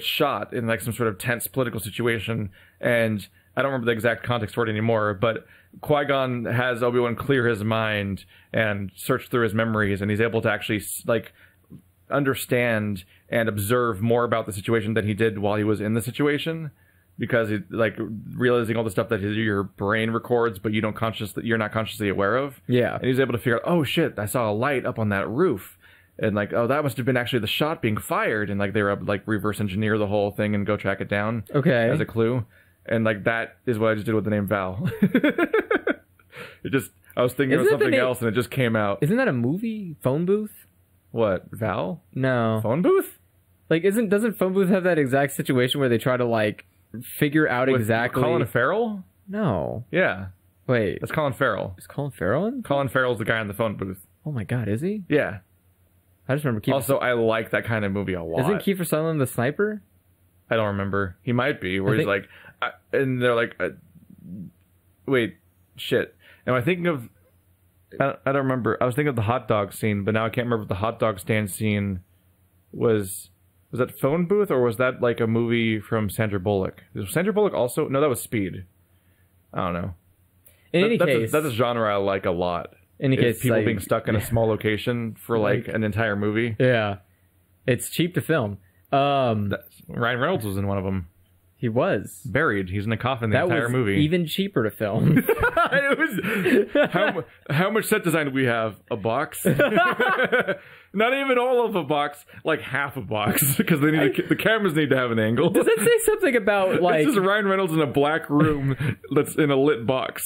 S1: shot in like some sort of tense political situation, and I don't remember the exact context for it anymore, but Qui-Gon has Obi-Wan clear his mind and search through his memories, and he's able to actually like understand and observe more about the situation than he did while he was in the situation, because he like realizing all the stuff that your brain records, but you're not consciously aware of.
S2: Yeah,
S1: and he's able to figure out, oh shit, I saw a light up on that roof, and like, oh, that must have been actually the shot being fired, and like they were able to like reverse engineer the whole thing and go track it down.
S2: Okay,
S1: as a clue. And like that is what I just did with the name Val. I was thinking of something else and it just came out.
S2: Isn't that a movie? Phone Booth?
S1: What? Val?
S2: No.
S1: Phone Booth?
S2: Like, doesn't Phone Booth have that exact situation where they try to like figure out
S1: with
S2: exactly
S1: Colin Farrell?
S2: No.
S1: Yeah.
S2: Wait.
S1: That's Colin Farrell.
S2: Is Colin Farrell in?
S1: Colin Farrell's the guy in the phone booth.
S2: Oh my god, is he?
S1: Yeah.
S2: I just remember
S1: I like that kind of movie a lot.
S2: Isn't Kiefer Sutherland the sniper?
S1: I don't remember. He might be, where he's like, and they're like, wait, shit. Am I thinking of, I don't remember. I was thinking of the hot dog scene, but now I can't remember if the hot dog stand scene was that Phone Booth, or was that like a movie from Sandra Bullock? Was Sandra Bullock also? No, that was Speed. I don't know.
S2: In any case.
S1: That's a genre I like a lot.
S2: In any case.
S1: People being stuck in a small location for like an entire movie.
S2: Yeah. It's cheap to film.
S1: Ryan Reynolds was in one of them.
S2: He was
S1: buried. He's in a coffin the entire movie.
S2: Even cheaper to film.
S1: It was how much set design do we have? A box? Not even all of a box, like half a box, because they need the cameras need to have an angle.
S2: Does that say something about like?
S1: It's just Ryan Reynolds in a black room that's in a lit box.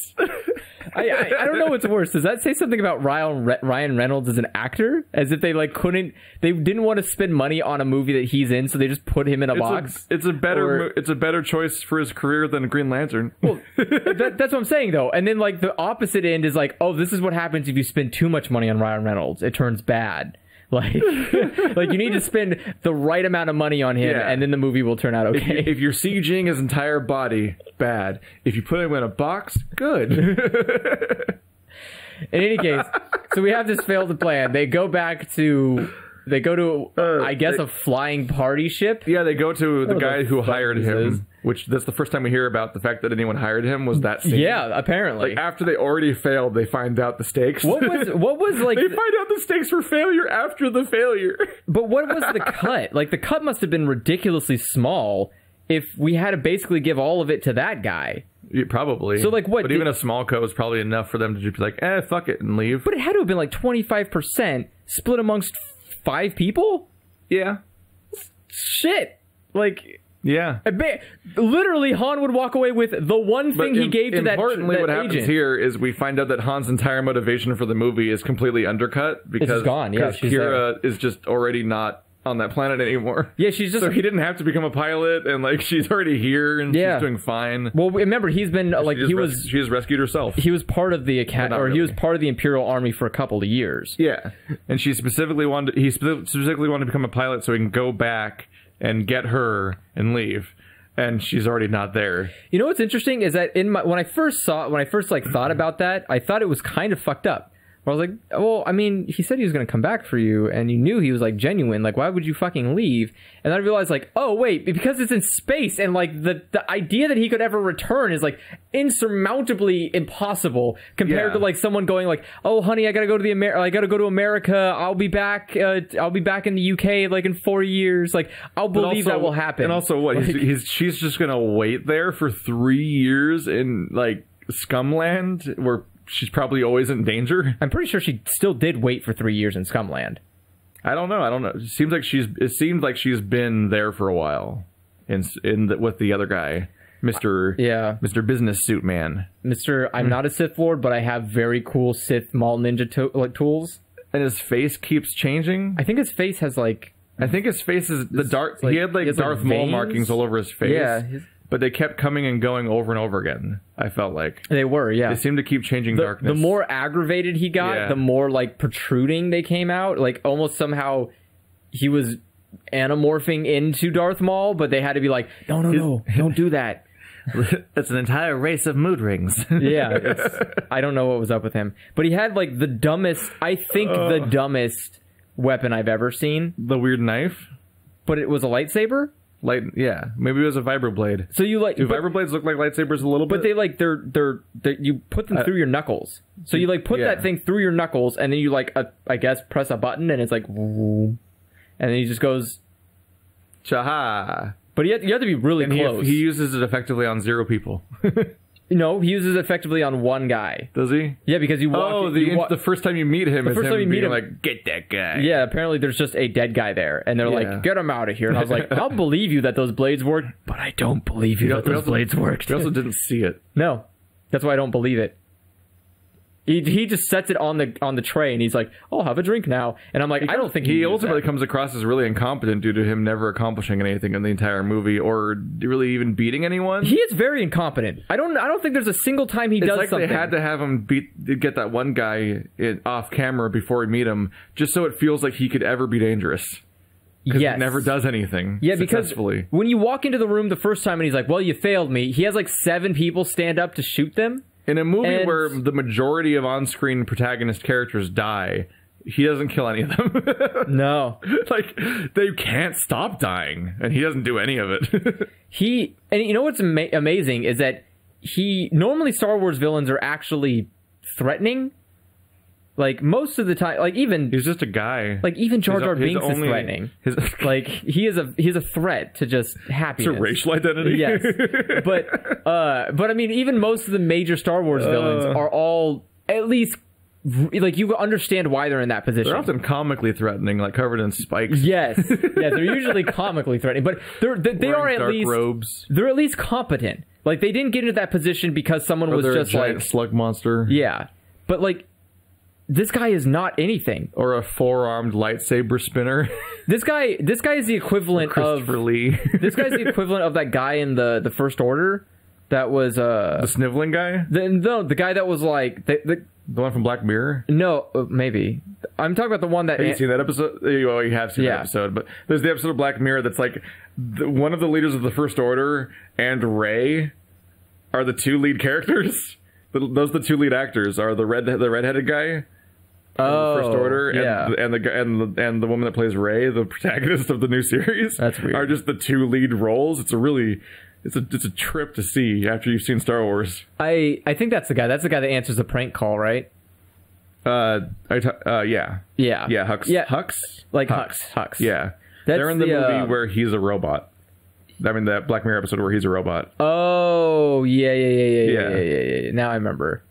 S2: I don't know what's worse. Does that say something about Ryan Reynolds as an actor? As if they like they didn't want to spend money on a movie that he's in, so they just put him in a box.
S1: It's a better choice for his career than Green Lantern.
S2: Well, that's what I'm saying though. And then like the opposite end is like, oh, this is what happens if you spend too much money on Ryan Reynolds. It turns bad. Like, like you need to spend the right amount of money on him, and then the movie will turn out okay.
S1: If you're CGing his entire body, bad. If you put him in a box, good.
S2: In any case, so we have this failed plan. They go to, I guess, a flying party ship.
S1: Yeah, they go to the guy who hired him, which that's the first time we hear about the fact that anyone hired him was that scene.
S2: Yeah, apparently.
S1: Like, after they already failed, they find out the stakes.
S2: What was like...
S1: They find out the stakes for failure after the failure.
S2: But what was the cut? Like, the cut must have been ridiculously small if we had to basically give all of it to that guy.
S1: Yeah, probably.
S2: So, like, what?
S1: But even a small cut was probably enough for them to just be like, fuck it, and leave.
S2: But it had to have been like 25% split amongst 5 people?
S1: Yeah.
S2: Shit. Like...
S1: Yeah.
S2: Literally, Han would walk away with the one thing he gave to that agent.
S1: Importantly, what happens here is we find out that Han's entire motivation for the movie is completely undercut because
S2: gone. Yeah,
S1: Kira is just already not on that planet anymore.
S2: Yeah, she's just...
S1: So he didn't have to become a pilot, and like she's already here, and she's doing fine.
S2: Well, remember, he's been like
S1: she has rescued herself.
S2: He was part of the he was part of the Imperial Army for a couple of years.
S1: Yeah, and he specifically wanted to become a pilot so he can go back and get her and leave, and she's already not there. You
S2: know what's interesting is that when I first thought about that, I thought it was kind of fucked up. Where I was like, well, I mean, he said he was going to come back for you, and you knew he was like genuine. Like, why would you fucking leave? And then I realized, like, oh wait, because it's in space, and like the idea that he could ever return is like insurmountably impossible compared to like someone going like, oh honey, I gotta go to America. I'll be back in the UK like in 4 years. Like, I'll believe that will happen.
S1: And also, what she's just gonna wait there for 3 years in like Scumland where she's probably always in danger.
S2: I'm pretty sure she still did wait for 3 years in Scumland.
S1: I don't know. It seems like she's been there for a while with the other guy, Mr. Business Suit Man.
S2: I'm not a Sith Lord, but I have very cool Sith Mall Ninja tools.
S1: And his face keeps changing.
S2: I think his face has like...
S1: I think his face is the dark... He had like Darth Maul markings all over his face.
S2: Yeah.
S1: But they kept coming and going over and over again, I felt like.
S2: They were, yeah.
S1: They seemed to keep changing darkness.
S2: The more aggravated he got, the more, like, protruding they came out. Like, almost somehow he was anamorphing into Darth Maul, but they had to be like, no, don't do that.
S1: That's an entire race of mood rings.
S2: Yeah, I don't know what was up with him. But he had, like, the dumbest weapon I've ever seen.
S1: The weird knife?
S2: But it was a lightsaber?
S1: Yeah, maybe it was a vibroblade.
S2: So you like...
S1: Do vibroblades look like lightsabers a little bit?
S2: But they like, they're you put them through your knuckles. So you like put that thing through your knuckles, and then you like, I guess, press a button, and it's like... And then he just goes...
S1: Chaha.
S2: But you have to be really close.
S1: He uses it effectively on 0 people.
S2: No, he uses it effectively on 1 guy.
S1: Does he?
S2: Yeah, because you walk...
S1: Oh, the first time you meet him is him being like, get that guy.
S2: Yeah, apparently there's just a dead guy there. And they're like, get him out of here. And I was like, I'll believe you that those blades worked, but I don't believe you that those blades worked.
S1: We also didn't see it.
S2: No, that's why I don't believe it. He just sets it on the tray, and he's like, I'll have a drink now. And I'm like, I don't think
S1: he ultimately comes across as really incompetent due to him never accomplishing anything in the entire movie or really even beating anyone.
S2: He is very incompetent. I don't think there's a single time he does something. It's like
S1: they had to have him get that one guy off camera before we meet him, just so it feels like he could ever be dangerous. Because he never does anything successfully.
S2: Because when you walk into the room the first time and he's like, well, you failed me, he has like 7 people stand up to shoot them.
S1: In a movie where the majority of on-screen protagonist characters die, he doesn't kill any of them.
S2: No.
S1: Like, they can't stop dying, and he doesn't do any of it.
S2: And you know what's amazing is that normally Star Wars villains are actually threatening. Like most of the time, like even
S1: He's just a guy.
S2: like even Jar Jar
S1: His
S2: Binks is
S1: only-
S2: threatening.
S1: his-
S2: Like he's a threat to just happiness.
S1: It's a racial identity.
S2: Yes, but I mean, even most of the major Star Wars villains are all at least like you understand why they're in that position.
S1: They're often comically threatening, like covered in spikes.
S2: Yes, yeah, they're usually comically threatening, but they are
S1: Wearing
S2: at
S1: dark
S2: least
S1: robes.
S2: they're at least competent. Like they didn't get into that position because someone was
S1: They're
S2: just
S1: a giant
S2: like
S1: slug monster.
S2: yeah, but like this guy is not anything.
S1: Or a four-armed lightsaber spinner.
S2: This guy is the equivalent
S1: Christopher
S2: of
S1: Lee.
S2: this guy's the equivalent of that guy in the First Order. That was
S1: The sniveling guy?
S2: the guy that was like
S1: The one from Black Mirror?
S2: no maybe I'm talking about the one that
S1: Have you seen that episode? Well, you have seen that episode, but there's the episode of Black Mirror that's like one of the leaders of the First Order and Rey are the two lead characters. Those are the two lead actors. Are the redheaded guy from the First Order and the woman that plays Rey, the protagonist of the new series.
S2: That's weird.
S1: Are just the two lead roles. It's a trip to see after you've seen Star Wars.
S2: I think that's the guy. That's the guy that answers the prank call, right?
S1: Yeah.
S2: Yeah.
S1: Yeah, Hux.
S2: Yeah.
S1: Hux?
S2: Like Hux.
S1: Yeah.
S2: That's
S1: They're in the
S2: the,
S1: movie where he's a robot. I mean, that Black Mirror episode where he's a robot.
S2: Oh, yeah. Now I remember.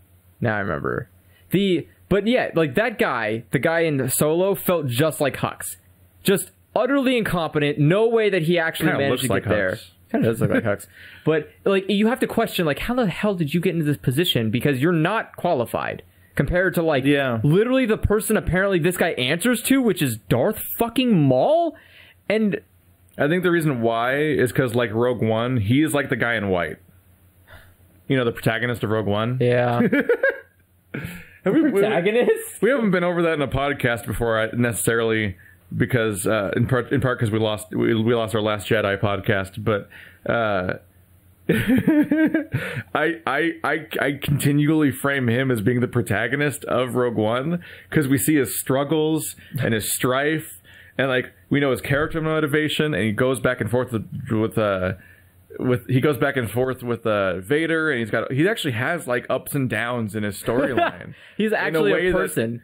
S2: But yeah, like that guy, the guy in Solo felt just like Hux. Just utterly incompetent. No way that he actually
S1: Kinda
S2: managed to
S1: looks
S2: get
S1: like
S2: there.
S1: Hux.
S2: Kind of does look like Hux. But like you have to question like how the hell did you get into this position because you're not qualified compared to like literally the person apparently this guy answers to, which is Darth fucking Maul. And
S1: I think the reason why is because, like, Rogue One, he's like the guy in white. You know, the protagonist of Rogue One?
S2: yeah. Protagonist?
S1: We haven't been over that in a podcast before, necessarily, because in part because we lost our Last Jedi podcast. But I continually frame him as being the protagonist of Rogue One because we see his struggles and his strife, and like we know his character motivation, and he goes back and forth with Vader, and he actually has like ups and downs in his storyline.
S2: He's actually a person.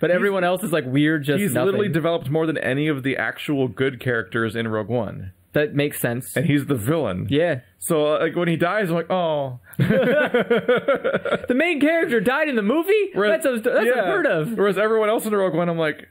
S2: But everyone else is like weird.
S1: He's literally developed more than any of the actual good characters in Rogue One.
S2: That makes sense.
S1: And he's the villain.
S2: Yeah.
S1: So like when he dies, I'm like, oh.
S2: The main character died in the movie? That's unheard of.
S1: Whereas everyone else in Rogue One, I'm like,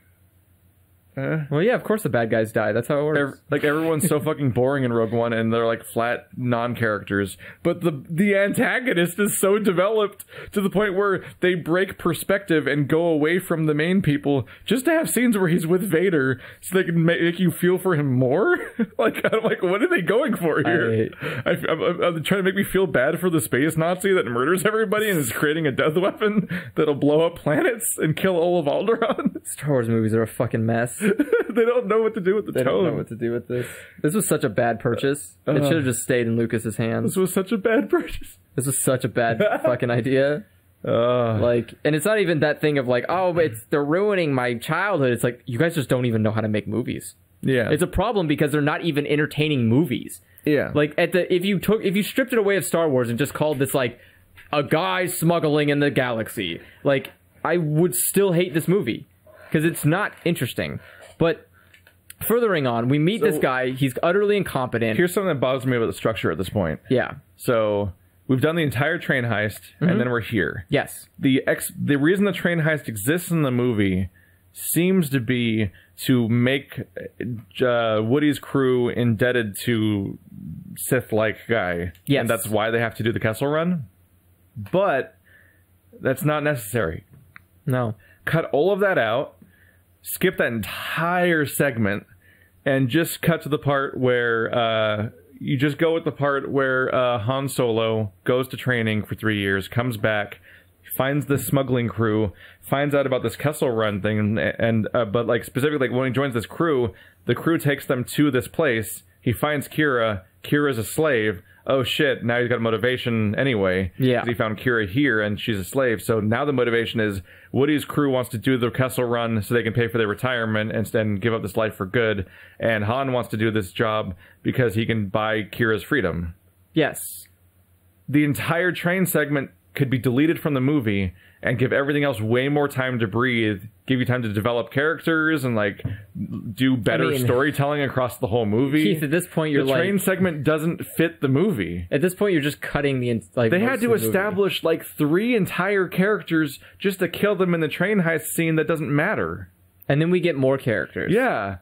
S2: well, yeah, of course the bad guys die. That's how it works.
S1: Like everyone's so fucking boring in Rogue One, and they're like flat non-characters. But the antagonist is so developed to the point where they break perspective and go away from the main people just to have scenes where he's with Vader, so they can make you feel for him more. I'm like, what are they going for here? I'm trying to make me feel bad for the space Nazi that murders everybody and is creating a death weapon that'll blow up planets and kill all of Alderaan.
S2: Star Wars movies are a fucking mess.
S1: They don't know what to do with the tone.
S2: They don't know what to do with this. This was such a bad purchase. It should have just stayed in Lucas's hands.
S1: This was such a bad purchase.
S2: This was such a bad fucking idea. Like, and it's not even that thing of like, oh, they're ruining my childhood. It's like you guys just don't even know how to make movies.
S1: Yeah,
S2: it's a problem because they're not even entertaining movies.
S1: Yeah,
S2: like if you stripped it away of Star Wars and just called this like a guy smuggling in the galaxy, like I would still hate this movie because it's not interesting. But furthering on, we meet this guy. He's utterly incompetent.
S1: Here's something that bothers me about the structure at this point.
S2: Yeah.
S1: So we've done the entire train heist, and then we're here.
S2: Yes.
S1: The reason the train heist exists in the movie seems to be to make Woody's crew indebted to Sith-like guy.
S2: Yes.
S1: And that's why they have to do the Kessel Run. But that's not necessary.
S2: No.
S1: Cut all of that out. Skip that entire segment and just cut to the part where you just go with the part where Han Solo goes to training for 3 years, comes back, finds the smuggling crew, finds out about this Kessel Run thing, and but like specifically like when he joins this crew, the crew takes them to this place. He finds Kira. Kira's a slave. Oh shit, now he's got a motivation anyway.
S2: Yeah.
S1: 'Cause he found Kira here and she's a slave. So now the motivation is Woody's crew wants to do the Kessel Run so they can pay for their retirement and then give up this life for good. And Han wants to do this job because he can buy Kira's freedom.
S2: Yes.
S1: The entire train segment could be deleted from the movie and give everything else way more time to breathe, give you time to develop characters and like do better storytelling across the whole movie.
S2: Keith, at this point, you're
S1: the train segment doesn't fit the movie.
S2: At this point, you're just cutting the like.
S1: They had to establish like 3 entire characters just to kill them in the train heist scene that doesn't matter.
S2: And then we get more characters.
S1: Yeah.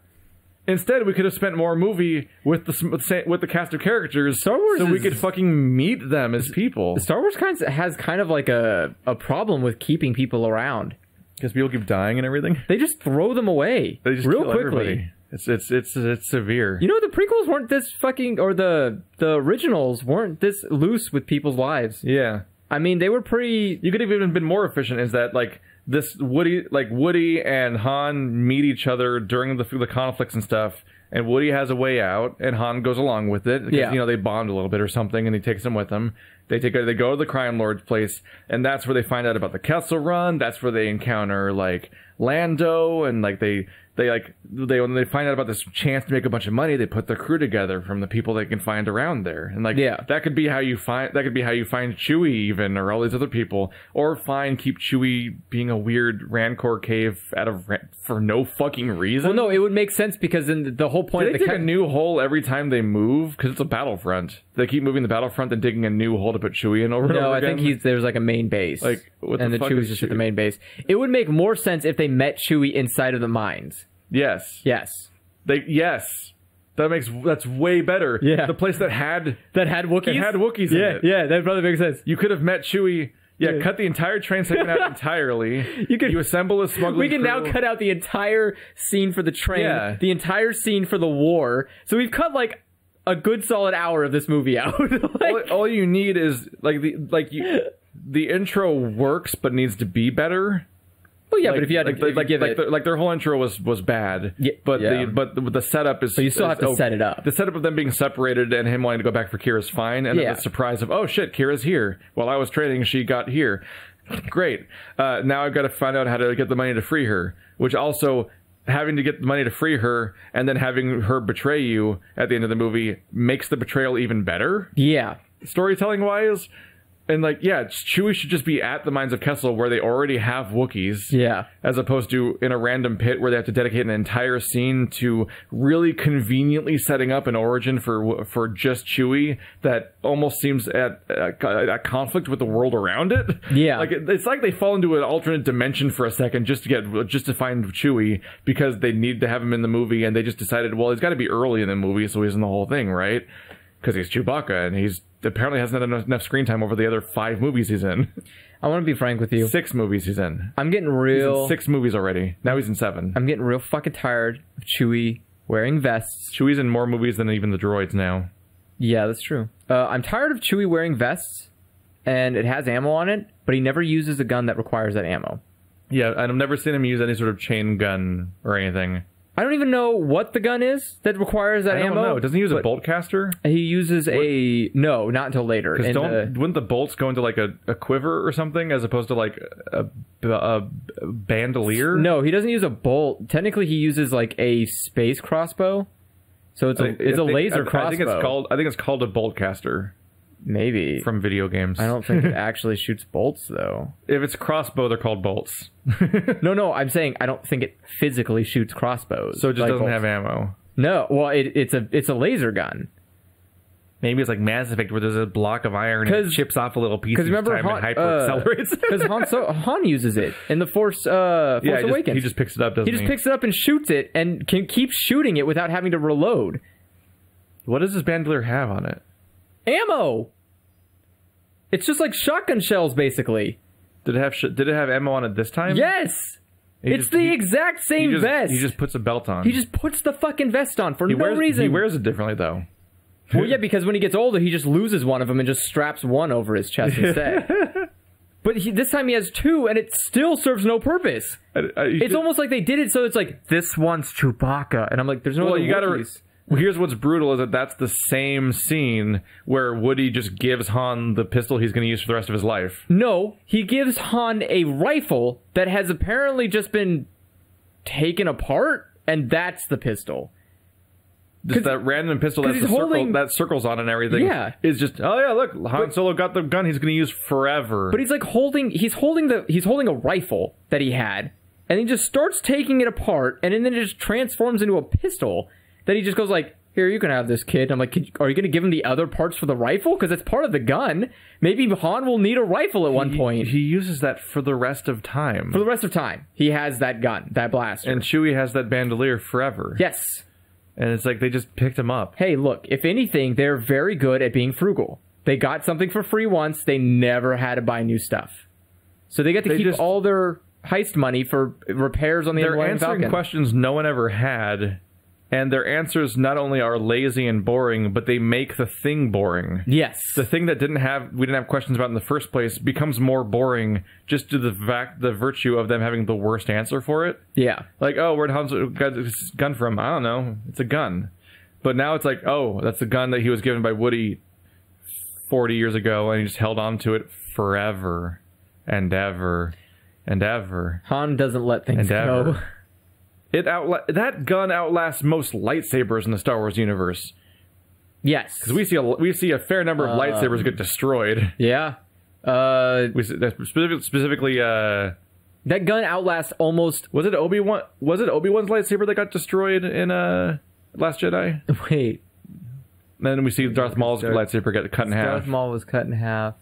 S1: Instead, we could have spent more movie with the cast of characters,
S2: Star Wars
S1: we could fucking meet them as people.
S2: Star Wars has kind of like a problem with keeping people around
S1: because people keep dying and everything.
S2: They just throw them away.
S1: They just
S2: real
S1: kill
S2: quickly.
S1: Everybody. It's severe.
S2: You know, the prequels weren't this fucking, or the originals weren't this loose with people's lives.
S1: Yeah,
S2: I mean, they were pretty.
S1: You could have even been more efficient. Is that like? This Woody and Han meet each other during the conflicts and stuff, and Woody has a way out, and Han goes along with it. Because, you know, they bond a little bit or something, and he takes them with him. They go to the crime lord's place, and that's where they find out about the Kessel Run. That's where they encounter like Lando, and like when they find out about this chance to make a bunch of money, they put their crew together from the people they can find around there, and like that could be how you find Chewie even, or all these other people, or keep Chewie being a weird Rancor cave for no fucking reason.
S2: Well, no, it would make sense because in the whole point
S1: of they dig a new hole every time they move because it's a battlefront. They keep moving the battlefront and digging a new hole to put Chewie in over and over again.
S2: I think there's like a main base,
S1: like
S2: and the Chewie's just at the main base. It would make more sense if they met Chewie inside of the mines.
S1: Yes. That's way better.
S2: Yeah.
S1: The place that had
S2: Wookiees?
S1: It had Wookiees in it.
S2: Yeah, that probably makes sense.
S1: You could have met Chewie. Yeah, cut the entire train segment out entirely. You assemble a smuggling
S2: We can
S1: crew.
S2: now cut out the entire scene for the train, the entire scene for the war. So we've cut like a good solid hour of this movie out.
S1: all you need is the intro works but needs to be better.
S2: Well, yeah, but if you had to give it...
S1: their whole intro was bad, but the setup is...
S2: So you still have to set it up.
S1: The setup of them being separated and him wanting to go back for Kira's fine, and then the surprise of, oh shit, Kira's here. While I was training, she got here. Great. Now I've got to find out how to get the money to free her, which also... Having to get the money to free her and then having her betray you at the end of the movie makes the betrayal even better.
S2: Yeah.
S1: Storytelling-wise... And Chewie should just be at the mines of Kessel where they already have Wookiees. Yeah. As opposed to in a random pit where they have to dedicate an entire scene to really conveniently setting up an origin for just Chewie that almost seems at conflict with the world around it. Yeah. It's like they fall into an alternate dimension for a second just to find Chewie because they need to have him in the movie, and they just decided, well, he's got to be early in the movie so he's in the whole thing, right? Because he's Chewbacca, and he's apparently hasn't had enough screen time over the other 5 movies he's in.
S2: I want to be frank with you.
S1: 6 movies he's in.
S2: I'm getting real...
S1: He's in 6 movies already. Now he's in 7.
S2: I'm getting real fucking tired of Chewie wearing vests.
S1: Chewie's in more movies than even the droids now.
S2: Yeah, that's true. I'm tired of Chewie wearing vests, and it has ammo on it, but he never uses a gun that requires that ammo. Yeah, and I've never seen him use any sort of chain gun or anything. I don't even know what the gun is that requires that ammo. No, doesn't he use a bolt caster? He uses no, not until later. Because wouldn't the bolts go into like a quiver or something as opposed to like a bandolier? No, he doesn't use a bolt. Technically, he uses like a space crossbow. So it's a laser crossbow. I think it's called a bolt caster. Maybe. From video games. I don't think it actually shoots bolts, though. If it's crossbow, they're called bolts. No, I'm saying I don't think it physically shoots crossbows. So it just doesn't have ammo. No, well, it's a laser gun. Maybe it's like Mass Effect where there's a block of iron and it chips off a little piece each time and hyper-accelerates. Because Han uses it in the Force Awakens. He just picks it up, doesn't he? He just picks it up and shoots it and can keep shooting it without having to reload. What does this bandolier have on it? Ammo. It's just like shotgun shells, basically. Did it have ammo on it this time? Yes. It's the exact same vest. He just puts a belt on. He just puts the fucking vest on for no reason. He wears it differently, though. Well, yeah, because when he gets older, he just loses one of them and just straps one over his chest instead. But this time he has 2, and it still serves no purpose. It's almost like they did it so it's like, this one's Chewbacca. And I'm like, there's no other Wookiees. Well, here's what's brutal is that's the same scene where Woody just gives Han the pistol he's going to use for the rest of his life. No, he gives Han a rifle that has apparently just been taken apart, and that's the pistol.
S1: that random pistol that circles on and everything.
S2: Yeah.
S1: Is just, oh yeah, look, Han Solo got the gun he's going to use forever.
S2: But he's like holding a rifle that he had, and he just starts taking it apart, and then it just transforms into a pistol that he just goes like, here, you can have this, kid. I'm like, are you going to give him the other parts for the rifle? Because it's part of the gun. Maybe Han will need a rifle at one point.
S1: He uses that for the rest of time.
S2: For the rest of time. He has that gun, that blaster.
S1: And Chewie has that bandolier forever.
S2: Yes.
S1: And it's like they just picked him up.
S2: Hey, look, if anything, they're very good at being frugal. They got something for free once. They never had to buy new stuff. So they get to keep all their heist money for repairs on the Millennium Falcon.
S1: They're answering questions no one ever had. And their answers not only are lazy and boring, but they make the thing boring.
S2: Yes.
S1: The thing that we didn't have questions about in the first place becomes more boring just to the virtue of them having the worst answer for it.
S2: Yeah.
S1: Like, oh, where'd Han Solo get this gun from? I don't know. It's a gun. But now it's like, oh, that's the gun that he was given by Woody 40 years ago, and he just held on to it forever and ever and ever.
S2: Han doesn't let things go.
S1: That gun outlasts most lightsabers in the Star Wars universe.
S2: Yes,
S1: because we see a fair number of lightsabers get destroyed.
S2: Yeah,
S1: specifically.
S2: That gun outlasts almost.
S1: Was it Obi-Wan? Was it Obi-Wan's lightsaber that got destroyed in Last Jedi?
S2: Wait.
S1: And then we see Darth Maul's lightsaber get cut in half.
S2: Darth Maul was cut in half.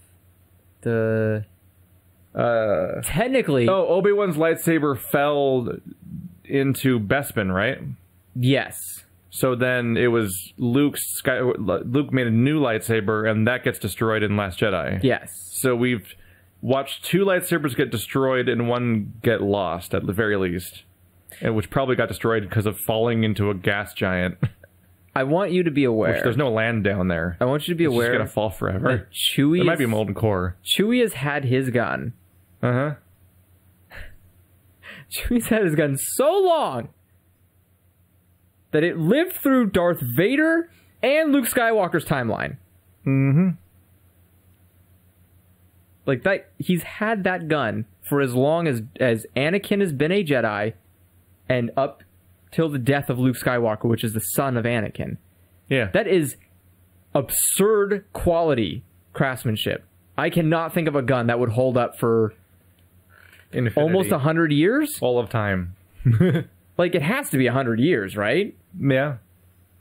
S2: Technically,
S1: Obi-Wan's lightsaber fell into Bespin, right?
S2: Yes.
S1: So then it was Luke made a new lightsaber, and that gets destroyed in Last Jedi.
S2: Yes.
S1: So we've watched 2 lightsabers get destroyed and 1 get lost, at the very least. And which probably got destroyed because of falling into a gas giant.
S2: I want you to be aware.
S1: There's no land down there.
S2: I want you to be aware.
S1: It's just going to fall forever.
S2: Chewie
S1: it might be molten core.
S2: Chewie has had his gun.
S1: Uh-huh.
S2: Chewie's had his gun so long that it lived through Darth Vader and Luke Skywalker's timeline.
S1: Mm-hmm.
S2: Like that, he's had that gun for as long as Anakin has been a Jedi, and up till the death of Luke Skywalker, which is the son of Anakin.
S1: Yeah,
S2: that is absurd quality craftsmanship. I cannot think of a gun that would hold up for
S1: infinity.
S2: Almost 100 years?
S1: All of time.
S2: Like, it has to be 100 years, right?
S1: Yeah.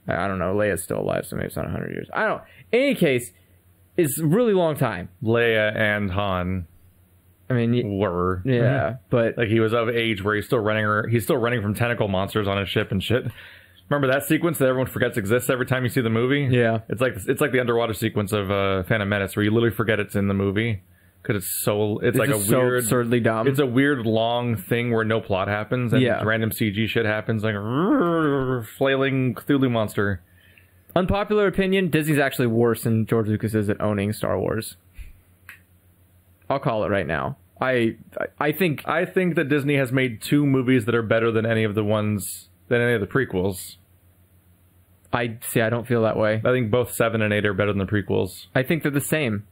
S2: I don't know. Leia's still alive, so maybe it's not 100 years. I don't know. In any case, it's a really long time.
S1: Leia and Han.
S2: I mean,
S1: were.
S2: Yeah, but
S1: like he was of age where he's still running from tentacle monsters on his ship and shit. Remember that sequence that everyone forgets exists every time you see the movie?
S2: Yeah.
S1: It's like the underwater sequence of Phantom Menace where you literally forget it's in the movie. Because it's like a weird,
S2: absurdly dumb.
S1: It's a weird long thing where no plot happens and random CG shit happens, like a flailing Cthulhu monster.
S2: Unpopular opinion: Disney's actually worse than George Lucas is at owning Star Wars. I'll call it right now. I think
S1: that Disney has made 2 movies that are better than any of the prequels.
S2: I don't feel that way.
S1: I think both 7 and 8 are better than the prequels.
S2: I think they're the same.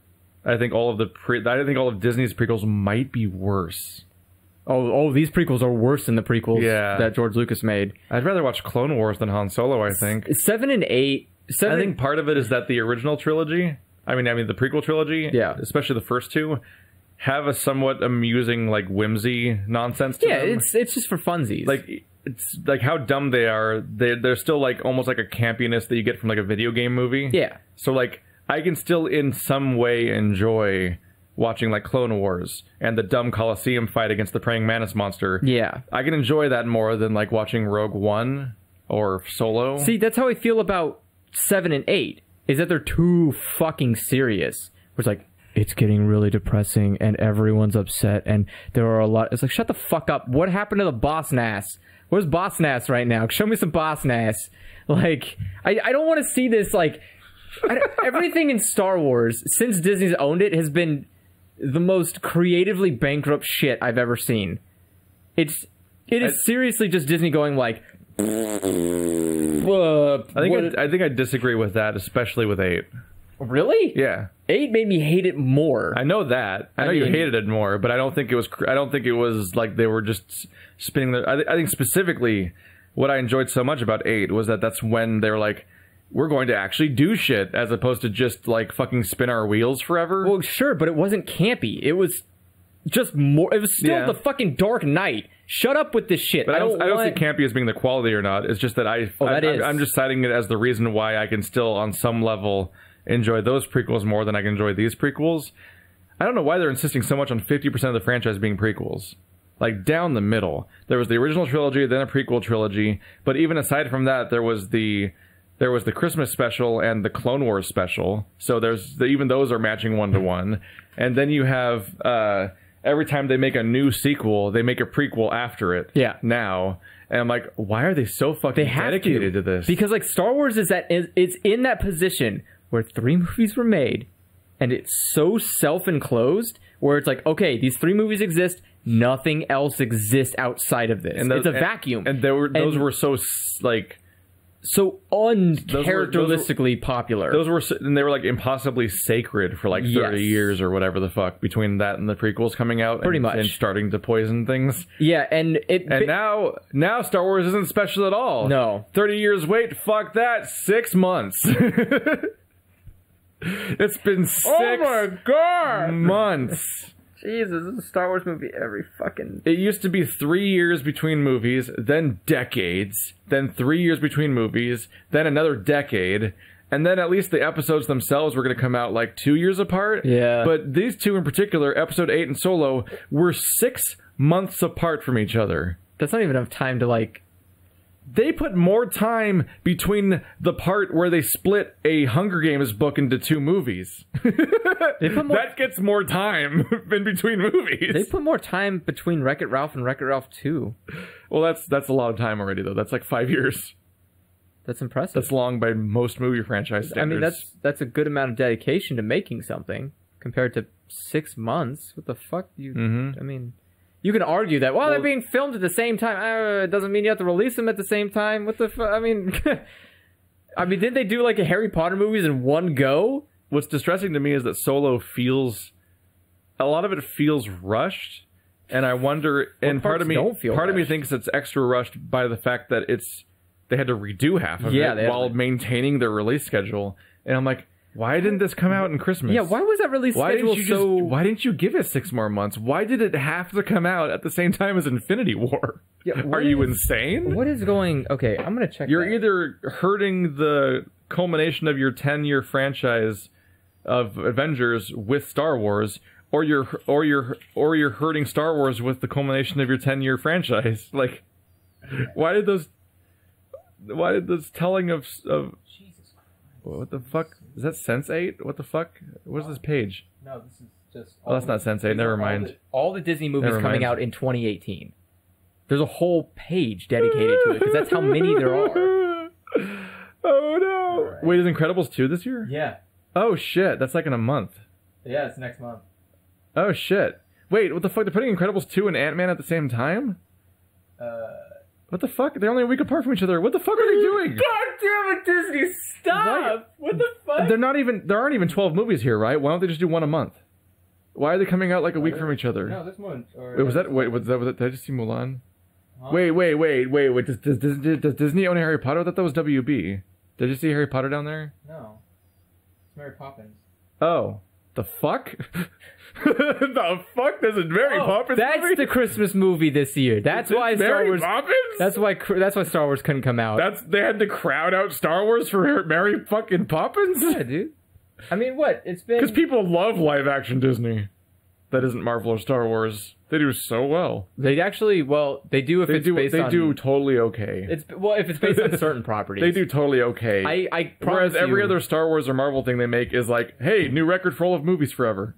S1: I think all of Disney's prequels might be worse.
S2: Oh, these prequels are worse than the prequels that George Lucas made.
S1: I'd rather watch Clone Wars than Han Solo, I think.
S2: 7 and 8.
S1: I think part of it is that the original trilogy, I mean the prequel trilogy, especially the first 2, have a somewhat amusing, like, whimsy nonsense to them.
S2: Yeah, it's just for funsies.
S1: Like, it's like how dumb they are. They're still like almost like a campiness that you get from like a video game movie.
S2: Yeah.
S1: So like I can still in some way enjoy watching like Clone Wars and the dumb Colosseum fight against the praying mantis monster.
S2: Yeah.
S1: I can enjoy that more than like watching Rogue One or Solo.
S2: See, that's how I feel about 7 and 8. Is that they're too fucking serious. It's like, it's getting really depressing and everyone's upset and there are a lot. It's like, shut the fuck up. What happened to the Boss Nass? Where's Boss Nass right now? Show me some Boss Nass. Like, I don't want to see this, like, everything in Star Wars, since Disney's owned it, has been the most creatively bankrupt shit I've ever seen. It is seriously just Disney going like,
S1: I think I disagree with that, especially with 8.
S2: Really?
S1: Yeah.
S2: 8 made me hate it more.
S1: I know that. I know you hated it more, but I don't think it was like they were just spinning their. I think specifically what I enjoyed so much about 8 was that that's when they're like, we're going to actually do shit as opposed to just like fucking spin our wheels forever.
S2: Well, sure, but it wasn't campy. It was just more. It was still the fucking Dark Knight. Shut up with this shit.
S1: But I don't see campy as being the quality or not. It's just that I'm just citing it as the reason why I can still, on some level, enjoy those prequels more than I can enjoy these prequels. I don't know why they're insisting so much on 50% of the franchise being prequels. Like, down the middle. There was the original trilogy, then a prequel trilogy, but even aside from that, there was the Christmas special and the Clone Wars special, so even those are matching 1-to-1. And then you have, every time they make a new sequel, they make a prequel after it.
S2: Yeah.
S1: Now. And I'm like, why are they so fucking dedicated to this?
S2: Because, like, Star Wars it's in that position where 3 movies were made, and it's so self-enclosed, where it's like, okay, these 3 movies exist, nothing else exists outside of this. And it's a vacuum.
S1: And those were so, like...
S2: so uncharacteristically popular.
S1: And they were like impossibly sacred for like 30 years or whatever the fuck between that and the prequels coming out.
S2: Pretty much.
S1: And starting to poison things.
S2: Yeah, and
S1: now Star Wars isn't special at all.
S2: No.
S1: 30 years wait, fuck that, 6 months. It's been 6 months.
S2: Jesus, this is a Star Wars movie every fucking...
S1: It used to be 3 years between movies, then decades, then 3 years between movies, then another decade, and then at least the episodes themselves were going to come out like 2 years apart.
S2: Yeah.
S1: But these two in particular, Episode 8 and Solo, were 6 months apart from each other.
S2: That's not even enough time to, like...
S1: They put more time between the part where they split a Hunger Games book into 2 movies. That gets more time in between movies.
S2: They put more time between Wreck-It Ralph and Wreck-It Ralph 2.
S1: Well, that's a lot of time already, though. That's like 5 years.
S2: That's impressive.
S1: That's long by most movie franchise standards.
S2: I mean, that's a good amount of dedication to making something compared to 6 months. What the fuck? I mean... You can argue that, well, they're being filmed at the same time. It doesn't mean you have to release them at the same time. What the fuck? I mean, didn't they do like a Harry Potter movies in one go?
S1: What's distressing to me is that Solo a lot of it feels rushed. And I wonder, and part of me thinks it's extra rushed by the fact that they had to redo half of it while maintaining their release schedule. And I'm like, why didn't this come out in Christmas?
S2: Yeah, why was that release schedule
S1: why didn't you give it 6 more months? Why did it have to come out at the same time as Infinity War? Yeah, are you insane?
S2: What is going... Okay, I'm going to check
S1: You're either hurting the culmination of your 10-year franchise of Avengers with Star Wars, or you're hurting Star Wars with the culmination of your 10-year franchise. Like, why did this telling of what the fuck? Is that Sense8? What the fuck? What's this page?
S2: No, this is just...
S1: Oh, that's not Sense8. Never mind.
S2: All the Disney movies coming out in 2018. There's a whole page dedicated to it, because that's how many there are.
S1: Oh, no. Right. Wait, is Incredibles 2 this year?
S2: Yeah.
S1: Oh, shit. That's like in a month.
S2: Yeah, it's next month.
S1: Oh, shit. Wait, what the fuck? They're putting Incredibles 2 and Ant-Man at the same time? What the fuck? They're only a week apart from each other. What the fuck are they doing?
S2: God damn it, Disney! Stop! What the fuck?
S1: There aren't even 12 movies here, right? Why don't they just do one a month? Why are they coming out like a week from each other?
S2: No, this one.
S1: Did I just see Mulan? Huh? Wait. Does Disney own Harry Potter? I thought that was WB. Did you see Harry Potter down there?
S2: No. It's Mary Poppins.
S1: Oh. The fuck? The fuck? There's a Mary Poppins
S2: movie? That's the Christmas movie this year. That's why Star Wars...
S1: Poppins?
S2: That's why Star Wars couldn't come out.
S1: They had to crowd out Star Wars for Mary fucking Poppins?
S2: Yeah, dude. I mean, what? It's been...
S1: Because people love live-action Disney. That isn't Marvel or Star Wars. They do so well.
S2: They actually, they do if it's based on...
S1: They do totally okay.
S2: If it's based on certain properties.
S1: They do totally okay.
S2: I
S1: Whereas every other Star Wars or Marvel thing they make is like, hey, new record for all of movies forever.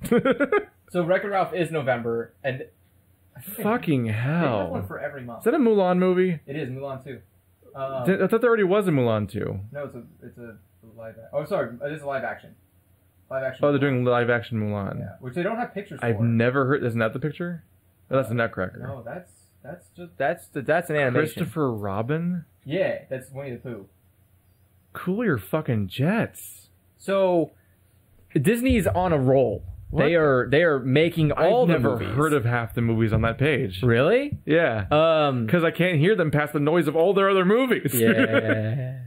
S2: So Wreck-It Ralph is November, and...
S1: Fucking hell.
S2: They have one for every month.
S1: Is that a Mulan movie?
S2: It is, Mulan 2.
S1: I thought there already was a Mulan 2.
S2: No, it's a live action. Oh, sorry, it is a live action. Live action.
S1: Oh, they're doing live action Mulan.
S2: Yeah, which they don't have pictures for.
S1: I've never heard... Isn't that the picture? Oh, that's the Nutcracker.
S2: No, that's an animation.
S1: Christopher Robin?
S2: Yeah, that's Winnie the Pooh.
S1: Cool your fucking jets.
S2: So, Disney's on a roll.
S1: What?
S2: They are making all
S1: I've
S2: the
S1: never
S2: movies.
S1: heard of half the movies on that page.
S2: Really?
S1: Yeah. Because I can't hear them past the noise of all their other movies.
S2: Yeah.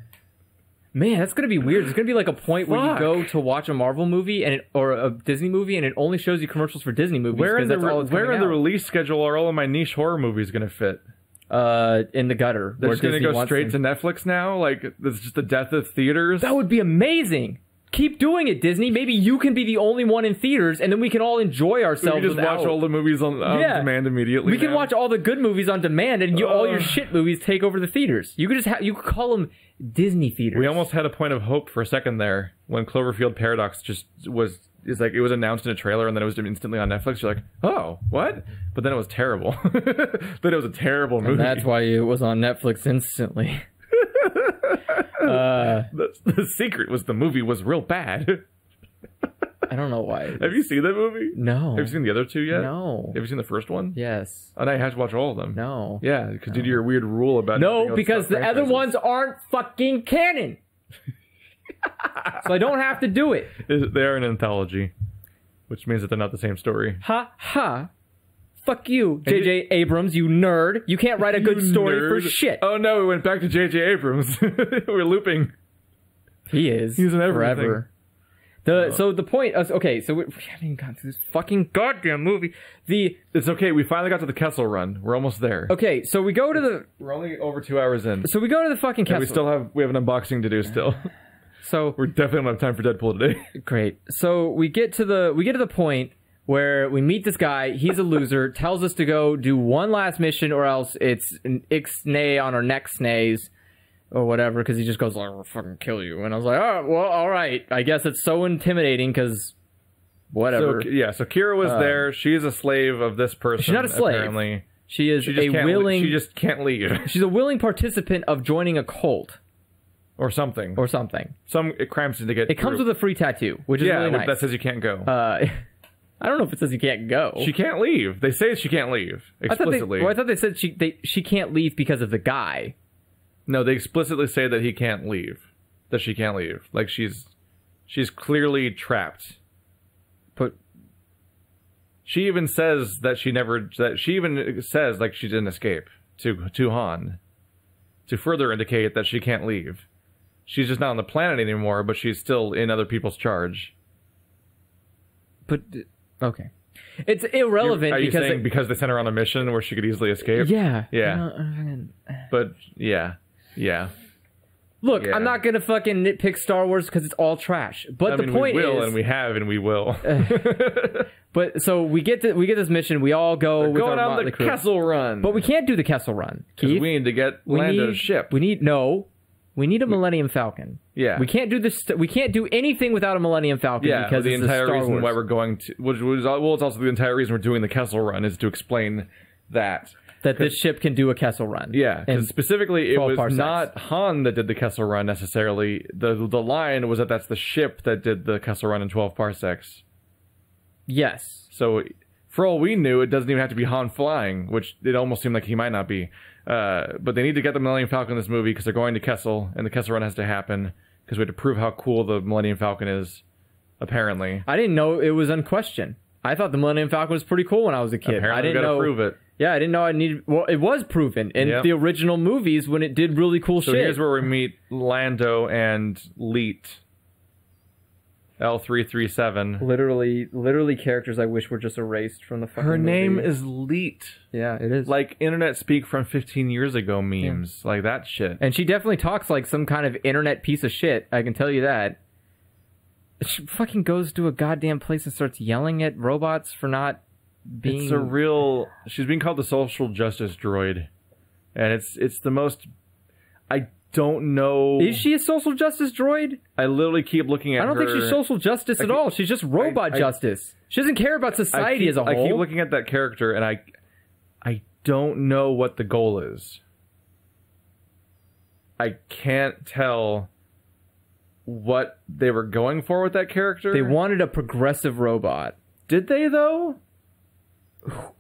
S2: Man, that's gonna be weird. There's gonna be like a point where you go to watch a Marvel movie or a Disney movie, and it only shows you commercials for Disney movies.
S1: Where in the
S2: out.
S1: release schedule are all of my niche horror movies going to fit?
S2: In the gutter.
S1: They're just going to go straight to Netflix now? Like, it's just the death of theaters?
S2: That would be amazing. Keep doing it, Disney. Maybe you can be the only one in theaters, and then we can all enjoy ourselves.
S1: We can just watch all the movies on demand immediately.
S2: We can watch all the good movies on demand, and all your shit movies take over the theaters. You could just you could call them Disney theaters.
S1: We almost had a point of hope for a second there when Cloverfield Paradox it was announced in a trailer and then it was instantly on Netflix. You're like, oh, what? But then it was terrible. Then it was a terrible movie.
S2: And that's why it was on Netflix instantly.
S1: The secret was the movie was real bad.
S2: I don't know why.
S1: Have you seen that movie?
S2: No.
S1: Have you seen the other two yet?
S2: No.
S1: Have you seen the first one?
S2: Yes.
S1: And I have to watch all of them.
S2: No.
S1: Yeah, because due to your weird rule about
S2: no, because the other ones aren't fucking canon. So I don't have to do it.
S1: They are an anthology, which means that they're not the same story.
S2: Ha ha. Fuck you, J.J. Abrams, you nerd. You can't write a good story for shit.
S1: Oh no, we went back to J.J. Abrams. We're looping.
S2: He is.
S1: He's in everything.
S2: Forever. So the point is, okay, so we haven't even gone through this fucking goddamn movie.
S1: It's okay, we finally got to the Kessel Run. We're almost there.
S2: Okay, so we go to the...
S1: We're only over 2 hours in.
S2: So we go to the fucking Kessel.
S1: We have an unboxing to do still.
S2: So
S1: we're definitely don't have time for Deadpool today.
S2: Great. So we get to the point where we meet this guy. He's a loser. Tells us to go do one last mission, or else it's an ixnay on our next snays, or whatever. Because he just goes like, "I'll fucking kill you." And I was like, "Oh, well, all right. I guess it's so intimidating because whatever."
S1: So Kira was there. She's a slave of this person.
S2: She's not a slave.
S1: Apparently,
S2: she is She
S1: just can't leave.
S2: She's a willing participant of joining a cult.
S1: Or something. Some crimes to get.
S2: It comes with a free tattoo, which is really nice.
S1: That says you can't go.
S2: I don't know if it says you can't go.
S1: She can't leave. They say she can't leave explicitly.
S2: I thought they said she can't leave because of the guy.
S1: No, they explicitly say that he can't leave. That she can't leave. Like she's clearly trapped. But she even says that she says like she didn't escape to Han, to further indicate that she can't leave. She's just not on the planet anymore, but she's still in other people's charge.
S2: But okay, it's irrelevant.
S1: Are you saying because they sent her on a mission where she could easily escape?
S2: Yeah.
S1: But yeah.
S2: Look, I'm not gonna fucking nitpick Star Wars because it's all trash. But the point is,
S1: we will, and we have, and we will.
S2: But so we get this mission. We all go.
S1: We're going on the Kessel Run,
S2: but we can't do the Kessel Run.
S1: Keith, we need to get Lando's ship.
S2: We need a Millennium Falcon.
S1: Yeah,
S2: we can't do this. We can't do anything without a Millennium Falcon.
S1: Yeah,
S2: because
S1: the entire
S2: Star
S1: reason
S2: Wars.
S1: why we're going to, it's also the entire reason we're doing the Kessel Run is to explain that
S2: this ship can do a Kessel Run.
S1: Yeah, because specifically it was
S2: parsecs.
S1: not Han that did the Kessel Run necessarily. The line was that that's the ship that did the Kessel Run in 12 parsecs.
S2: Yes.
S1: So for all we knew, it doesn't even have to be Han flying, which it almost seemed like he might not be. But they need to get the Millennium Falcon in this movie because they're going to Kessel, and the Kessel Run has to happen because we have to prove how cool the Millennium Falcon is, apparently.
S2: I didn't know it was unquestioned. I thought the Millennium Falcon was pretty cool when I was a kid.
S1: Apparently
S2: I didn't
S1: know. Prove it.
S2: Yeah, I didn't know I needed... Well, it was proven in the original movies when it did really cool shit.
S1: So here's where we meet Lando and Leet. L337.
S2: Literally characters I wish were just erased from the fucking
S1: Her name
S2: movie.
S1: is Leet.
S2: Yeah, it is.
S1: Like internet speak from 15 years ago memes. Yeah. Like that shit.
S2: And she definitely talks like some kind of internet piece of shit. I can tell you that. She fucking goes to a goddamn place and starts yelling at robots for not being...
S1: It's a real... She's being called the social justice droid. And it's the most... I don't know...
S2: Is she a social justice droid?
S1: I literally keep looking at her...
S2: I don't think she's social justice at all. She's just robot justice. She doesn't care about society as a whole.
S1: I keep looking at that character and I don't know what the goal is. I can't tell what they were going for with that character.
S2: They wanted a progressive robot.
S1: Did they, though?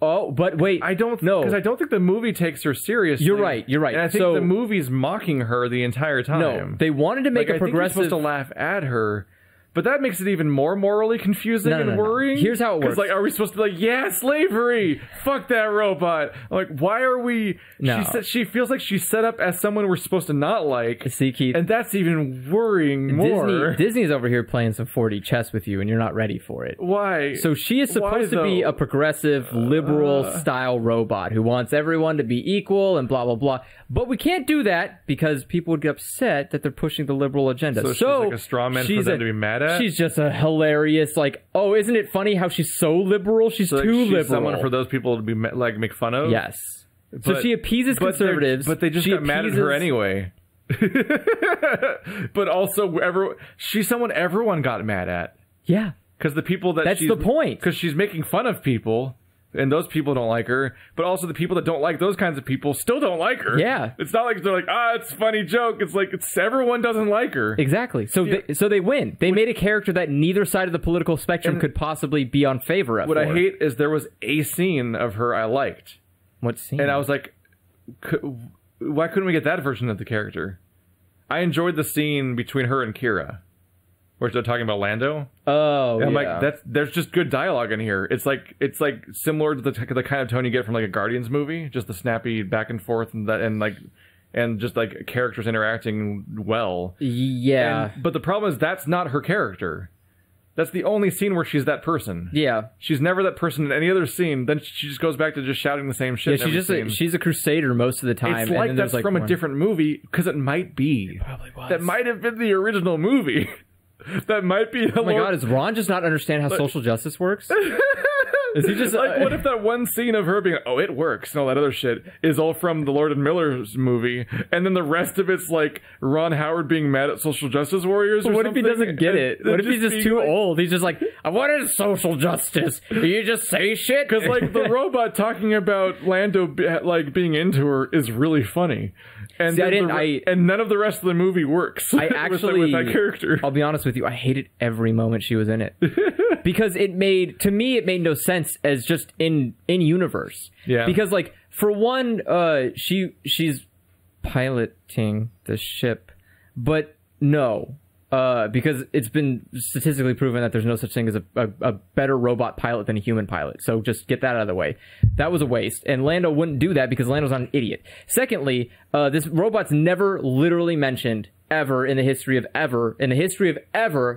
S2: Oh, but wait.
S1: I don't know. Because I don't think the movie takes her seriously.
S2: You're right.
S1: And I think the movie's mocking her the entire time.
S2: No, they wanted to make a progressive...
S1: I think we're supposed to laugh at her, But that makes it even more morally confusing and worrying.
S2: Here's how it works.
S1: Because, like, are we supposed to be like, yeah, slavery? Fuck that robot. Like, why are we...
S2: No.
S1: She feels like she's set up as someone we're supposed to not like.
S2: See, Keith.
S1: And that's even worrying more.
S2: Disney's over here playing some 4D chess with you, and you're not ready for it.
S1: Why?
S2: So she is supposed to be a progressive, liberal-style robot who wants everyone to be equal and blah, blah, blah. But we can't do that because people would get upset that they're pushing the liberal agenda.
S1: So she's like a straw man for them to be mad at?
S2: She's just a hilarious, like, oh, isn't it funny how she's so liberal? She's too liberal.
S1: Someone for those people to be like make fun of?
S2: Yes. So she appeases conservatives.
S1: But they just got mad at her anyway. But also, she's someone everyone got mad at.
S2: Yeah.
S1: Because the people that
S2: That's the point.
S1: Because she's making fun of people. And those people don't like her, but also the people that don't like those kinds of people still don't like her.
S2: Yeah,
S1: it's not like they're like, it's a funny joke. It's like everyone doesn't like her.
S2: Exactly. So they win. They made a character that neither side of the political spectrum could possibly be on favor of.
S1: What I hate is there was a scene of her I liked.
S2: What scene?
S1: And I was like, why couldn't we get that version of the character? I enjoyed the scene between her and Kira, where they're talking about Lando.
S2: Oh,
S1: and I'm like, there's just good dialogue in here. It's like similar to the kind of tone you get from like a Guardians movie, just the snappy back and forth and just like characters interacting well.
S2: Yeah.
S1: But the problem is that's not her character. That's the only scene where she's that person.
S2: Yeah.
S1: She's never that person in any other scene. Then she just goes back to just shouting the same shit.
S2: Yeah, she's a crusader most of the time.
S1: It's like that's from a different movie because it might be.
S2: It probably was.
S1: That might have been the original movie. That might be.
S2: Oh my god, does Ron just not understand how social justice works? Is he just
S1: like, what if that one scene of her being, it works, and all that other shit is all from the Lord and Miller's movie, and then the rest of it's like Ron Howard being mad at social justice warriors? Or
S2: what
S1: something?
S2: If he doesn't get it? What if he's just too old? He's just like, what is social justice? You just say shit?
S1: Because like the robot talking about Lando like being into her is really funny. And,
S2: see,
S1: and none of the rest of the movie works.
S2: I actually,
S1: with that character.
S2: I'll be honest with you, I hated every moment she was in it because it made no sense as just in universe.
S1: Yeah.
S2: Because like for one, she's piloting the ship, but no. Because it's been statistically proven that there's no such thing as a better robot pilot than a human pilot. So just get that out of the way. That was a waste. And Lando wouldn't do that because Lando's not an idiot. Secondly, this robot's never literally mentioned ever in the history of ever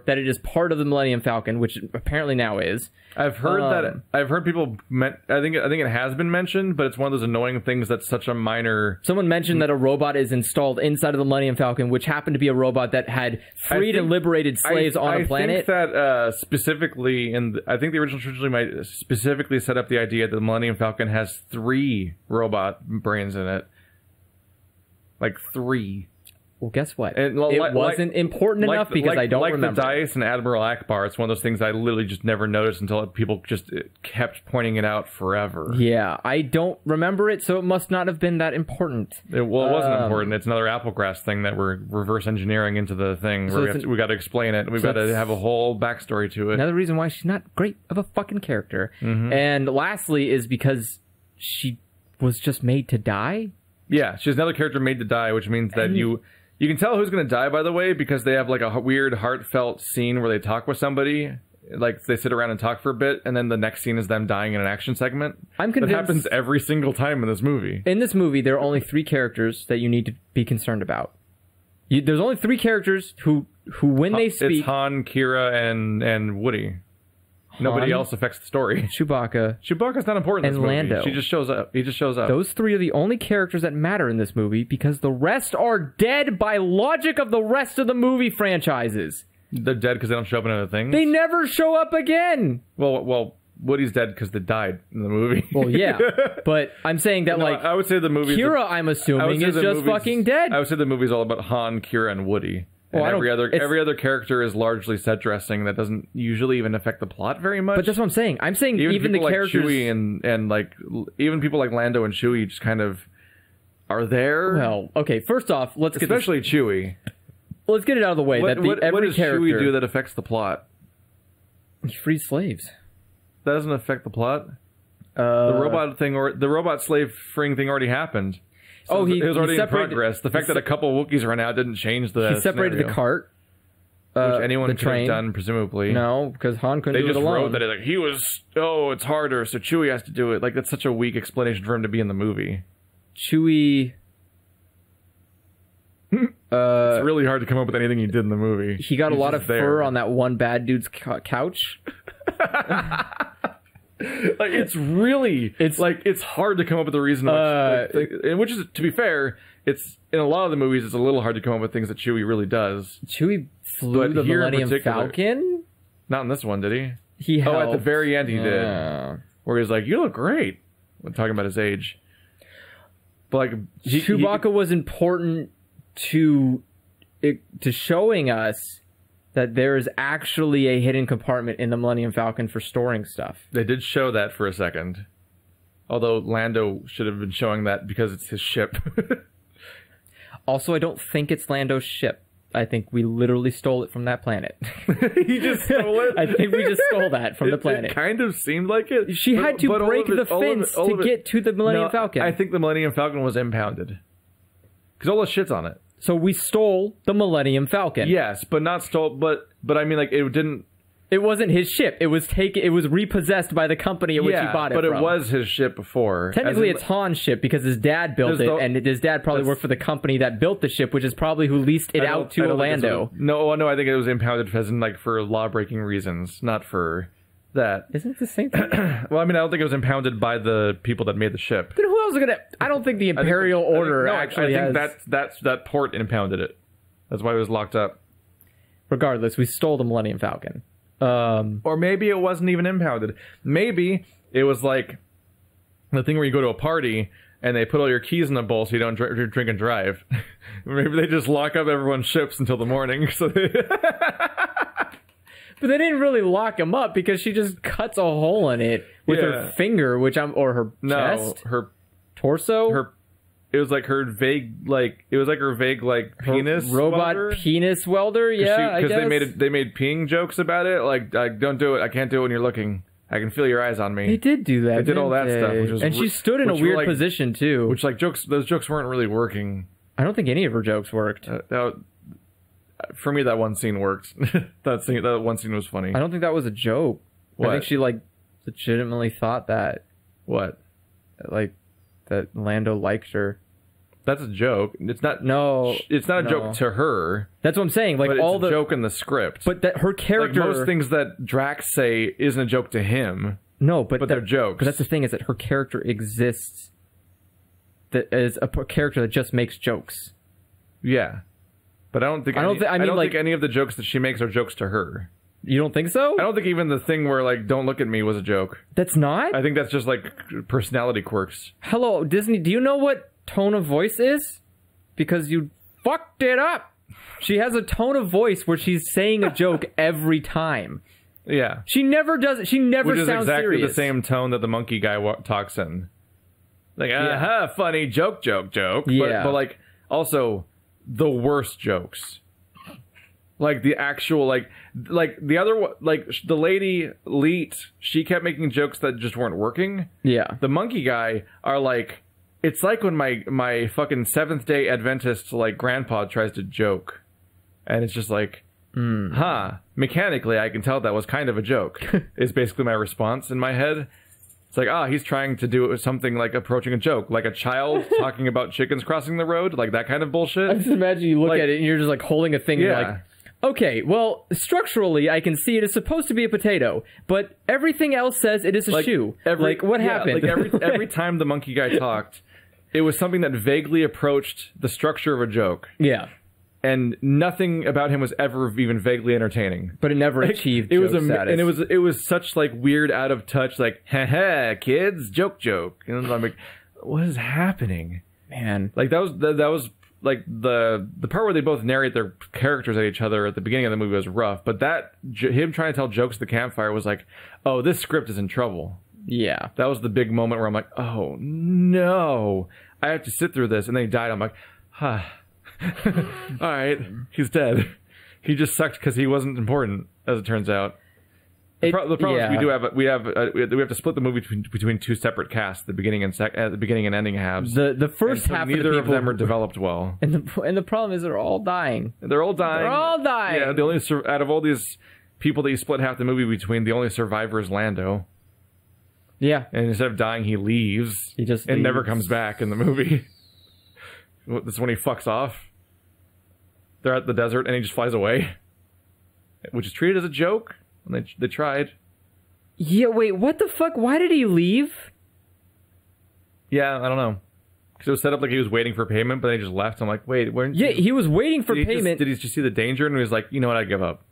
S2: that it is part of the Millennium Falcon, which apparently now is.
S1: I've heard people. I think it has been mentioned, but it's one of those annoying things that's such a minor.
S2: Someone mentioned that a robot is installed inside of the Millennium Falcon, which happened to be a robot that had freed and liberated slaves on a planet.
S1: I think that specifically, I think the original trilogy might specifically set up the idea that the Millennium Falcon has 3 robot brains in it, like 3.
S2: Well, guess what?
S1: And,
S2: it wasn't important enough because I don't remember.
S1: Like the Dice and Admiral Akbar, it's one of those things I literally just never noticed until people just kept pointing it out forever.
S2: Yeah, I don't remember it, so it must not have been that important.
S1: It wasn't important. It's another Applegrass thing that we're reverse engineering into the thing. So we got to explain it. We've got to have a whole backstory to it.
S2: Another reason why she's not great of a fucking character. Mm-hmm. And lastly is because she was just made to die.
S1: Yeah, she's another character made to die, which means that you can tell who's going to die, by the way, because they have like a weird, heartfelt scene where they talk with somebody. Like, they sit around and talk for a bit, and then the next scene is them dying in an action segment. I'm convinced that happens every single time in this movie.
S2: In this movie, there are only 3 characters that you need to be concerned about. There's only 3 characters who when they speak...
S1: It's Han, Kira, and Woody. Nobody else affects the story.
S2: Chewbacca.
S1: Chewbacca's not important in this movie.
S2: Lando.
S1: He just shows up.
S2: Those 3 are the only characters that matter in this movie because the rest are dead by logic of the rest of the movie franchises.
S1: They're dead because they don't show up in other things?
S2: They never show up again!
S1: Well, Woody's dead because they died in the movie.
S2: Well, yeah. But I'm saying that,
S1: I would say the movie...
S2: Kira, I'm assuming, is just fucking dead.
S1: I would say the movie's all about Han, Kira, and Woody. Well, every other character is largely set dressing that doesn't usually even affect the plot very much.
S2: But that's what I'm saying. I'm saying even the characters,
S1: like Chewie and like even people like Lando and Chewie just kind of are there.
S2: Well, okay. First off,
S1: especially Chewie.
S2: Let's get it out of the way.
S1: What does Chewie do that affects the plot?
S2: He frees slaves.
S1: That doesn't affect the plot. The robot slave freeing thing already happened. So it was already in progress. The fact that a couple Wookiees ran out didn't change the
S2: He separated
S1: scenario.
S2: the cart.
S1: Which anyone
S2: the
S1: could have
S2: train.
S1: done, presumably.
S2: No, because Han couldn't
S1: They
S2: do it
S1: just
S2: alone.
S1: wrote that like he was. Oh, it's harder, so Chewie has to do it. Like that's such a weak explanation for him to be in the movie.
S2: Chewie.
S1: It's really hard to come up with anything he did in the movie.
S2: He got a lot of
S1: there.
S2: fur on that one bad dude's couch.
S1: Like it's really, it's hard to come up with a reason. Which is, to be fair, it's in a lot of the movies. It's a little hard to come up with things that Chewie really does.
S2: Chewie flew the Millennium Falcon.
S1: Not in this one, did he?
S2: He helped.
S1: at the very end he did, where he's like, "You look great," when talking about his age. But like,
S2: Chewbacca was important to showing us that there is actually a hidden compartment in the Millennium Falcon for storing stuff.
S1: They did show that for a second. Although Lando should have been showing that because it's his ship.
S2: Also, I don't think it's Lando's ship. I think we literally stole it from that planet.
S1: He just stole it?
S2: I think we just stole that from the planet.
S1: It kind of seemed like it.
S2: She had to break the fence to get to the Millennium Falcon.
S1: I think the Millennium Falcon was impounded. Because all the shit's on it.
S2: So we stole the Millennium Falcon.
S1: Yes, but not stole. But I mean, like it didn't.
S2: It wasn't his ship. It was taken. It was repossessed by the company in which he bought it.
S1: But
S2: from.
S1: it was his ship before.
S2: Technically, it's Han's ship because his dad built it, and his dad probably worked for the company that built the ship, which is probably who leased it out to Orlando.
S1: No, I think it was impounded as in like for law-breaking reasons, not for that.
S2: Isn't it the same thing?
S1: Well, I mean, I don't think it was impounded by the people that made the ship.
S2: Then who else is gonna? I don't think the Imperial Order actually
S1: I think
S2: has.
S1: that port impounded it. That's why it was locked up.
S2: Regardless, we stole the Millennium Falcon.
S1: Or maybe it wasn't even impounded. Maybe it was like the thing where you go to a party and they put all your keys in a bowl so you don't drink and drive. Maybe they just lock up everyone's ships until the morning. So
S2: But they didn't really lock him up because she just cuts a hole in it with her finger, or her chest,
S1: her
S2: torso,
S1: It was like her vague, penis
S2: robot
S1: welder?
S2: Penis welder. Yeah,
S1: because they made peeing jokes about it. Like, don't do it. I can't do it when you're looking. I can feel your eyes on me.
S2: They did do that.
S1: They did all that stuff, which was
S2: and she stood in a weird position too.
S1: Which those jokes weren't really working.
S2: I don't think any of her jokes worked.
S1: For me, that one scene worked. that one scene was funny.
S2: I don't think that was a joke.
S1: What?
S2: I think she legitimately thought that.
S1: What?
S2: That Lando liked her.
S1: That's a joke. It's not.
S2: No,
S1: it's not a joke to her.
S2: That's what I'm saying. Like
S1: but
S2: all
S1: it's a joke in the script.
S2: But that her character.
S1: Like most things that Drax say isn't a joke to him.
S2: No, but
S1: they're jokes.
S2: But that's the thing, is that her character exists. That is a character that just makes jokes.
S1: Yeah, but I don't think any of the jokes that she makes are jokes to her.
S2: You don't think so?
S1: I don't think even the thing where like "don't look at me" was a joke.
S2: That's not?
S1: I think that's just like personality quirks.
S2: Hello, Disney. Do you know what tone of voice is? Because you fucked it up. She has a tone of voice where she's saying a joke every time.
S1: Yeah.
S2: She never does it. She never sounds
S1: exactly
S2: serious.
S1: The same tone that the monkey guy talks in. Like, funny joke.
S2: Yeah.
S1: But like, also, the worst jokes. Like, the actual, like the other one, like, the lady, Leet, she kept making jokes that just weren't working.
S2: Yeah.
S1: The monkey guy are like, it's like when my fucking Seventh-day Adventist, like, grandpa tries to joke. And it's just like, mechanically, I can tell that was kind of a joke, is basically my response in my head. It's like, he's trying to do something like approaching a joke, like a child talking about chickens crossing the road, like that kind of bullshit.
S2: I just imagine you look at it and you're just like holding a thing.
S1: Yeah.
S2: You're like, okay, well, structurally, I can see it is supposed to be a potato, but everything else says it is a shoe. What happened?
S1: Like every time the monkey guy talked, it was something that vaguely approached the structure of a joke.
S2: Yeah.
S1: And nothing about him was ever even vaguely entertaining.
S2: But it never achieved joke status.
S1: And it was such like weird, out of touch, like, ha kids, joke. And I'm like, what is happening?
S2: Man.
S1: Like that was like the part where they both narrate their characters at each other at the beginning of the movie was rough. But him trying to tell jokes at the campfire was like, oh, this script is in trouble.
S2: Yeah.
S1: That was the big moment where I'm like, oh no, I have to sit through this. And then he died. I'm like, all right, he's dead. He just sucked because he wasn't important, as it turns out. The problem is we have to split the movie between two separate casts, the beginning and ending halves.
S2: The first half
S1: neither
S2: of
S1: them are developed well.
S2: And the problem is they're all dying.
S1: They're all dying. Yeah, the only out of all these people that you split half the movie between, the only survivor is Lando.
S2: Yeah.
S1: And instead of dying, he leaves.
S2: He just
S1: and never comes back in the movie. That's when he fucks off. They're at the desert and he just flies away, which is treated as a joke. When they tried.
S2: Yeah, wait, what the fuck? Why did he leave?
S1: Yeah, I don't know. Because it was set up like he was waiting for payment, but they just left. I'm like, wait, weren't you?
S2: Yeah, he was waiting for payment.
S1: Did he just see the danger and he was like, you know what, I give up?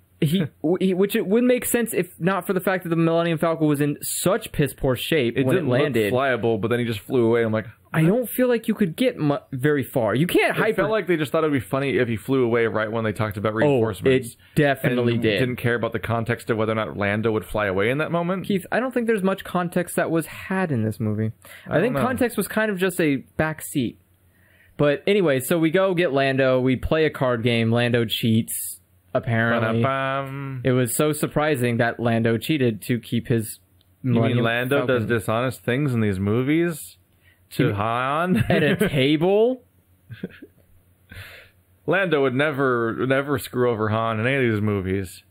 S2: Which it would make sense if not for the fact that the Millennium Falcon was in such piss poor shape when it landed.
S1: It look flyable, but then he just flew away. I'm like,
S2: I don't feel like you could get very far. You can't hyper.
S1: I felt like they just thought it would be funny if he flew away right when they talked about reinforcements.
S2: It definitely did.
S1: Didn't care about the context of whether or not Lando would fly away in that moment.
S2: Keith, I don't think there's much context that was had in this movie. I think context was kind of just a back seat. But anyway, so we go get Lando. We play a card game. Lando cheats. Apparently, it was so surprising that Lando cheated to keep his.
S1: You mean Lando does dishonest things in these movies to Han
S2: at a table?
S1: Lando would never screw over Han in any of these movies.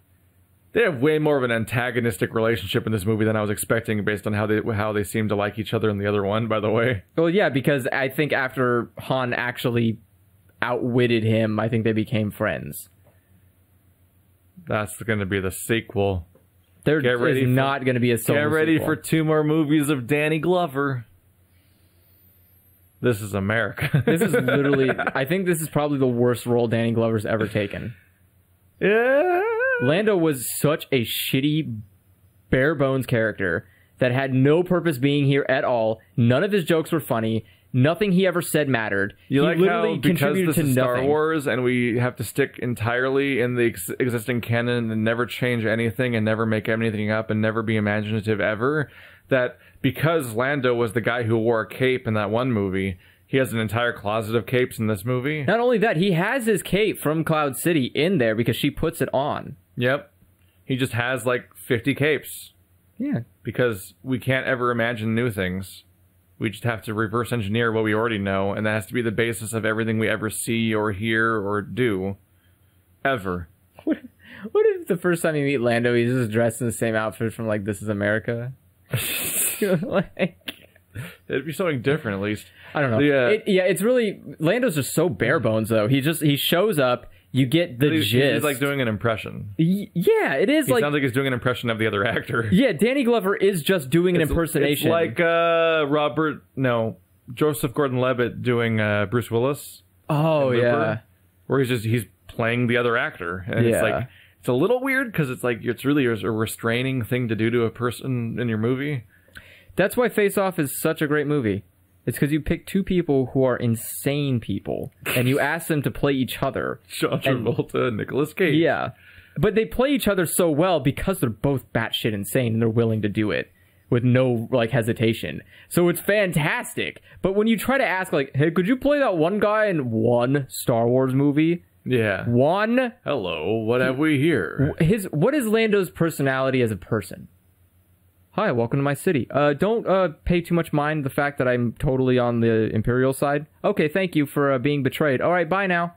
S1: They have way more of an antagonistic relationship in this movie than I was expecting, based on how they seem to like each other in the other one. By the way,
S2: well, yeah, because I think after Han actually outwitted him, I think they became friends.
S1: That's going to be the sequel.
S2: There is not going to be a solo
S1: Get ready
S2: sequel.
S1: for 2 more movies of Danny Glover. This is America.
S2: This is literally... I think this is probably the worst role Danny Glover's ever taken.
S1: Yeah.
S2: Lando was such a shitty, bare-bones character that had no purpose being here at all. None of his jokes were funny. Nothing he ever said mattered.
S1: You
S2: he
S1: like
S2: literally
S1: how, because this is Star
S2: nothing.
S1: Wars and we have to stick entirely in the existing canon and never change anything and never make anything up and never be imaginative ever, that because Lando was the guy who wore a cape in that one movie, he has an entire closet of capes in this movie.
S2: Not only that, he has his cape from Cloud City in there because she puts it on.
S1: Yep. He just has like 50 capes.
S2: Yeah.
S1: Because we can't ever imagine new things. We just have to reverse engineer what we already know, and that has to be the basis of everything we ever see or hear or do. Ever.
S2: What if the first time you meet Lando, he's just dressed in the same outfit from, like, This Is America?
S1: It'd be something different, at least.
S2: I don't know. It's really... Lando's just so bare bones, though. He shows up, you get the gist.
S1: He's like doing an impression.
S2: Yeah, it is.
S1: He sounds like he's doing an impression of the other actor.
S2: Yeah, Danny Glover is just doing an impersonation.
S1: It's like Joseph Gordon-Levitt doing Bruce Willis.
S2: Oh, yeah.
S1: Where he's playing the other actor. And it's like, it's a little weird because it's like, it's really a restraining thing to do to a person in your movie.
S2: That's why Face Off is such a great movie. It's because you pick 2 people who are insane people, and you ask them to play each other.
S1: John Travolta and Nicolas Cage.
S2: Yeah. But they play each other so well because they're both batshit insane, and they're willing to do it with no, like, hesitation. So it's fantastic. But when you try to ask, like, hey, could you play that one guy in one Star Wars movie?
S1: Yeah.
S2: One?
S1: Hello, what have we here?
S2: What is Lando's personality as a person? Hi, welcome to my city. Don't pay too much mind the fact that I'm totally on the Imperial side. Okay, thank you for being betrayed. All right, bye now.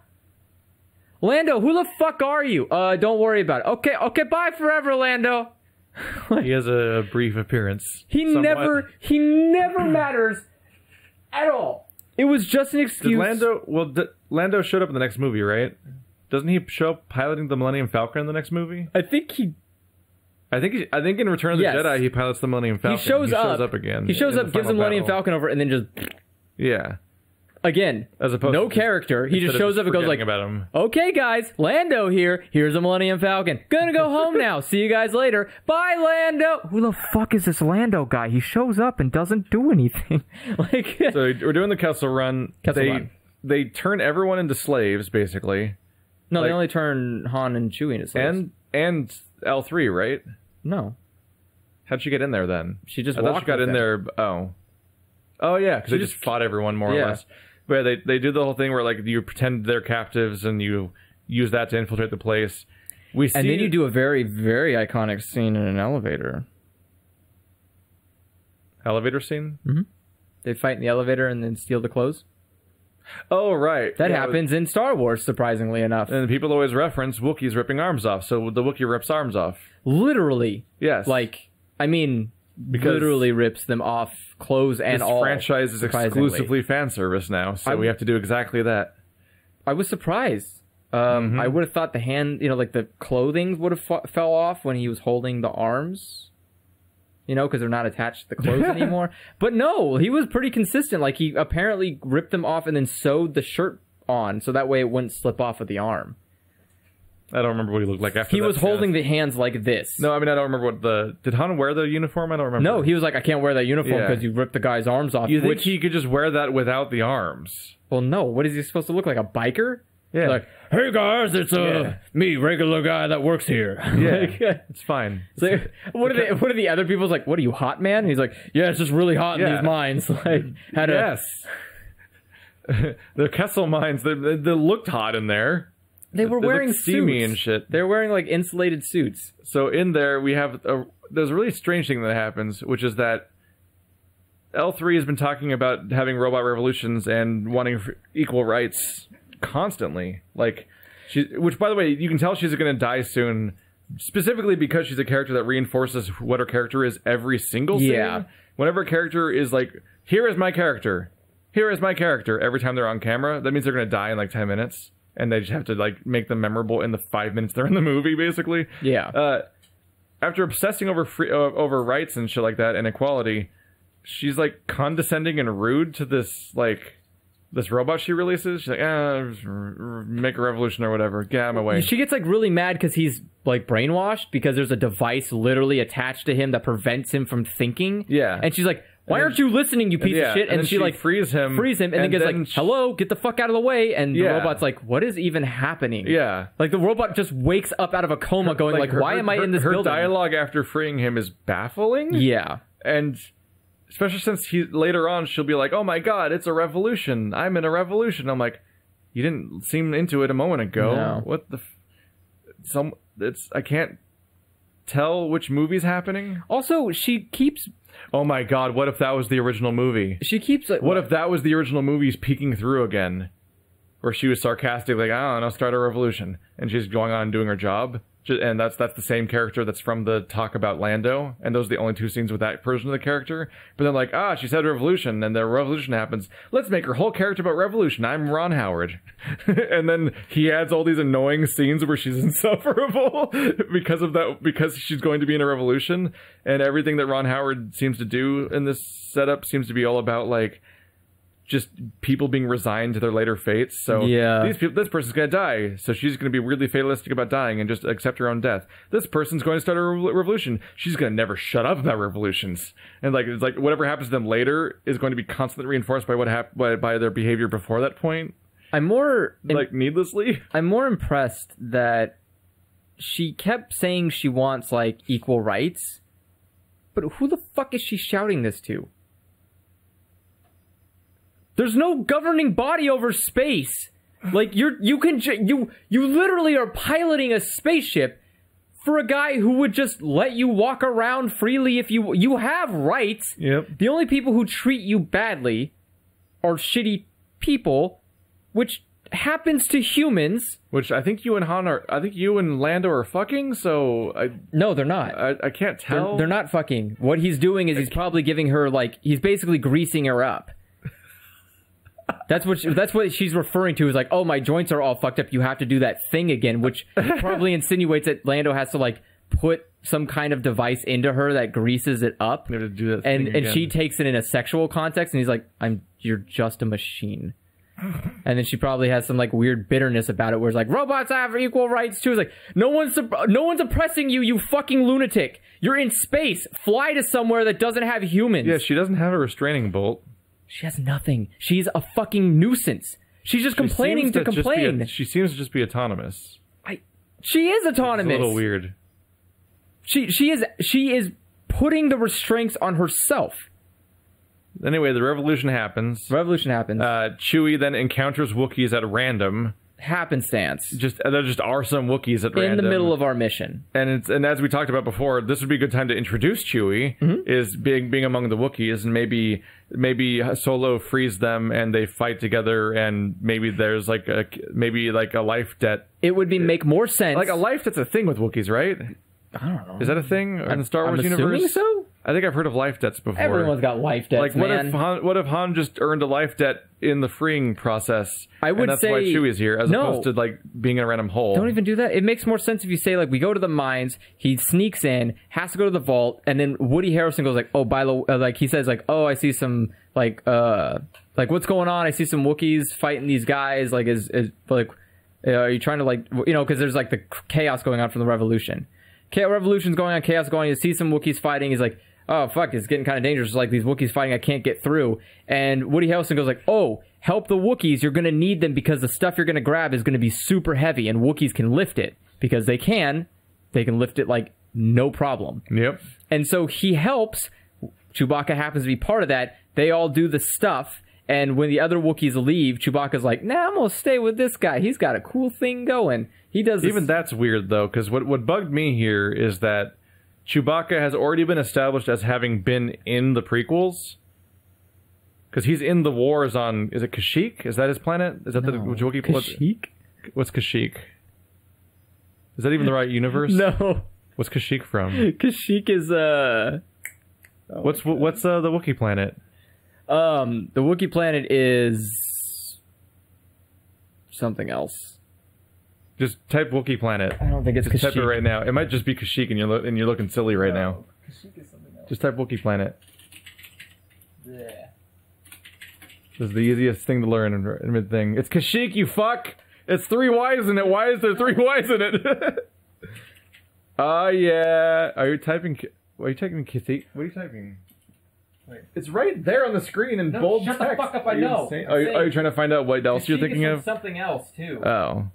S2: Lando, who the fuck are you? Don't worry about it. Okay, bye forever, Lando.
S1: He has a brief appearance.
S2: He never matters at all. It was just an excuse.
S1: Lando showed up in the next movie, right? Doesn't he show up piloting the Millennium Falcon in the next movie?
S2: I think
S1: in Return of the Jedi, he pilots the Millennium Falcon.
S2: He shows up
S1: again.
S2: He shows up, gives the Millennium Falcon over, and then just...
S1: Yeah.
S2: Again,
S1: as opposed
S2: no character. He just shows up and goes like,
S1: about him.
S2: Okay, guys, Lando here. Here's a Millennium Falcon. Gonna go home now. See you guys later. Bye, Lando. Who the fuck is this Lando guy? He shows up and doesn't do anything.
S1: So we're doing the Kessel Run. They turn everyone into slaves, basically.
S2: No, they only turn Han and Chewie into slaves.
S1: And L3, right?
S2: No.
S1: How'd she get in there then?
S2: She just
S1: I thought she got in there. Oh yeah, because they just fought everyone more or less. But they do the whole thing where like you pretend they're captives and you use that to infiltrate the place. We see
S2: and then you do a very, very iconic scene in an elevator.
S1: Elevator scene?
S2: They fight in the elevator and then steal the clothes.
S1: Oh, right.
S2: That happens in Star Wars, surprisingly enough.
S1: And people always reference Wookiees ripping arms off, so the Wookiee rips arms off.
S2: Literally.
S1: Yes.
S2: Like, I mean, literally rips them off, clothes and all.
S1: This franchise is exclusively fan service now, so we have to do exactly that.
S2: I was surprised. I would have thought the hand, like the clothing would have fell off when he was holding the arms. Because they're not attached to the clothes anymore. But no, he was pretty consistent. Like, he apparently ripped them off and then sewed the shirt on, so that way it wouldn't slip off of the arm.
S1: I don't remember what he looked like after that.
S2: He was holding the hands like this.
S1: No, I mean, I don't remember did Han wear the uniform? I don't remember.
S2: No, he was like, I can't wear that uniform because you ripped the guy's arms off.
S1: You think he could just wear that without the arms?
S2: Well, no. What is he supposed to look like? A biker?
S1: Yeah.
S2: Like, hey guys, it's me, regular guy that works here.
S1: Yeah, it's fine.
S2: So, what are the other people's like? What are you, hot man? And he's like, yeah, it's just really hot in these mines. Like,
S1: the Kessel mines. They looked hot in there.
S2: They were wearing
S1: steamy
S2: suits
S1: and shit.
S2: They were wearing like insulated suits.
S1: So in there we have there's a really strange thing that happens, which is that L3 has been talking about having robot revolutions and wanting equal rights constantly. Like, which by the way, you can tell she's going to die soon, specifically because she's a character that reinforces what her character is every single scene.
S2: Yeah.
S1: Whenever a character is like, here is my character, every time they're on camera, that means they're going to die in like 10 minutes. And they just have to like make them memorable in the 5 minutes they're in the movie, basically.
S2: Yeah.
S1: After obsessing over rights and shit like that and equality, she's like condescending and rude to this robot she releases. She's like, make a revolution or whatever. Get out of my way.
S2: She gets like really mad because he's like brainwashed because there's a device literally attached to him that prevents him from thinking.
S1: Yeah.
S2: And she's like, why aren't you listening, you piece of shit?
S1: And she like frees him,
S2: and then gets like, hello, get the fuck out of the way. And the robot's like, what is even happening?
S1: Yeah.
S2: Like, the robot just wakes up out of a coma going like, why am I in this building?
S1: Her dialogue after freeing him is baffling.
S2: Yeah.
S1: And especially since later on she'll be like, oh my god, it's a revolution. I'm in a revolution. I'm like, you didn't seem into it a moment ago.
S2: No.
S1: What the... I can't tell which movie's happening.
S2: Also, she keeps...
S1: Oh my god, what if that was the original movie?
S2: She keeps... like,
S1: what if that was the original movie's peeking through again? Where she was sarcastic, like, I don't know, start a revolution. And she's going on and doing her job. And that's the same character that's from the talk about Lando. And those are the only two scenes with that version of the character. But then like, she said revolution, and the revolution happens. Let's make her whole character about revolution. I'm Ron Howard. And then he adds all these annoying scenes where she's insufferable because she's going to be in a revolution. And everything that Ron Howard seems to do in this setup seems to be all about like just people being resigned to their later fates. So this person's gonna die, so she's gonna be weirdly fatalistic about dying and just accept her own death. This person's going to start a revolution. She's gonna never shut up about revolutions, and like it's like whatever happens to them later is going to be constantly reinforced by by their behavior before that point. Needlessly.
S2: I'm more impressed that she kept saying she wants like equal rights, but who the fuck is she shouting this to? There's no governing body over space. Like, you literally are piloting a spaceship for a guy who would just let you walk around freely if you have rights.
S1: Yep.
S2: The only people who treat you badly are shitty people, which happens to humans.
S1: Which I think you and Lando are fucking, so
S2: No, they're not.
S1: I can't tell.
S2: They're not fucking. What he's doing is he's probably giving her, like, he's basically greasing her up. That's what she's referring to, is like, oh, my joints are all fucked up, you have to do that thing again, which probably insinuates that Lando has to like put some kind of device into her that greases it up.
S1: You have to do that
S2: and she takes it in a sexual context, and he's like, you're just a machine. And then she probably has some like weird bitterness about it, where it's like, robots have equal rights too. It's like, no one's oppressing you, you fucking lunatic. You're in space. Fly to somewhere that doesn't have humans.
S1: Yeah, she doesn't have a restraining bolt.
S2: She has nothing. She's a fucking nuisance. She's just complaining to complain.
S1: She seems to just be autonomous.
S2: She is autonomous.
S1: It's a little weird.
S2: She is putting the restraints on herself.
S1: Anyway, the revolution happens.
S2: Chewie
S1: then encounters Wookiees at random.
S2: happenstance.
S1: There just are some Wookiees at random.
S2: In the middle of our mission.
S1: And as we talked about before, this would be a good time to introduce Chewie, is being among the Wookiees, and maybe Solo frees them and they fight together, and maybe there's like a life debt.
S2: It would make more sense.
S1: Like a life debt's a thing with Wookiees, right?
S2: I don't know.
S1: Is that a thing in the Star Wars
S2: I'm
S1: universe?
S2: assuming so?
S1: I think I've heard of life debts before.
S2: Everyone's got life debts,
S1: like,
S2: man.
S1: What if Han just earned a life debt in the freeing process?
S2: I would
S1: and that's
S2: say
S1: why Chewie's here, as opposed to like being in a random hole.
S2: Don't even do that. It makes more sense if you say, like, we go to the mines, he sneaks in, has to go to the vault, and then Woody Harrelson goes like, oh, by the like, he says like, oh, I see some like what's going on? I see some Wookiees fighting these guys. Like, is like, are you trying to like, you know, because there's like the chaos going on from the revolution. Revolution's going on, chaos going on. You see some Wookiees fighting. He's like, oh, fuck, it's getting kind of dangerous. Like, these Wookiees fighting, I can't get through. And Woody Harrelson goes like, oh, help the Wookiees. You're going to need them because the stuff you're going to grab is going to be super heavy, and Wookiees can lift it because they can lift it like no problem.
S1: Yep.
S2: And so he helps. Chewbacca happens to be part of that. They all do the stuff. And when the other Wookiees leave, Chewbacca's like, nah, I'm going to stay with this guy. He's got a cool thing going. He does this.
S1: Even that's weird, though, because what bugged me here is that Chewbacca has already been established as having been in the prequels. Because he's in the wars on... Is it Kashyyyk? Is that his planet? Is that the Wookiee...
S2: Kashyyyk?
S1: What's Kashyyyk? Is that even the right universe?
S2: No.
S1: What's Kashyyyk from?
S2: Kashyyyk is...
S1: What's the Wookiee planet?
S2: The Wookiee planet is... something else.
S1: Just type Wookiee planet.
S2: I don't think it's
S1: Kashyyyk.
S2: Kashyyyk.
S1: Type it right now. It might just be Kashyyyk, and you're looking silly right now.
S2: Kashyyyk is something else.
S1: Just type Wookiee planet.
S2: Yeah.
S1: This is the easiest thing to learn in mid-thing. It's Kashyyyk, you fuck! It's 3 Ys in it. Why is there 3 Ys in it? Oh, yeah. Are you typing... What are you typing? Kashyyyk? What are you typing? Wait. It's right there on the screen in bold text.
S2: Shut the fuck up, I know.
S1: Are you trying to find out what else you're thinking of?
S2: Something else, too.
S1: Oh.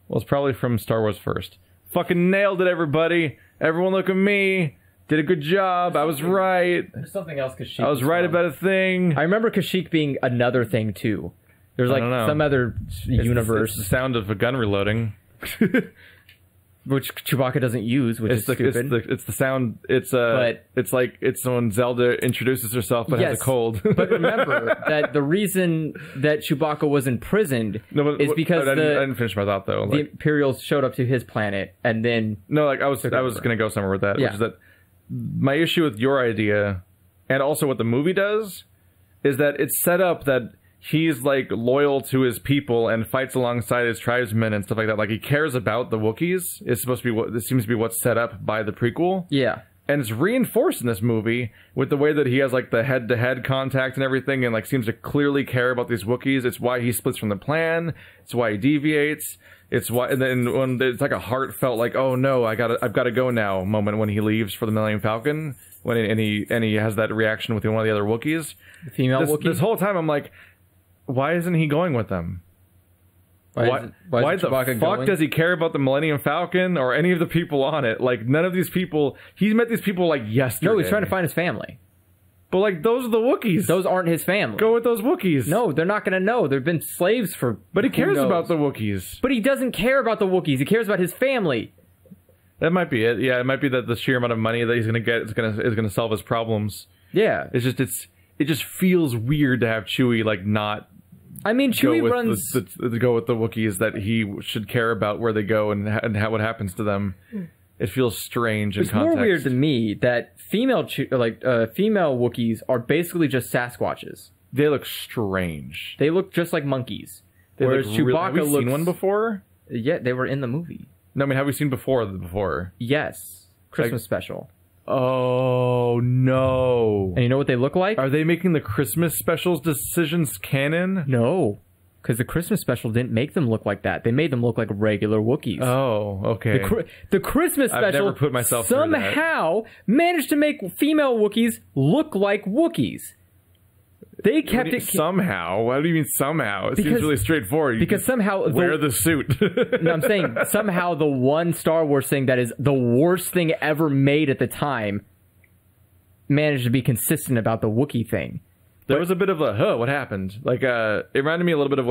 S1: Well, it's probably from Star Wars First. Fucking nailed it, everybody. Everyone look at me. Did a good job. I was right.
S2: There's something else Kashyyyk.
S1: I was right about a thing.
S2: I remember Kashyyyk being another thing, too. There's like some other universe.
S1: It's the sound of a gun reloading.
S2: Which Chewbacca doesn't use, which is stupid.
S1: It's the sound. It's like when Zelda introduces herself but has a cold.
S2: But remember that the reason that Chewbacca was imprisoned is because
S1: I didn't finish my thought though.
S2: The Imperials showed up to his planet and then
S1: I was going to go somewhere with that. Which is that my issue with your idea, and also what the movie does, is that it's set up that he's like loyal to his people and fights alongside his tribesmen and stuff like that. Like, he cares about the Wookiees. It's supposed to be this seems to be what's set up by the prequel.
S2: Yeah.
S1: And it's reinforced in this movie with the way that he has like the head-to-head contact and everything, and like seems to clearly care about these Wookiees. It's why he splits from the plan. It's why he deviates. It's why, and then when it's like a heartfelt, like, oh no, I've got to go now moment when he leaves for the Millennium Falcon, and he has that reaction with one of the other Wookiees.
S2: The female Wookiee.
S1: This whole time I'm like, why isn't he going with them? Why the fuck does he care about the Millennium Falcon or any of the people on it? Like, none of these people... He's met these people, like, yesterday.
S2: No, he's trying to find his family.
S1: But, like, those are the Wookiees.
S2: Those aren't his family.
S1: Go with those Wookiees.
S2: No, they're not going to know. They've been slaves for...
S1: But he cares about the Wookiees.
S2: But he doesn't care about the Wookiees. He cares about his family.
S1: That might be it. Yeah, it might be that the sheer amount of money that he's going to get is going to solve his problems.
S2: Yeah.
S1: It just feels weird to have Chewie, like, not...
S2: I mean, Chewie runs...
S1: go with the Wookiees, that he should care about where they go and what happens to them. It feels strange in context.
S2: It's more weird to me that female Wookiees are basically just Sasquatches.
S1: They look strange.
S2: They look just like monkeys. Whereas Chewbacca
S1: have we seen one before?
S2: Yeah, they were in the movie.
S1: No, I mean, have we seen before?
S2: Yes. Christmas special.
S1: Oh, no.
S2: And you know what they look like?
S1: Are they making the Christmas specials decisions canon?
S2: No. Because the Christmas special didn't make them look like that. They made them look like regular Wookiees.
S1: Oh, okay.
S2: The Christmas special
S1: I've never put myself
S2: somehow managed to make female Wookiees look like Wookiees. They kept it...
S1: Somehow? What do you mean somehow? It seems really straightforward.
S2: Because somehow...
S1: Wear the suit.
S2: No, I'm saying somehow the one Star Wars thing that is the worst thing ever made at the time managed to be consistent about the Wookiee thing.
S1: There was a bit of a, what happened? Like, it reminded me a little bit of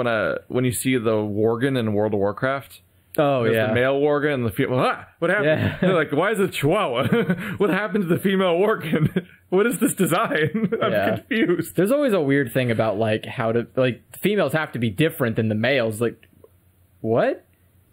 S1: when you see the Worgen in World of Warcraft.
S2: Oh,
S1: There's
S2: yeah.
S1: the male Worgen and the female. What happened?
S2: Yeah.
S1: They're like, why is it Chihuahua? What happened to the female Worgen? What is this design? I'm confused.
S2: There's always a weird thing about, like, how to... Like, females have to be different than the males. Like, what?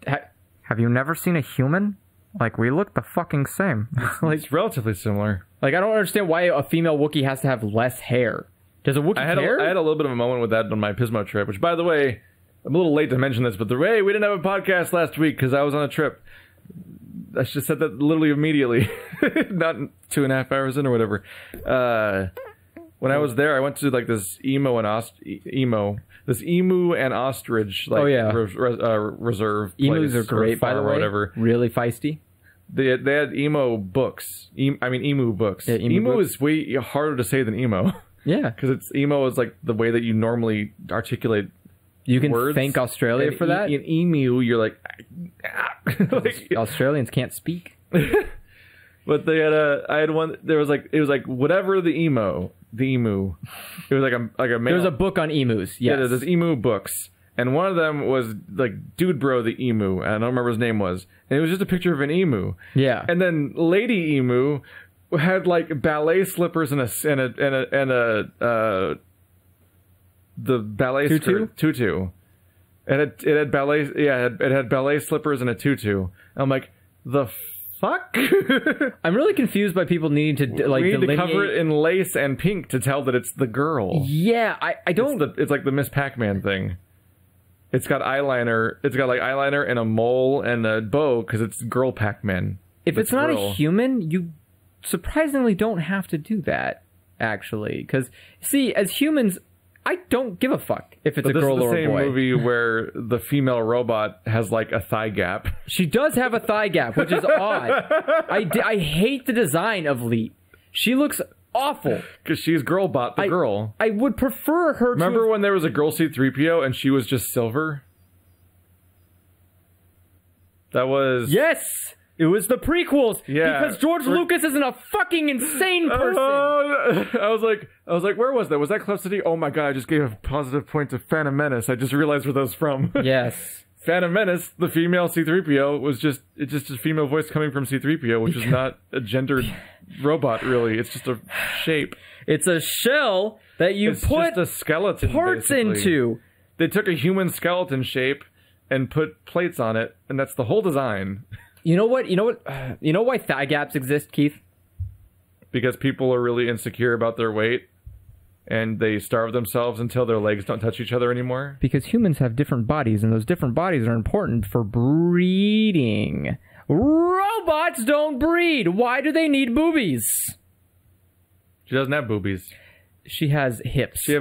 S2: Have you never seen a human? Like, we look the fucking same.
S1: Like, it's relatively similar.
S2: Like, I don't understand why a female Wookiee has to have less hair. Does a Wookiee care?
S1: I had a little bit of a moment with that on my Pismo trip, which, by the way... I'm a little late to mention this, but hey, we didn't have a podcast last week because I was on a trip. I should have said that literally immediately, not 2.5 hours in or whatever. When I was there, I went to like this emu and ostrich like reserve.
S2: Emus
S1: place,
S2: are great, by the way.
S1: Whatever.
S2: Really feisty.
S1: They had emo books. Emu books.
S2: Yeah, emu
S1: is way harder to say than emo.
S2: Yeah,
S1: because emo is like the way that you normally articulate.
S2: You can
S1: words.
S2: thank Australia for that.
S1: In emu, you're like,
S2: like Australians can't speak.
S1: But they had I had one. It was like whatever the emu. It was like a male.
S2: There was a book on emus. Yes.
S1: Yeah, there's emu books, and one of them was like Dude Bro the emu. And I don't remember what his name was, and it was just a picture of an emu.
S2: Yeah.
S1: And then Lady Emu had like ballet slippers and the ballet tutu. It had ballet. Yeah, it had ballet slippers and a tutu. I'm like, the fuck.
S2: I'm really confused by people needing to like
S1: we need
S2: delineate...
S1: to cover it in lace and pink to tell that it's the girl.
S2: Yeah, I don't.
S1: It's like the Miss Pac-Man thing. It's got eyeliner. It's got like eyeliner and a mole and a bow because it's girl Pac-Man.
S2: If it's not a human, you surprisingly don't have to do that. Actually, because see, as humans. I don't give a fuck if it's a girl or a boy.
S1: This is the same movie where the female robot has like a thigh gap.
S2: She does have a thigh gap, which is odd. I hate the design of Leet. She looks awful.
S1: Because she's Girlbot, the girl.
S2: I would prefer her
S1: Remember when there was a girl C-3PO and she was just silver? That was...
S2: Yes! It was the prequels.
S1: Yeah.
S2: Because George Lucas isn't a fucking insane person.
S1: I was like, where was that? Was that Club City? Oh my god, I just gave a positive point to Phantom Menace. I just realized where that was from.
S2: Yes.
S1: Phantom Menace, the female C-3PO, was just a female voice coming from C-3PO, which is not a gendered robot, really. It's just a shape.
S2: It's a shell that you put
S1: just a skeleton,
S2: parts
S1: basically.
S2: into.
S1: They took a human skeleton shape and put plates on it, and that's the whole design.
S2: You know what? You know why thigh gaps exist, Keith?
S1: Because people are really insecure about their weight, and they starve themselves until their legs don't touch each other anymore.
S2: Because humans have different bodies, and those different bodies are important for breeding. Robots don't breed. Why do they need boobies?
S1: She doesn't have boobies.
S2: She has hips.
S1: She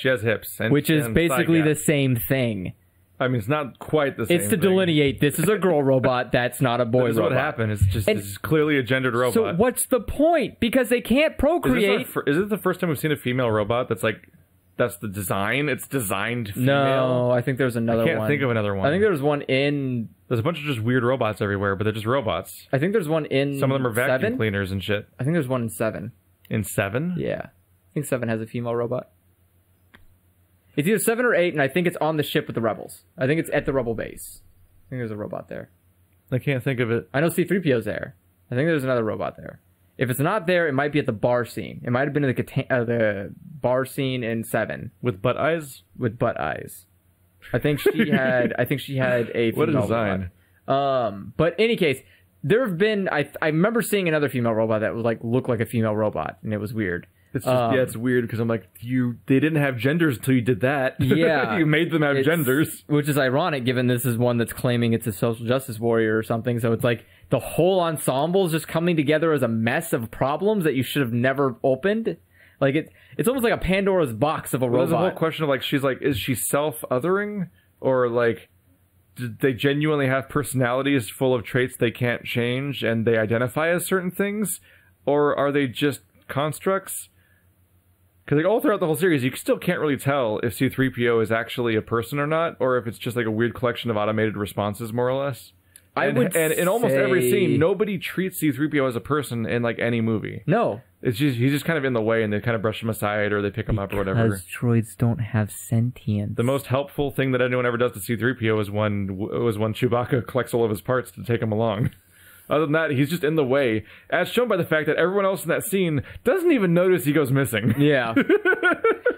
S1: has hips.
S2: Which is basically the same thing.
S1: I mean, it's not quite the same
S2: It's to delineate, this is a girl robot, that's not a boy robot.
S1: That's what happened. It's clearly a gendered robot.
S2: So what's the point? Because they can't procreate.
S1: Is it the first time we've seen a female robot that's the design? It's designed female?
S2: No, I think there's another one.
S1: I can't think of another one.
S2: I think there's one in...
S1: There's a bunch of just weird robots everywhere, but they're just robots.
S2: I think there's one in
S1: Some of them are vacuum
S2: 7?
S1: cleaners and shit.
S2: I think there's one in 7.
S1: In 7?
S2: Yeah. I think 7 has a female robot. It's either 7 or 8, and I think it's on the ship with the rebels. I think it's at the rebel base. I think there's a robot there.
S1: I can't think of it.
S2: I know C-3PO's there. I think there's another robot there. If it's not there, it might be at the bar scene. It might have been at the bar scene in 7.
S1: With butt eyes?
S2: With butt eyes. I think she had a female
S1: What a design.
S2: robot. But in any case, there have been... I remember seeing another female robot that was looked like a female robot, and it was weird.
S1: It's just, it's weird because I'm like, they didn't have genders until you did that.
S2: Yeah.
S1: You made them have genders.
S2: Which is ironic given this is one that's claiming it's a social justice warrior or something. So it's like the whole ensemble is just coming together as a mess of problems that you should have never opened. Like it's almost like a Pandora's box of a robot.
S1: There's a whole question of is she self-othering? Or did they genuinely have personalities full of traits they can't change and they identify as certain things? Or are they just constructs? Because all throughout the whole series, you still can't really tell if C-3PO is actually a person or not, or if it's just like a weird collection of automated responses, more or less. And in almost every scene, nobody treats C-3PO as a person in like any movie.
S2: No.
S1: It's just he's just kind of in the way, and they kind of brush him aside, or they pick him up, or whatever.
S2: Because droids don't have sentience.
S1: The most helpful thing that anyone ever does to C-3PO is when Chewbacca collects all of his parts to take him along. Other than that, he's just in the way, as shown by the fact that everyone else in that scene doesn't even notice he goes missing.
S2: Yeah.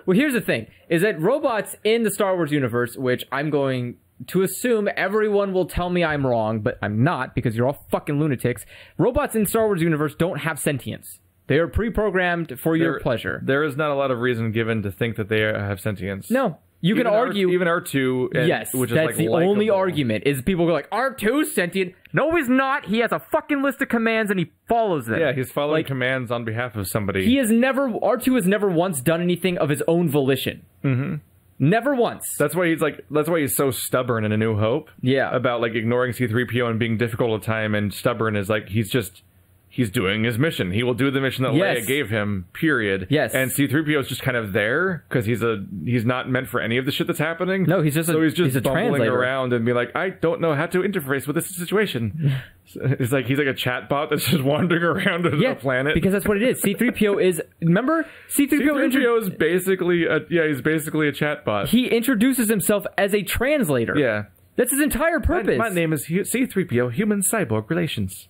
S2: Well, here's the thing, is that robots in the Star Wars universe, which I'm going to assume everyone will tell me I'm wrong, but I'm not, because you're all fucking lunatics. Robots in Star Wars universe don't have sentience. They are pre-programmed for your pleasure.
S1: There is not a lot of reason given to think that they have sentience.
S2: No. You can argue...
S1: Even R2...
S2: yes, which is that's like the only argument, is people go like, R2's sentient. No, he's not. He has a fucking list of commands and he follows them.
S1: Yeah, he's following commands on behalf of somebody.
S2: He has never... R2 has never once done anything of his own volition.
S1: Mm-hmm.
S2: Never once.
S1: That's why he's so stubborn in A New Hope.
S2: Yeah.
S1: About like ignoring C-3PO and being difficult at the time, and stubborn is like he's doing his mission. He will do the mission that Leia gave him, period.
S2: Yes.
S1: And C-3PO is just kind of there because he's not meant for any of the shit that's happening.
S2: No, he's just
S1: bumbling
S2: translator
S1: around and be like, I don't know how to interface with this situation. It's like he's like a chatbot that's just wandering around a planet.
S2: Because that's what it is. C-3PO is... Remember?
S1: C-3PO is basically he's basically a chatbot.
S2: He introduces himself as a translator.
S1: Yeah.
S2: That's his entire purpose.
S1: My name is C-3PO, Human-Cyborg Relations.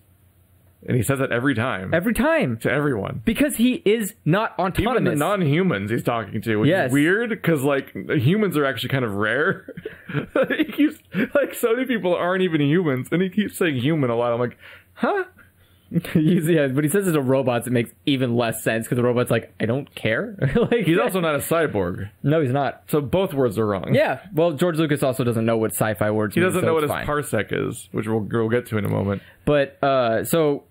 S1: And he says that every time.
S2: Every time.
S1: To everyone.
S2: Because he is not autonomous.
S1: Even the non-humans he's talking to, which is weird, because, like, humans are actually kind of rare. He keeps, like, so many people aren't even humans, and he keeps saying human a lot. I'm like, huh?
S2: Yeah, but he says it's a robot, it makes even less sense, because the robot's like, I don't care. Like,
S1: he's also not a cyborg.
S2: No, he's not.
S1: So both words are wrong.
S2: Yeah, well, George Lucas also doesn't know what sci-fi words mean.
S1: He doesn't know what his parsec is, which we'll get to in a moment.
S2: But, so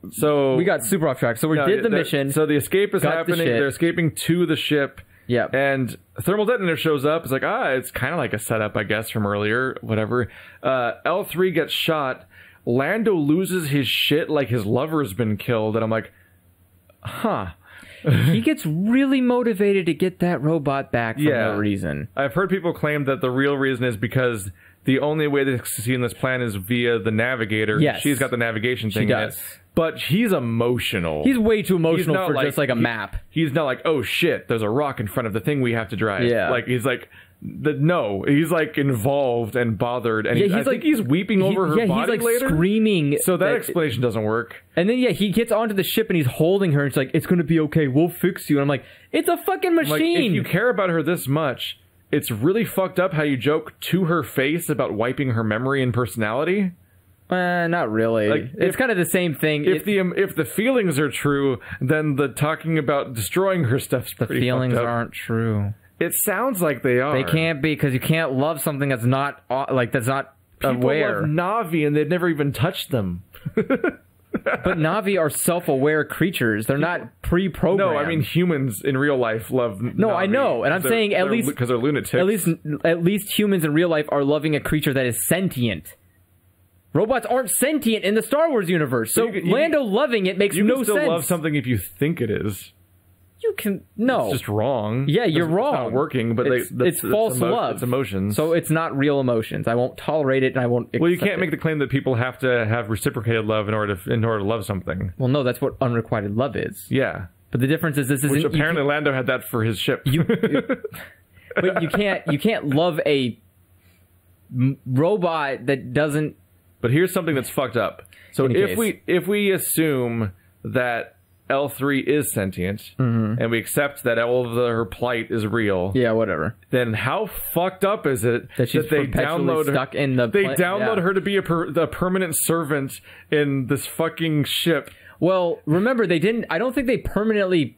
S2: we got super off track. So we did the mission.
S1: So the escape is happening. They're escaping to the ship.
S2: Yeah.
S1: And Thermal Detonator shows up. It's like, it's kind of like a setup, I guess, from earlier, whatever. L3 gets shot. Lando loses his shit like his lover's been killed, and I'm like, huh.
S2: He gets really motivated to get that robot back for no reason.
S1: I've heard people claim that the real reason is because the only way to succeed in this plan is via the navigator.
S2: Yes.
S1: She's got the navigation thing.
S2: She does.
S1: But he's emotional.
S2: He's way too emotional for just like a map.
S1: He's not like, oh shit, there's a rock in front of the thing we have to drive.
S2: Yeah.
S1: Like, he's like... he's like involved and bothered, and I think he's weeping over her body
S2: he's like
S1: later.
S2: Screaming.
S1: So that explanation doesn't work.
S2: And then he gets onto the ship and he's holding her. And it's like, it's gonna be okay. We'll fix you. And I'm like, it's a fucking machine.
S1: Like, if you care about her this much, it's really fucked up how you joke to her face about wiping her memory and personality.
S2: Not really. Like, it's kind of the same thing.
S1: If the feelings are true, then the talking about destroying her stuff's pretty fucked up.
S2: The feelings aren't true.
S1: It sounds like they are.
S2: They can't be, because you can't love something that's not aware.
S1: People love Na'vi and they've never even touched them.
S2: But Na'vi are self-aware creatures. They're not pre-programmed.
S1: No, I mean humans in real life love Na'vi.
S2: No, I know, and I'm saying at least
S1: because they're lunatics.
S2: At least humans in real life are loving a creature that is sentient. Robots aren't sentient in the Star Wars universe, so Lando loving it makes no sense.
S1: You can still love something if you think it is.
S2: You can It's
S1: just wrong.
S2: Yeah, you're wrong.
S1: It's not working, but
S2: it's false love.
S1: It's emotions.
S2: So it's not real emotions. I won't tolerate it, and I won't.
S1: Well, you can't make the claim that people have to have reciprocated love in order to love something.
S2: Well, no, that's what unrequited love is.
S1: Yeah,
S2: but the difference is this isn't.
S1: Which apparently Lando had that for his ship.
S2: But you can't love a robot that doesn't.
S1: But here's something that's fucked up. So if we assume that L3 is sentient, and we accept that all of her plight is real.
S2: Yeah, whatever.
S1: Then how fucked up is it
S2: that they download
S1: stuck
S2: in the?
S1: They download her to be a permanent servant in this fucking ship.
S2: Well, remember they didn't. I don't think they uploaded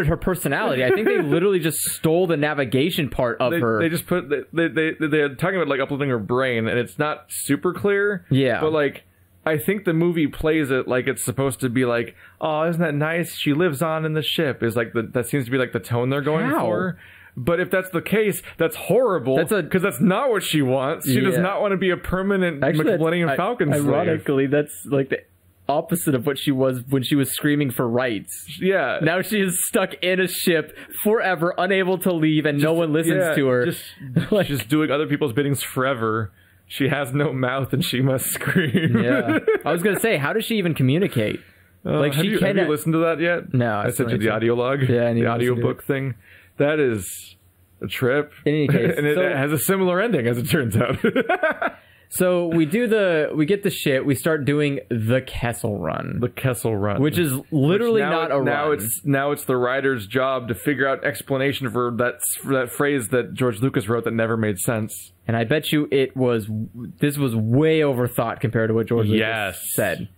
S2: her personality. I think they literally just stole the navigation part of her.
S1: They just put they're talking about like uploading her brain, and it's not super clear.
S2: Yeah,
S1: but like. I think the movie plays it like it's supposed to be like, oh, isn't that nice? She lives on in the ship. Is like that seems to be like the tone they're going for. But if that's the case, that's horrible. Because that's not what she wants. She does not want to be a permanent Millennium Falcon slave.
S2: Ironically, that's like the opposite of what she was when she was screaming for rights.
S1: Yeah.
S2: Now she is stuck in a ship forever, unable to leave, and no one listens to her.
S1: Just doing other people's biddings forever. She has no mouth and she must scream.
S2: Yeah. I was going to say, how does she even communicate?
S1: Like have you listened to that yet?
S2: No.
S1: I sent you the audio log.
S2: Yeah,
S1: the audiobook thing. That is a trip.
S2: In any case.
S1: And it has a similar ending, as it turns out.
S2: So we get the shit. We start doing the Kessel Run.
S1: The Kessel Run.
S2: Which is literally not a run.
S1: Now it's the writer's job to figure out explanation for that phrase that George Lucas wrote that never made sense.
S2: And I bet you this was way overthought compared to what George Lucas said.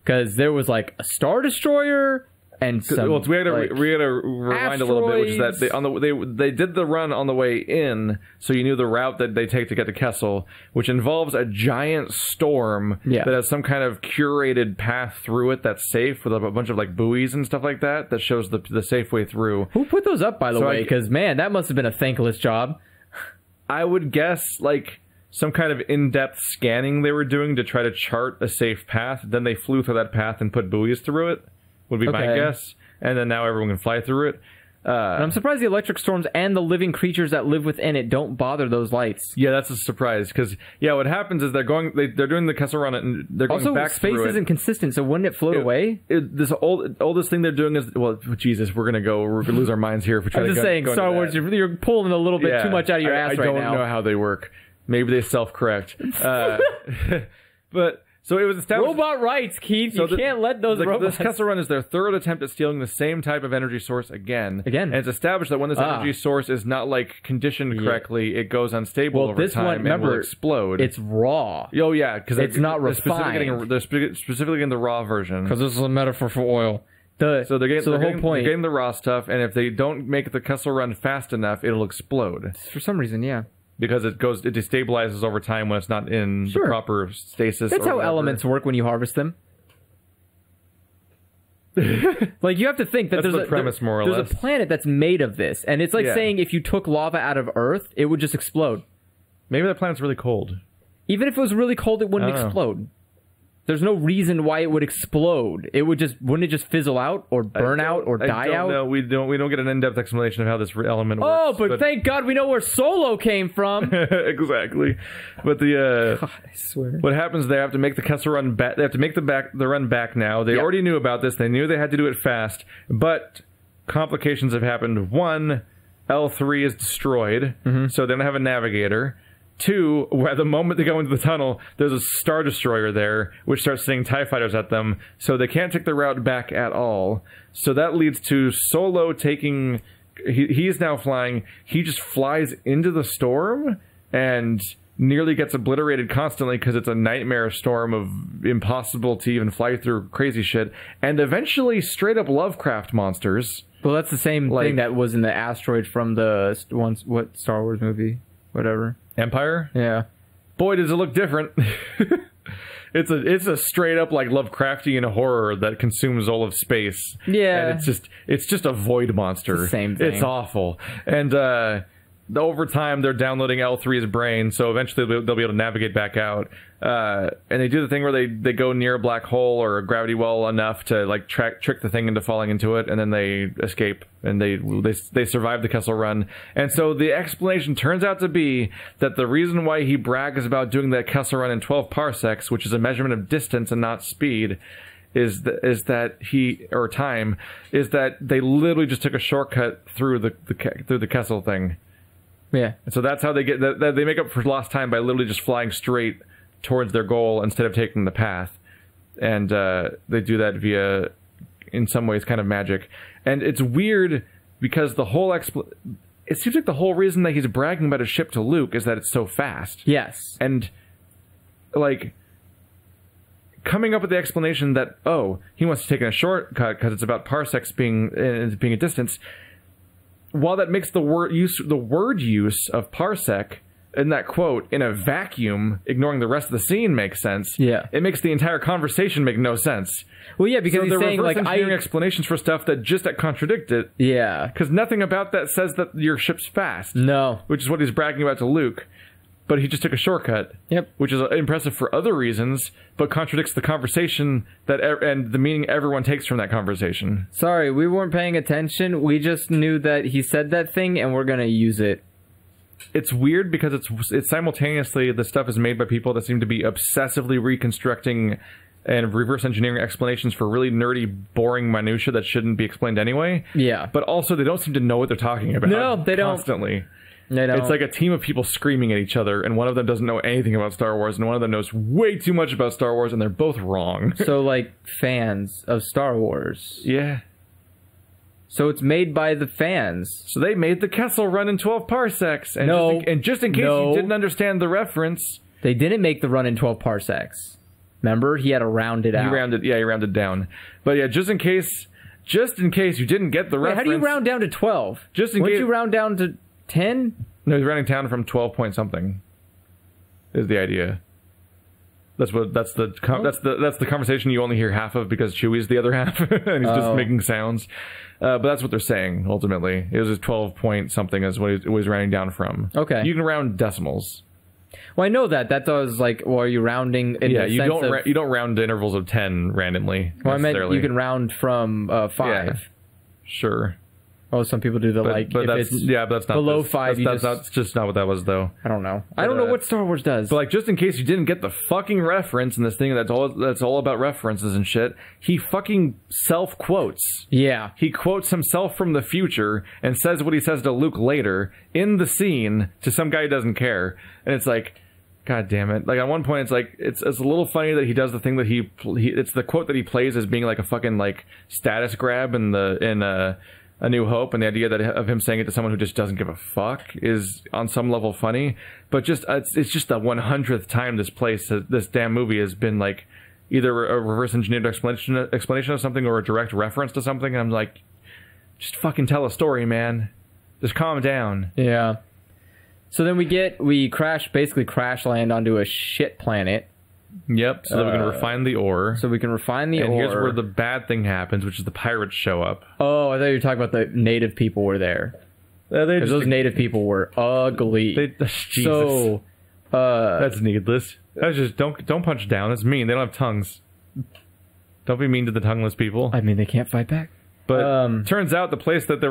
S2: Because there was like a Star Destroyer and some.
S1: Well, we had to rewind a little bit, which is that they did the run on the way in, so you knew the route that they take to get to Kessel, which involves a giant storm that has some kind of curated path through it that's safe with a bunch of like buoys and stuff like that shows the safe way through.
S2: Who put those up, by the way? Because man, that must have been a thankless job.
S1: I would guess like some kind of in-depth scanning they were doing to try to chart a safe path. Then they flew through that path and put buoys through it. Would be my guess, and then now everyone can fly through it. And
S2: I'm surprised the electric storms and the living creatures that live within it don't bother those lights.
S1: Yeah, that's a surprise, because what happens is they're doing the Kessel Run, and they're going
S2: also,
S1: back through it.
S2: Also, space isn't consistent, so wouldn't it float away?
S1: This oldest thing they're doing is, well, Jesus, we're gonna lose our minds here if we try to go.
S2: I'm just saying, Star Wars, you're pulling a little bit too much out of your ass right now.
S1: I don't know how they work. Maybe they self-correct, but. So it was established...
S2: Robot rights, Keith. You can't let those robots...
S1: This Kessel Run is their third attempt at stealing the same type of energy source again. And it's established that when this energy source is not, like, conditioned correctly, it goes unstable over time and will explode.
S2: It's raw.
S1: Oh, yeah. Because
S2: it's not refined.
S1: They're specifically in the raw version.
S2: Because this is a metaphor for oil.
S1: So the whole point... They're getting the raw stuff, and if they don't make the Kessel Run fast enough, it'll explode.
S2: For some reason, yeah.
S1: Because it destabilizes over time when it's not in the proper stasis.
S2: That's how elements work when you harvest them. Like, you have to think that there's a planet that's made of this. And it's like saying if you took lava out of Earth, it would just explode.
S1: Maybe that planet's really cold.
S2: Even if it was really cold, it wouldn't explode. There's no reason why it would explode. Wouldn't it just fizzle out or burn out or die out?
S1: No, we don't get an in-depth explanation of how this element works.
S2: Oh, but thank God we know where Solo came from.
S1: Exactly. But God,
S2: I swear.
S1: What happens? They have to make the Kessel Run back. They have to make the run back now. They already knew about this. They knew they had to do it fast. But complications have happened. One, L3 is destroyed, so they don't have a navigator. Two, at the moment they go into the tunnel, there's a Star Destroyer there, which starts sending TIE fighters at them, so they can't take the route back at all. So that leads to Solo taking... He is now flying. He just flies into the storm and nearly gets obliterated constantly because it's a nightmare storm of impossible to even fly through crazy shit. And eventually straight up Lovecraft monsters.
S2: Well, that's the same thing that was in the asteroid from the what Star Wars movie? Whatever.
S1: Empire?
S2: Yeah.
S1: Boy, does it look different. It's a straight up like Lovecraftian horror that consumes all of space.
S2: Yeah.
S1: And it's just a void monster.
S2: It's the same thing.
S1: It's awful. And over time they're downloading L3's brain, so eventually they'll be able to navigate back out. And they do the thing where they go near a black hole or a gravity well enough to like trick the thing into falling into it, and then they escape and they survive the Kessel Run. And so the explanation turns out to be that the reason why he brags about doing that Kessel Run in 12 parsecs, which is a measurement of distance and not speed, is that they literally just took a shortcut through the Kessel thing.
S2: Yeah.
S1: And so that's how they get that they make up for lost time by literally just flying straight towards their goal instead of taking the path. And they do that via, in some ways, kind of magic. And it's weird because the whole it seems like the whole reason that he's bragging about his ship to Luke is that it's so fast.
S2: Yes.
S1: And like coming up with the explanation that he wants to take a shortcut because it's about parsecs being a distance. While that makes the word use of parsec in that quote in a vacuum, ignoring the rest of the scene, makes sense.
S2: Yeah,
S1: it makes the entire conversation make no sense.
S2: Well, yeah, because he's saying like
S1: explanations for stuff that just contradict it.
S2: Yeah,
S1: because nothing about that says that your ship's fast.
S2: No,
S1: which is what he's bragging about to Luke. But he just took a shortcut.
S2: Yep,
S1: which is impressive for other reasons, but contradicts the conversation and the meaning everyone takes from that conversation.
S2: Sorry, we weren't paying attention. We just knew that he said that thing, and we're gonna use it.
S1: it's weird because it's simultaneously the stuff is made by people that seem to be obsessively reconstructing and reverse engineering explanations for really nerdy, boring minutia that shouldn't be explained anyway.
S2: Yeah.
S1: But also they don't seem to know what they're talking about.
S2: No, they don't.
S1: Constantly.
S2: They don't.
S1: It's like a team of people screaming at each other, and one of them doesn't know anything about Star Wars, and one of them knows way too much about Star Wars, and they're both wrong.
S2: So, like, fans of Star Wars.
S1: Yeah.
S2: So it's made by the fans.
S1: So they made the Kessel run in 12 parsecs. And
S2: No.
S1: just in case
S2: No.
S1: you didn't understand the reference...
S2: They didn't make the run in 12 parsecs. Remember? He had to round it out.
S1: He rounded down. But yeah, just in case you didn't get the
S2: Wait,
S1: reference...
S2: how do you round down to 12?
S1: Just in
S2: Wouldn't
S1: case...
S2: you round down to 10?
S1: No, he's rounding down from 12 point something. Is the idea. That's the conversation you only hear half of because Chewie's the other half and he's just making sounds. But that's what they're saying ultimately. It was just 12 point something is what it was rounding down from.
S2: Okay.
S1: You can round decimals.
S2: Well, I know that. That was like, well, are you rounding in the
S1: you
S2: sense
S1: don't
S2: of...
S1: you don't round to intervals of 10 randomly.
S2: Well, I meant you can round from 5.
S1: Yeah. Sure.
S2: Oh, some people do the
S1: But
S2: if
S1: that's
S2: it's
S1: but that's not
S2: below
S1: this.
S2: 5.
S1: That's just not what that was though.
S2: I don't know. I don't know what Star Wars does.
S1: But like, just in case you didn't get the fucking reference in this thing that's all about references and shit, he fucking self quotes.
S2: Yeah.
S1: He quotes himself from the future and says what he says to Luke later in the scene to some guy who doesn't care, and it's like, God damn it! Like at one point, it's like it's a little funny that he does the thing that he it's the quote that he plays as being like a fucking like status grab in A New Hope, and the idea that of him saying it to someone who just doesn't give a fuck is on some level funny, but just it's just the 100th time this damn movie has been like either a reverse engineered explanation of something or a direct reference to something, and I'm like, just fucking tell a story, man. Just calm down.
S2: Yeah. So then we basically crash land onto a shit planet.
S1: Yep, so that we can refine the ore.
S2: So we can refine the ore.
S1: And here's where the bad thing happens, which is the pirates show up.
S2: Oh, I thought you were talking about the native people were there. Those native people were ugly.
S1: Jesus.
S2: So,
S1: that's needless. That's just don't punch down. That's mean. They don't have tongues. Don't be mean to the tongueless people.
S2: I mean, they can't fight back.
S1: But turns out the place that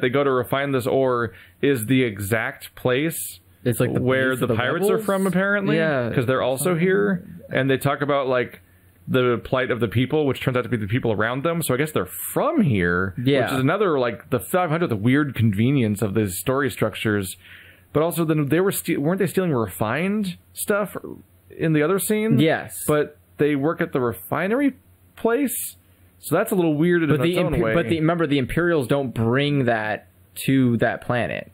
S1: they go to refine this ore is the exact place.
S2: It's like
S1: where the pirates
S2: rebels?
S1: are from, apparently.
S2: Yeah,
S1: because they're also here, and they talk about like the plight of the people, which turns out to be the people around them. So I guess they're from here.
S2: Yeah,
S1: which is another like the 500th weird convenience of these story structures. But also, then they weren't they stealing refined stuff in the other scene?
S2: Yes,
S1: but they work at the refinery place, so that's a little weird in its own way.
S2: But remember, the Imperials don't bring that to that planet.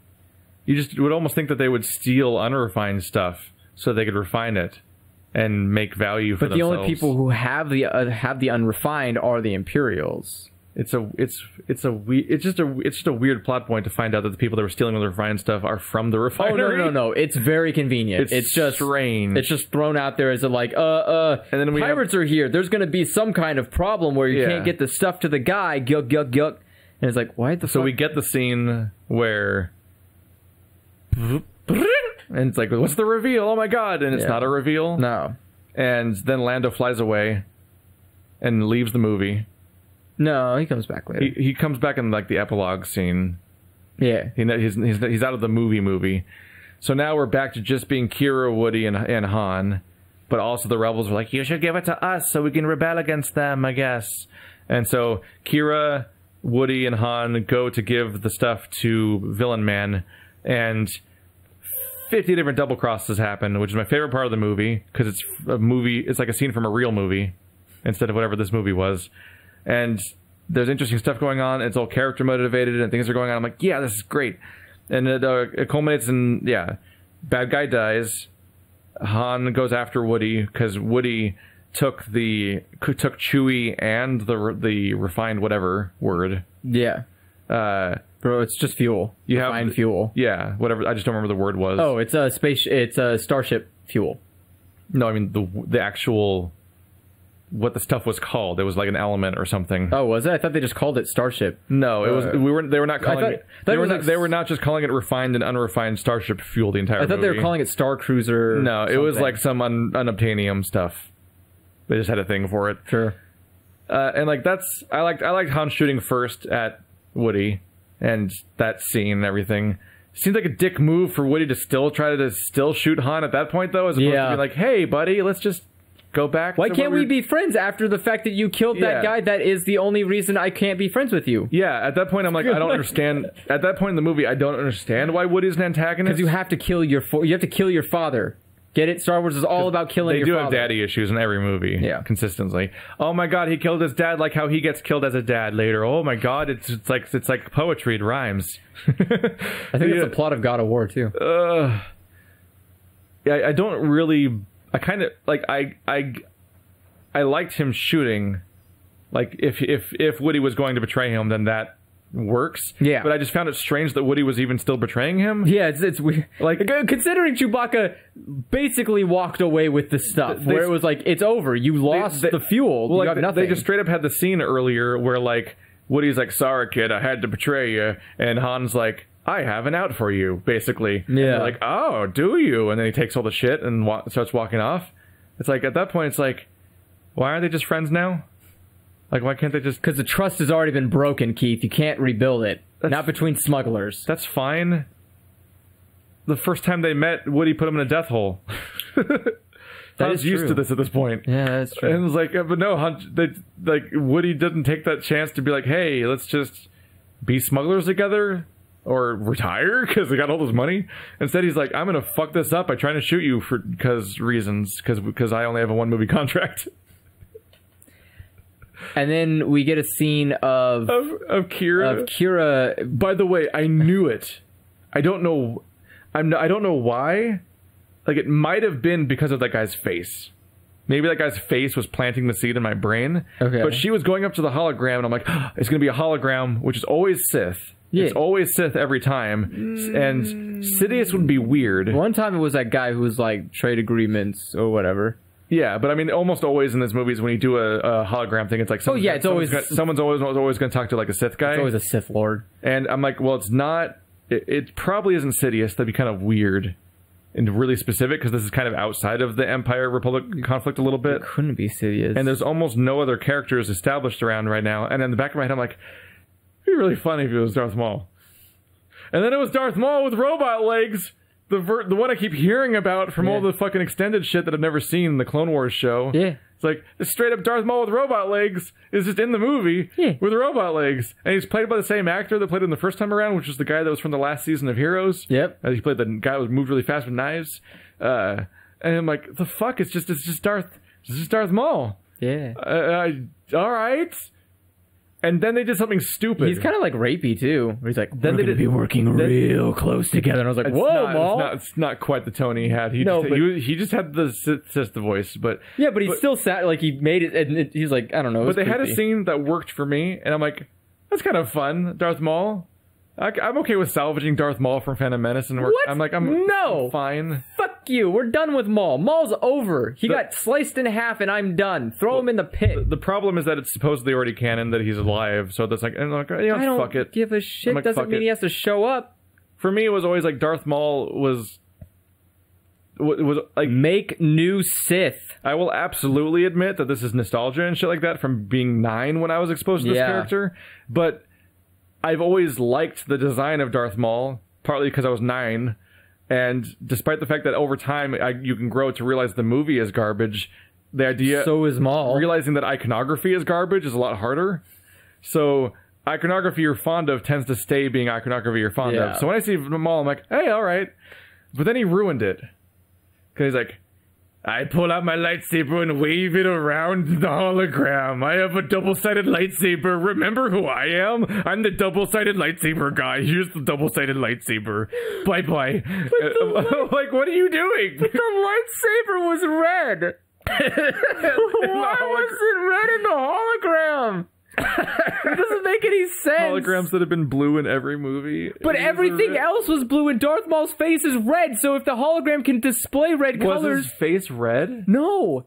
S1: You just would almost think that they would steal unrefined stuff so they could refine it and make value for themselves.
S2: But the only people who have the unrefined are the Imperials.
S1: It's just a weird plot point to find out that the people that were stealing the refined stuff are from the refinery.
S2: Oh no! It's very convenient. It's just
S1: strange.
S2: It's just thrown out there as a like, and then pirates are here. There's going to be some kind of problem where you can't get the stuff to the guy. Guk guk guk. And it's like, why the fuck?
S1: So we get the scene where. And it's like, what's the reveal? Oh my god! And it's not a reveal.
S2: No. And
S1: then Lando flies away and leaves the movie.
S2: No, he comes back later.
S1: He comes back in like the epilogue scene.
S2: Yeah.
S1: He's out of the movie. So now we're back to just being Kira, Woody, and Han. But also the rebels are like, you should give it to us so we can rebel against them, I guess. And so Kira, Woody, and Han go to give the stuff to Villain Man, and 50 different double crosses happen, which is my favorite part of the movie, because it's a movie, it's like a scene from a real movie instead of whatever this movie was. And there's interesting stuff going on, it's all character motivated and things are going on. I'm like, yeah, this is great. And it culminates in, bad guy dies. Han goes after Woody because Woody took Chewie and the refined whatever word.
S2: Yeah. Bro, it's just fuel. You have fuel.
S1: Yeah, whatever. I just don't remember the word was.
S2: Oh, it's a It's a starship fuel.
S1: No, I mean the actual what the stuff was called. It was like an element or something.
S2: Oh, was it? I thought they just called it starship.
S1: No, it was. They were not calling it. They were not just calling it refined and unrefined starship fuel the entire.
S2: I thought
S1: movie.
S2: They were calling it Star Cruiser.
S1: No, it was like some unobtainium stuff. They just had a thing for it.
S2: Sure.
S1: And like I liked Han shooting first at Woody. And that scene and everything. seems like a dick move for Woody to still try to shoot Han at that point, though, as opposed to be like, hey, buddy, let's just go back.
S2: Why can't we be friends after the fact that you killed that guy? That is the only reason I can't be friends with you.
S1: Yeah, at that point, I'm like, I don't understand. At that point in the movie, I don't understand why Woody's an antagonist.
S2: Because you have to kill your father. Get it? Star Wars is all about killing your father.
S1: They do have daddy issues in every movie, consistently. Oh my god, he killed his dad like how he gets killed as a dad later. Oh my god, it's like poetry, it rhymes.
S2: I think it's the plot of God of War, too.
S1: I don't really... I kind of... Like, I liked him shooting. Like, if Woody was going to betray him, then that works.
S2: Yeah.
S1: But I just found it strange that Woody was even still betraying him.
S2: Yeah, it's weird. Like, considering Chewbacca basically walked away with the stuff, where it was like, it's over. You lost the fuel. Well, you have nothing.
S1: They just straight up had the scene earlier where, like, Woody's like, sorry, kid, I had to betray you. And Han's like, I have an out for you, basically. Yeah. And they're like, oh, do you? And then he takes all the shit and starts walking off. It's like, at that point, it's like, why aren't they just friends now? Like, why can't they just...
S2: Because the trust has already been broken, Keith. You can't rebuild it. Not between smugglers.
S1: That's fine. The first time they met, Woody put him in a death hole. I was used to this at this point.
S2: Yeah, that's true.
S1: And it was like, but no, Woody didn't take that chance to be like, hey, let's just be smugglers together or retire because they got all this money. Instead, he's like, I'm going to fuck this up by trying to shoot you because I only have a 1-movie contract.
S2: And then we get a scene of
S1: Kira.
S2: Of Kira.
S1: By the way, I knew it. I don't know. I don't know why. Like, it might have been because of that guy's face. Maybe that guy's face was planting the seed in my brain. Okay. But she was going up to the hologram, and I'm like, oh, it's going to be a hologram, which is always Sith. Yeah. It's always Sith every time. And Sidious would be weird.
S2: One time it was that guy who was like, trade agreements or whatever.
S1: Yeah, but I mean, almost always in these movies, when you do a hologram thing, it's like someone's always going to talk to like a Sith guy.
S2: It's always a Sith Lord.
S1: And I'm like, well, it's not. It probably isn't Sidious. That'd be kind of weird and really specific because this is kind of outside of the Empire Republic conflict a little bit.
S2: It couldn't be Sidious.
S1: And there's almost no other characters established around right now. And in the back of my head, I'm like, it'd be really funny if it was Darth Maul. And then it was Darth Maul with robot legs. The one I keep hearing about from all the fucking extended shit that I've never seen in the Clone Wars show. Yeah. It's like, it's straight up Darth Maul with robot legs is just in the movie with robot legs. And he's played by the same actor that played him the first time around, which was the guy that was from the last season of Heroes. Yep. He played the guy who moved really fast with knives. And I'm like, the fuck? It's just Darth Maul. Yeah. All right. And then they did something stupid.
S2: He's kind of like rapey too. Where he's like, then they'd be working real close together. And I was like, whoa, Maul.
S1: It's not quite the tone he had. He just had the sister voice, but
S2: yeah, but he still sat like he made it. And he's like, I don't know.
S1: But they had a scene that worked for me, and I'm like, that's kind of fun, Darth Maul. I'm okay with salvaging Darth Maul from Phantom Menace, and I'm fine.
S2: Fuck you. We're done with Maul. Maul's over. He got sliced in half, and I'm done. Throw him in the pit.
S1: The problem is that it's supposedly already canon that he's alive, so that's like, fuck it.
S2: I don't give a shit. Like, doesn't mean he has to show up.
S1: For me, it was always like Darth Maul was like,
S2: make new Sith.
S1: I will absolutely admit that this is nostalgia and shit like that from being 9 when I was exposed to this character, but I've always liked the design of Darth Maul, partly because I was 9, and despite the fact that over time you can grow to realize the movie is garbage, the idea...
S2: So is Maul.
S1: Realizing that iconography is garbage is a lot harder. So iconography you're fond of tends to stay being iconography you're fond of. So when I see Maul, I'm like, hey, all right. But then he ruined it. Because he's like, I pull out my lightsaber and wave it around the hologram. I have a double-sided lightsaber. Remember who I am? I'm the double-sided lightsaber guy. Here's the double-sided lightsaber. Bye-bye. Like, what are you doing?
S2: But the lightsaber was red. Why was it red in the hologram? It doesn't make any sense.
S1: Holograms that have been blue in every movie.
S2: But everything else was blue, and Darth Maul's face is red, so if the hologram can display red colors...
S1: Was his face red?
S2: No.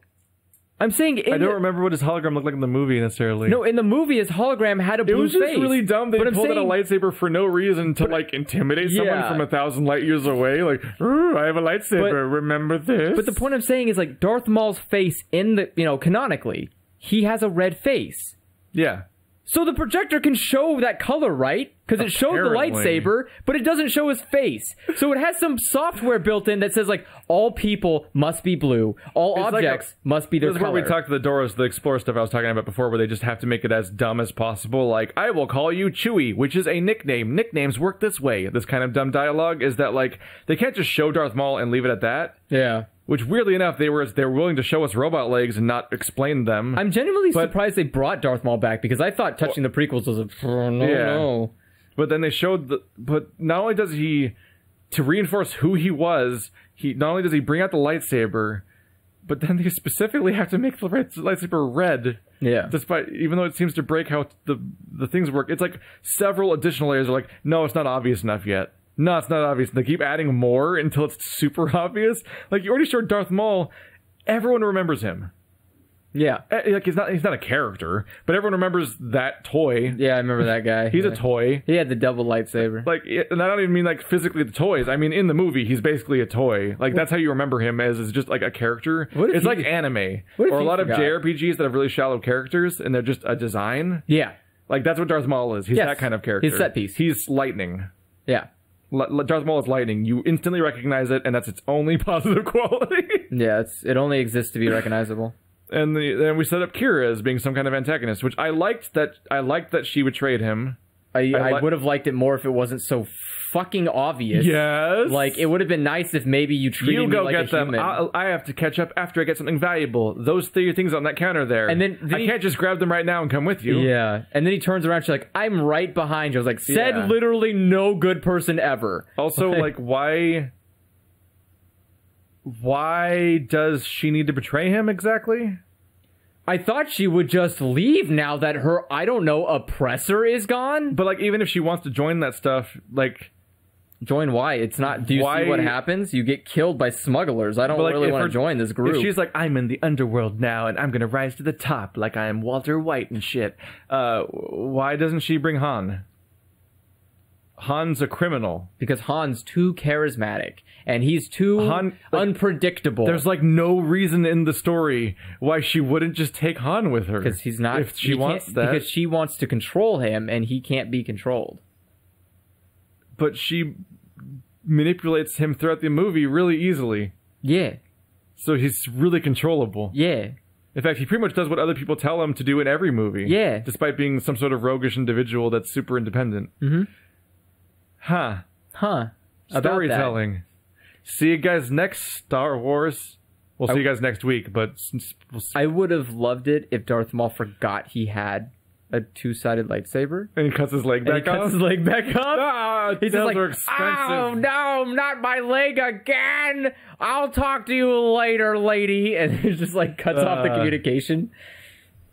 S2: I'm saying...
S1: I don't remember what his hologram looked like in the movie, necessarily.
S2: No, in the movie, his hologram had a blue face.
S1: It was just really dumb. They pulled out a lightsaber for no reason to, like, intimidate someone from 1,000 light years away. Like, I have a lightsaber, remember this?
S2: But the point I'm saying is, like, Darth Maul's face in the... canonically, he has a red face.
S1: Yeah.
S2: So the projector can show that color, right? Because it showed the lightsaber, but it doesn't show his face. So it has some software built in that says, like, all people must be blue. All objects must be their color.
S1: This is where we talked to the Doras, the Explorer stuff I was talking about before, where they just have to make it as dumb as possible. Like, I will call you Chewie, which is a nickname. Nicknames work this way. This kind of dumb dialogue is that, like, they can't just show Darth Maul and leave it at that.
S2: Yeah.
S1: Which, weirdly enough, they were willing to show us robot legs and not explain them.
S2: I'm genuinely surprised they brought Darth Maul back, because I thought touching the prequels was no.
S1: But then they showed but not only does he, to reinforce who he was, not only does he bring out the lightsaber, but then they specifically have to make the lightsaber red.
S2: Yeah.
S1: Even though it seems to break how the things work. It's like several additional layers are like, no, it's not obvious enough yet. No, it's not obvious. They keep adding more until it's super obvious. Like, you already showed Darth Maul. Everyone remembers him.
S2: Yeah.
S1: Like, he's not a character, but everyone remembers that toy.
S2: Yeah, I remember that guy.
S1: He's a toy.
S2: He had the double lightsaber.
S1: Like, and I don't even mean, like, physically the toys. I mean, in the movie, he's basically a toy. Like, that's how you remember him, as just, like, a character. It's like anime. Or a lot of JRPGs that have really shallow characters, and they're just a design.
S2: Yeah.
S1: Like, that's what Darth Maul is. He's that kind of character.
S2: He's set piece.
S1: He's lightning.
S2: Yeah.
S1: Darth Maul is lightning. You instantly recognize it, and that's its only positive quality.
S2: Yeah, it only exists to be recognizable.
S1: And then we set up Kira as being some kind of antagonist, which I liked that she betrayed him.
S2: I would have liked it more if it wasn't so fucking obvious.
S1: Yes.
S2: Like, it would have been nice if maybe you treated me like a human.
S1: I have to catch up after I get something valuable. Those 3 things on that counter there. And then I can't just grab them right now and come with you.
S2: Yeah. And then he turns around, she's like, I'm right behind you. I was like, said literally no good person ever.
S1: Also, like, why does she need to betray him exactly?
S2: I thought she would just leave now that her, I don't know, oppressor is gone.
S1: But, like, even if she wants to join that stuff, like...
S2: Join why? It's not... Do you see what happens? You get killed by smugglers. I don't really want to join this group.
S1: If she's like, I'm in the underworld now, and I'm going to rise to the top like I am Walter White and shit, why doesn't she bring Han? Han's a criminal.
S2: Because Han's too charismatic. And he's too unpredictable.
S1: There's, like, no reason in the story why she wouldn't just take Han with her.
S2: Because he's not...
S1: If she wants that.
S2: Because she wants to control him, and he can't be controlled.
S1: But she manipulates him throughout the movie really easily.
S2: Yeah.
S1: So he's really controllable.
S2: Yeah.
S1: In fact, he pretty much does what other people tell him to do in every movie.
S2: Yeah.
S1: Despite being some sort of roguish individual that's super independent.
S2: Mm-hmm.
S1: Huh. Storytelling. See you guys next Star Wars. We'll see you guys next week, but we'll see.
S2: I would have loved it if Darth Maul forgot he had a 2-sided lightsaber.
S1: And he cuts his leg back off?
S2: He's just like, oh, no, not my leg again. I'll talk to you later, lady. And he just, like, cuts off the communication.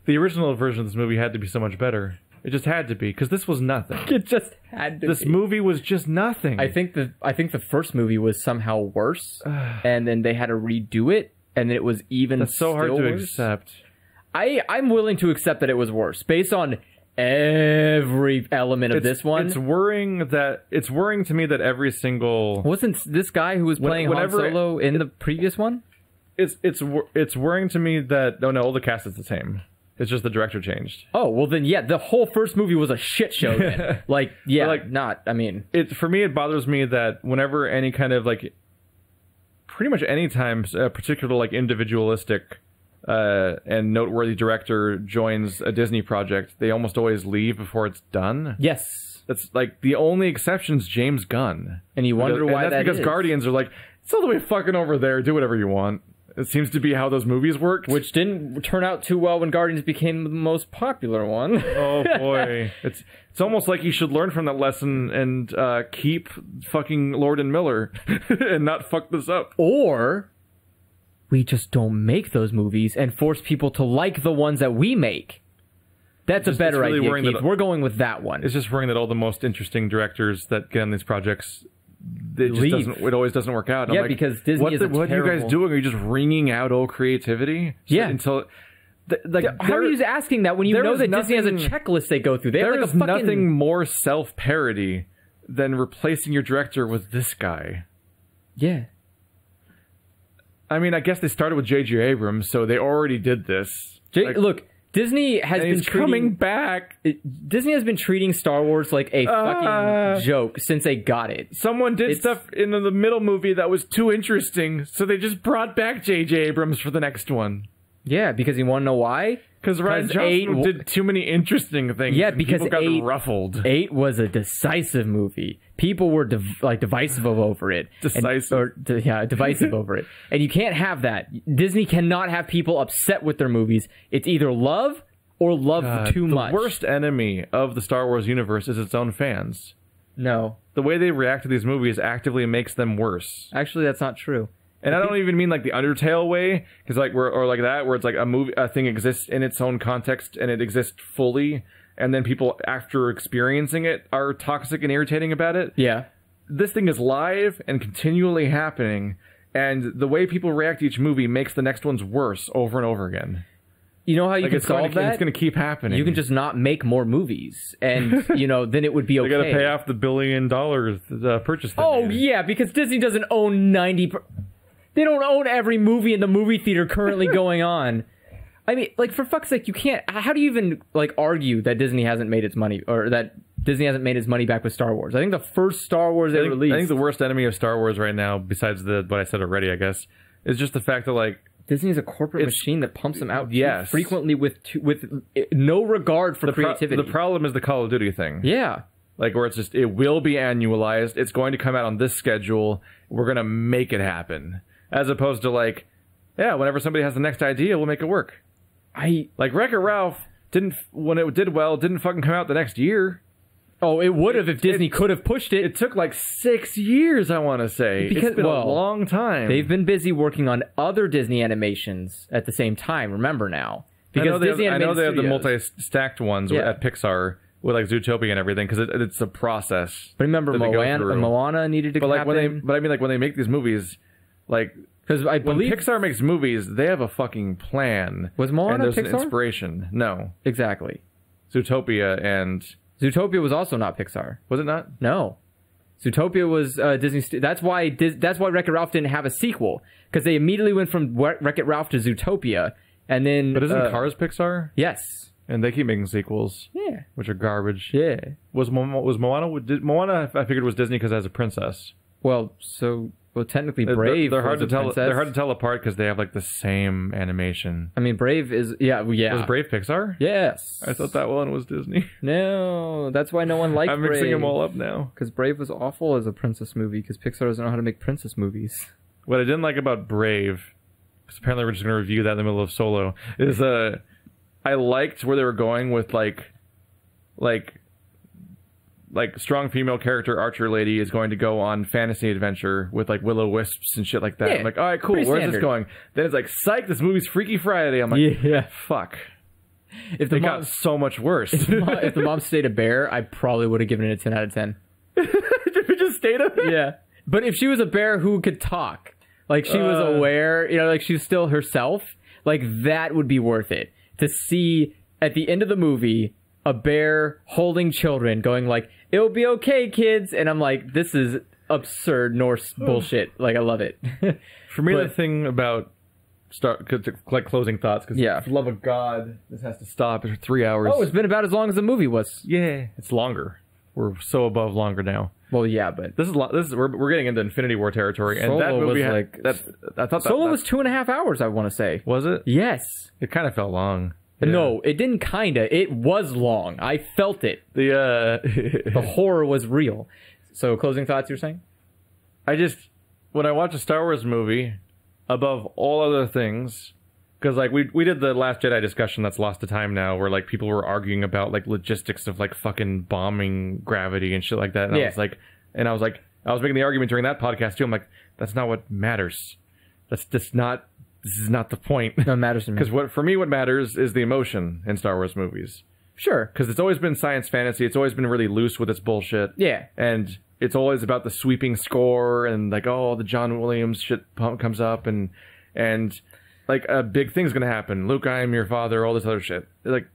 S1: The original version of this movie had to be so much better. It just had to be, because this was nothing.
S2: It just had to be.
S1: This movie was just nothing.
S2: I think the first movie was somehow worse, and then they had to redo it, and then it was even
S1: That's so hard to
S2: worse.
S1: accept.
S2: I'm willing to accept that it was worse, based on every element of this one.
S1: It's worrying to me that every single...
S2: Wasn't this guy who was playing Han Solo in the previous one?
S1: It's worrying to me that... No, all the cast is the same. It's just the director changed.
S2: Oh, well then, yeah, the whole first movie was a shit show then.
S1: For me, it bothers me that whenever any kind of, like, pretty much any time a particular, like, individualistic and noteworthy director joins a Disney project, they almost always leave before it's done.
S2: Yes.
S1: That's, like, the only exception's James Gunn.
S2: And you wonder why
S1: that's because Guardians are like, it's all the way fucking over there, do whatever you want. It seems to be how those movies worked.
S2: Which didn't turn out too well when Guardians became the most popular one.
S1: Oh, boy. It's almost like you should learn from that lesson and keep fucking Lord and Miller and not fuck this up.
S2: Or we just don't make those movies and force people to like the ones that we make. That's a better idea, Keith. We're going with that one.
S1: It's just worrying that all the most interesting directors that get on these projects... It always doesn't work out.
S2: Yeah, because Disney is
S1: what are you guys doing? Are you just wringing out all creativity?
S2: Yeah.
S1: Until,
S2: how are you asking that when you know that Disney has a checklist they go through?
S1: There is nothing more self-parody than replacing your director with this guy.
S2: Yeah.
S1: I mean, I guess they started with J.J. Abrams, so they already did this.
S2: Look, Disney has been
S1: coming back.
S2: Disney has been treating Star Wars like a fucking joke since they got it.
S1: Someone did stuff in the middle movie that was too interesting, so they just brought back J.J. Abrams for the next one.
S2: Yeah, because you want to know why?
S1: Because Ryan Johnson did too many interesting things.
S2: Yeah, because
S1: people got ruffled.
S2: 8 was a decisive movie. People were divisive over it. Divisive over it. And you can't have that. Disney cannot have people upset with their movies. It's either love or love too much.
S1: The worst enemy of the Star Wars universe is its own fans.
S2: No.
S1: The way they react to these movies actively makes them worse.
S2: Actually, that's not true.
S1: And I don't even mean like the Undertale way, because like or like that, where it's like a thing exists in its own context and it exists fully, and then people after experiencing it are toxic and irritating about it.
S2: Yeah,
S1: this thing is live and continually happening, and the way people react to each movie makes the next ones worse over and over again.
S2: You know how you can solve that?
S1: It's going to keep happening.
S2: You can just not make more movies, and then it would be okay.
S1: They got to pay off the $1 billion purchase.
S2: Yeah, because Disney doesn't own 90%. They don't own every movie in the movie theater currently going on. I mean, like, for fuck's sake, you can't... How do you even, like, argue that Disney hasn't made its money... Or that Disney hasn't made its money back with Star Wars? I think the first Star Wars they released...
S1: I think the worst enemy of Star Wars right now, besides what I said already, I guess, is just the fact that, like...
S2: Disney is a corporate machine that pumps them out frequently with no regard for creativity.
S1: The problem is the Call of Duty thing.
S2: Yeah.
S1: Like, where it's just... It will be annualized. It's going to come out on this schedule. We're going to make it happen. As opposed to, like, yeah, whenever somebody has the next idea, we'll make it work. Like, Wreck-It Ralph when it did well, didn't fucking come out the next year.
S2: Oh, it would have if Disney could have pushed it.
S1: It took like 6 years, I want to say. Because, it's been a long time.
S2: They've been busy working on other Disney animations at the same time, remember now.
S1: Because I know they have the multi-stacked ones at Pixar. With like Zootopia and everything, because it's a process.
S2: But remember, Moana needed to happen.
S1: But I mean, like, when they make these movies... Like,
S2: because I believe
S1: when Pixar makes movies, they have a fucking plan.
S2: Was Moana
S1: and there's
S2: Pixar?
S1: An inspiration. No,
S2: exactly.
S1: Zootopia
S2: was also not Pixar.
S1: Was it not?
S2: No, Zootopia was Disney. That's why Wreck-It Ralph didn't have a sequel, because they immediately went from Wreck-It Ralph to Zootopia, and then.
S1: But isn't Cars Pixar?
S2: Yes.
S1: And they keep making sequels.
S2: Yeah.
S1: Which are garbage.
S2: Yeah.
S1: Was Moana? Moana, I figured, was Disney because it has a princess.
S2: Well, technically, Brave.
S1: They're hard to tell. They're hard to tell apart because they have like the same animation.
S2: I mean, Brave is Was
S1: Brave Pixar?
S2: Yes.
S1: I thought that one was Disney.
S2: No, that's why no one liked Brave.
S1: I'm mixing them all up now.
S2: Because Brave was awful as a princess movie. Because Pixar doesn't know how to make princess movies.
S1: What I didn't like about Brave, because apparently we're just going to review that in the middle of Solo, is I liked where they were going with like strong female character archer lady is going to go on fantasy adventure with like will-o-wisps and shit like that. Yeah, I'm like, all right, cool. Where's this going? Then it's like, psych, this movie's Freaky Friday. I'm like, yeah, fuck. If the mom got so much worse.
S2: If the mom stayed a bear, I probably would have given it a 10 out of 10.
S1: If it just stayed a bear?
S2: Yeah. But if she was a bear who could talk, like she was aware, like she was still herself, like that would be worth it. To see at the end of the movie a bear holding children going like, it'll be okay, kids. And I'm like, this is absurd Norse bullshit. Like, I love it.
S1: For me, the thing about closing thoughts, because for the love of God, this has to stop. It's 3 hours.
S2: Oh, it's been about as long as the movie was.
S1: Yeah. It's longer. We're so above longer now.
S2: Well, yeah, but
S1: we're getting into Infinity War territory, and
S2: Solo
S1: that movie
S2: was Solo was 2.5 hours. I want to say.
S1: Was it?
S2: Yes.
S1: It kind of felt long. Yeah.
S2: No, it didn't. Kinda. It was long. I felt it. The horror was real. So, closing thoughts. You're saying?
S1: When I watch a Star Wars movie, above all other things. Because, like, we did the Last Jedi discussion that's lost to time now, where, like, people were arguing about, like, logistics of, like, fucking bombing gravity and shit like that. And I was making the argument during that podcast, too. I'm like, that's not what matters. This is not the point.
S2: No, it matters to me.
S1: Because for me, what matters is the emotion in Star Wars movies.
S2: Sure.
S1: Because it's always been science fantasy. It's always been really loose with its bullshit.
S2: Yeah.
S1: And it's always about the sweeping score and, like, the John Williams shit comes up and like, a big thing's gonna happen. Luke, I am your father, all this other shit. Like,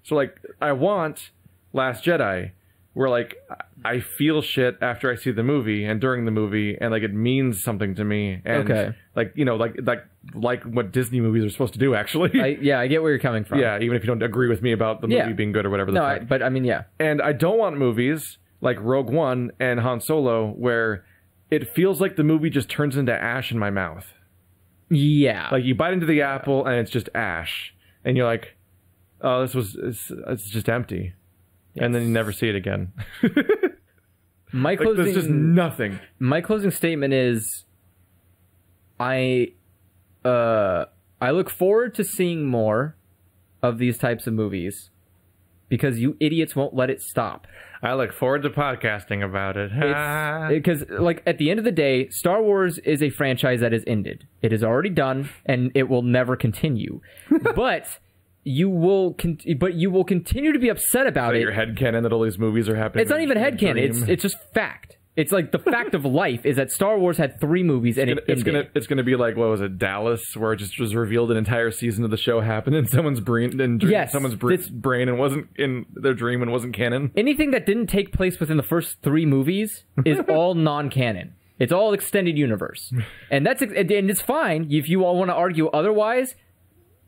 S1: so, like, I want Last Jedi, where like I feel shit after I see the movie and during the movie, and like it means something to me. And like, you know, like what Disney movies are supposed to do, actually.
S2: I get where you're coming from.
S1: Yeah, even if you don't agree with me about the movie being good or whatever.
S2: But I mean, yeah.
S1: And I don't want movies like Rogue One and Han Solo where it feels like the movie just turns into ash in my mouth.
S2: Yeah.
S1: Like you bite into the apple and it's just ash, and you're like, oh, it's just empty. Yes. And then you never see it again.
S2: My closing,
S1: there's just nothing.
S2: My closing statement is, I look forward to seeing more of these types of movies because you idiots won't let it stop.
S1: I look forward to podcasting about it.
S2: Because, like, at the end of the day, Star Wars is a franchise that is ended. It is already done, and it will never continue. But you will continue to be upset about it.
S1: Your headcanon that all these movies are happening.
S2: It's not even headcanon. It's just fact. It's like the fact of life is that Star Wars had 3 movies and
S1: it's gonna be like, what was it, Dallas, where it just was revealed an entire season of the show happened in someone's brain brain and wasn't in their dream and wasn't canon.
S2: Anything that didn't take place within the first 3 movies is all non-canon. It's all extended universe, and it's fine if you all want to argue otherwise.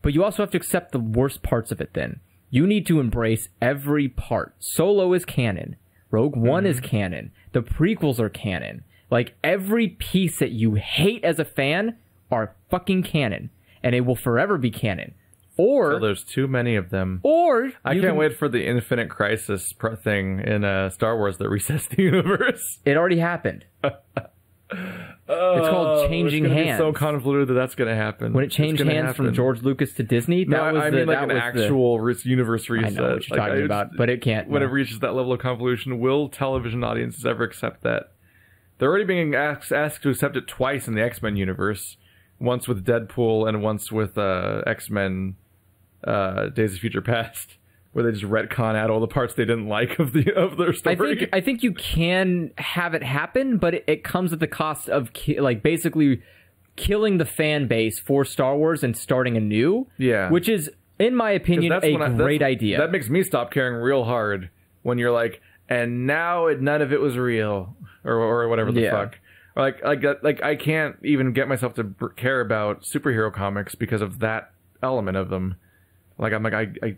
S2: But you also have to accept the worst parts of it. Then you need to embrace every part. Solo is canon. Rogue One is canon. The prequels are canon. Like, every piece that you hate as a fan are fucking canon. And it will forever be canon. Or...
S1: So there's too many of them.
S2: Or...
S1: I can't wait for the Infinite Crisis thing in Star Wars that resets the universe.
S2: It already happened. It's called changing hands.
S1: It's so convoluted that's going to happen.
S2: When it changed hands from George Lucas to Disney,
S1: I mean an actual universe reset.
S2: I know what you're talking about, but it can't.
S1: When it reaches that level of convolution, will television audiences ever accept that? They're already being asked to accept it twice in the X-Men universe. Once with Deadpool and once with X-Men Days of Future Past, where they just retcon out all the parts they didn't like of their story.
S2: I think you can have it happen, but it comes at the cost of basically killing the fan base for Star Wars and starting anew. Yeah, which is, in my opinion, a great idea.
S1: That makes me stop caring real hard when you're like, and now none of it was real, or whatever the fuck. Or like I can't even get myself to care about superhero comics because of that element of them. Like I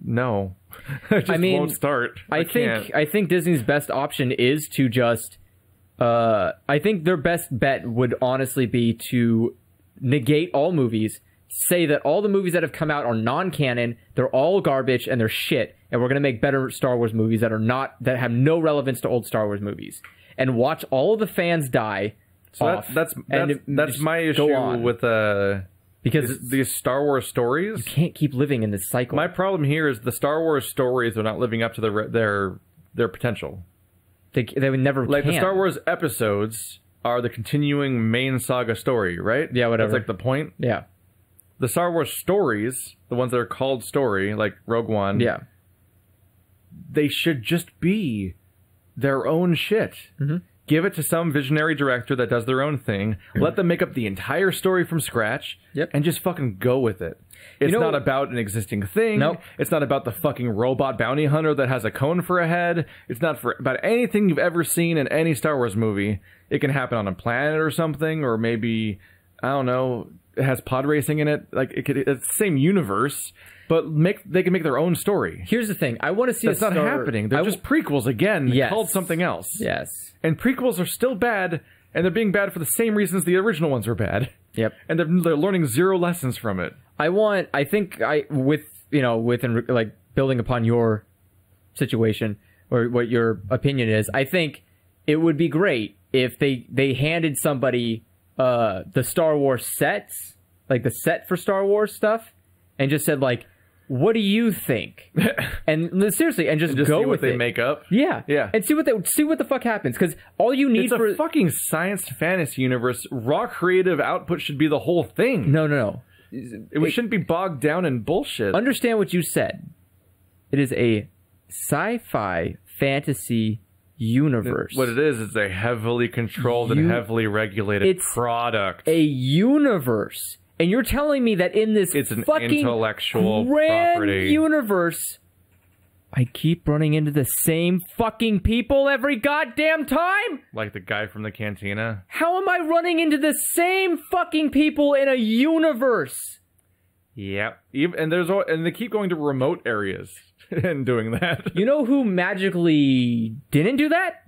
S1: no, I just won't start.
S2: I think Disney's best option is to just. I think their best bet would honestly be to negate all movies, say that all the movies that have come out are non-canon, they're all garbage and they're shit, and we're gonna make better Star Wars movies that have no relevance to old Star Wars movies, and watch all of the fans die.
S1: So that's my issue with because these Star Wars stories,
S2: you can't keep living in this cycle.
S1: My problem here is the Star Wars stories are not living up to their potential.
S2: They would never
S1: like the Star Wars episodes are the continuing main saga story, right?
S2: Yeah, whatever.
S1: That's like the point.
S2: Yeah.
S1: The Star Wars stories, the ones that are called story, like Rogue One, they should just be their own shit. Mm-hmm. Give it to some visionary director that does their own thing. Let them make up the entire story from scratch and just fucking go with it. It's not about an existing thing.
S2: Nope.
S1: It's not about the fucking robot bounty hunter that has a cone for a head. It's not about anything you've ever seen in any Star Wars movie. It can happen on a planet or something, or maybe, I don't know, it has pod racing in it. Like, it's the same universe, but they can make their own story.
S2: Here's the thing. I want to see
S1: That's not happening. They're just prequels again, called something else.
S2: Yes.
S1: And prequels are still bad, and they're being bad for the same reasons the original ones were bad.
S2: Yep.
S1: And they're learning 0 lessons from it.
S2: With building upon your situation or what your opinion is, I think it would be great if they handed somebody the Star Wars sets, like the set for Star Wars stuff, and just said, like, what do you think? And seriously, and just go
S1: see
S2: with
S1: what they make up.
S2: Yeah, and see what the fuck happens. Because all you need
S1: it's a fucking science fantasy universe. Raw creative output should be the whole thing.
S2: No.
S1: We shouldn't be bogged down in bullshit.
S2: Understand what you said. It is a sci-fi fantasy universe.
S1: What it is a heavily controlled and heavily regulated product.
S2: A universe. And you're telling me that in this
S1: it's an
S2: fucking
S1: intellectual
S2: grand
S1: property
S2: universe, I keep running into the same fucking people every goddamn time?
S1: Like the guy from the cantina?
S2: How am I running into the same fucking people in a universe?
S1: Yep. And they keep going to remote areas and doing that.
S2: You know who magically didn't do that?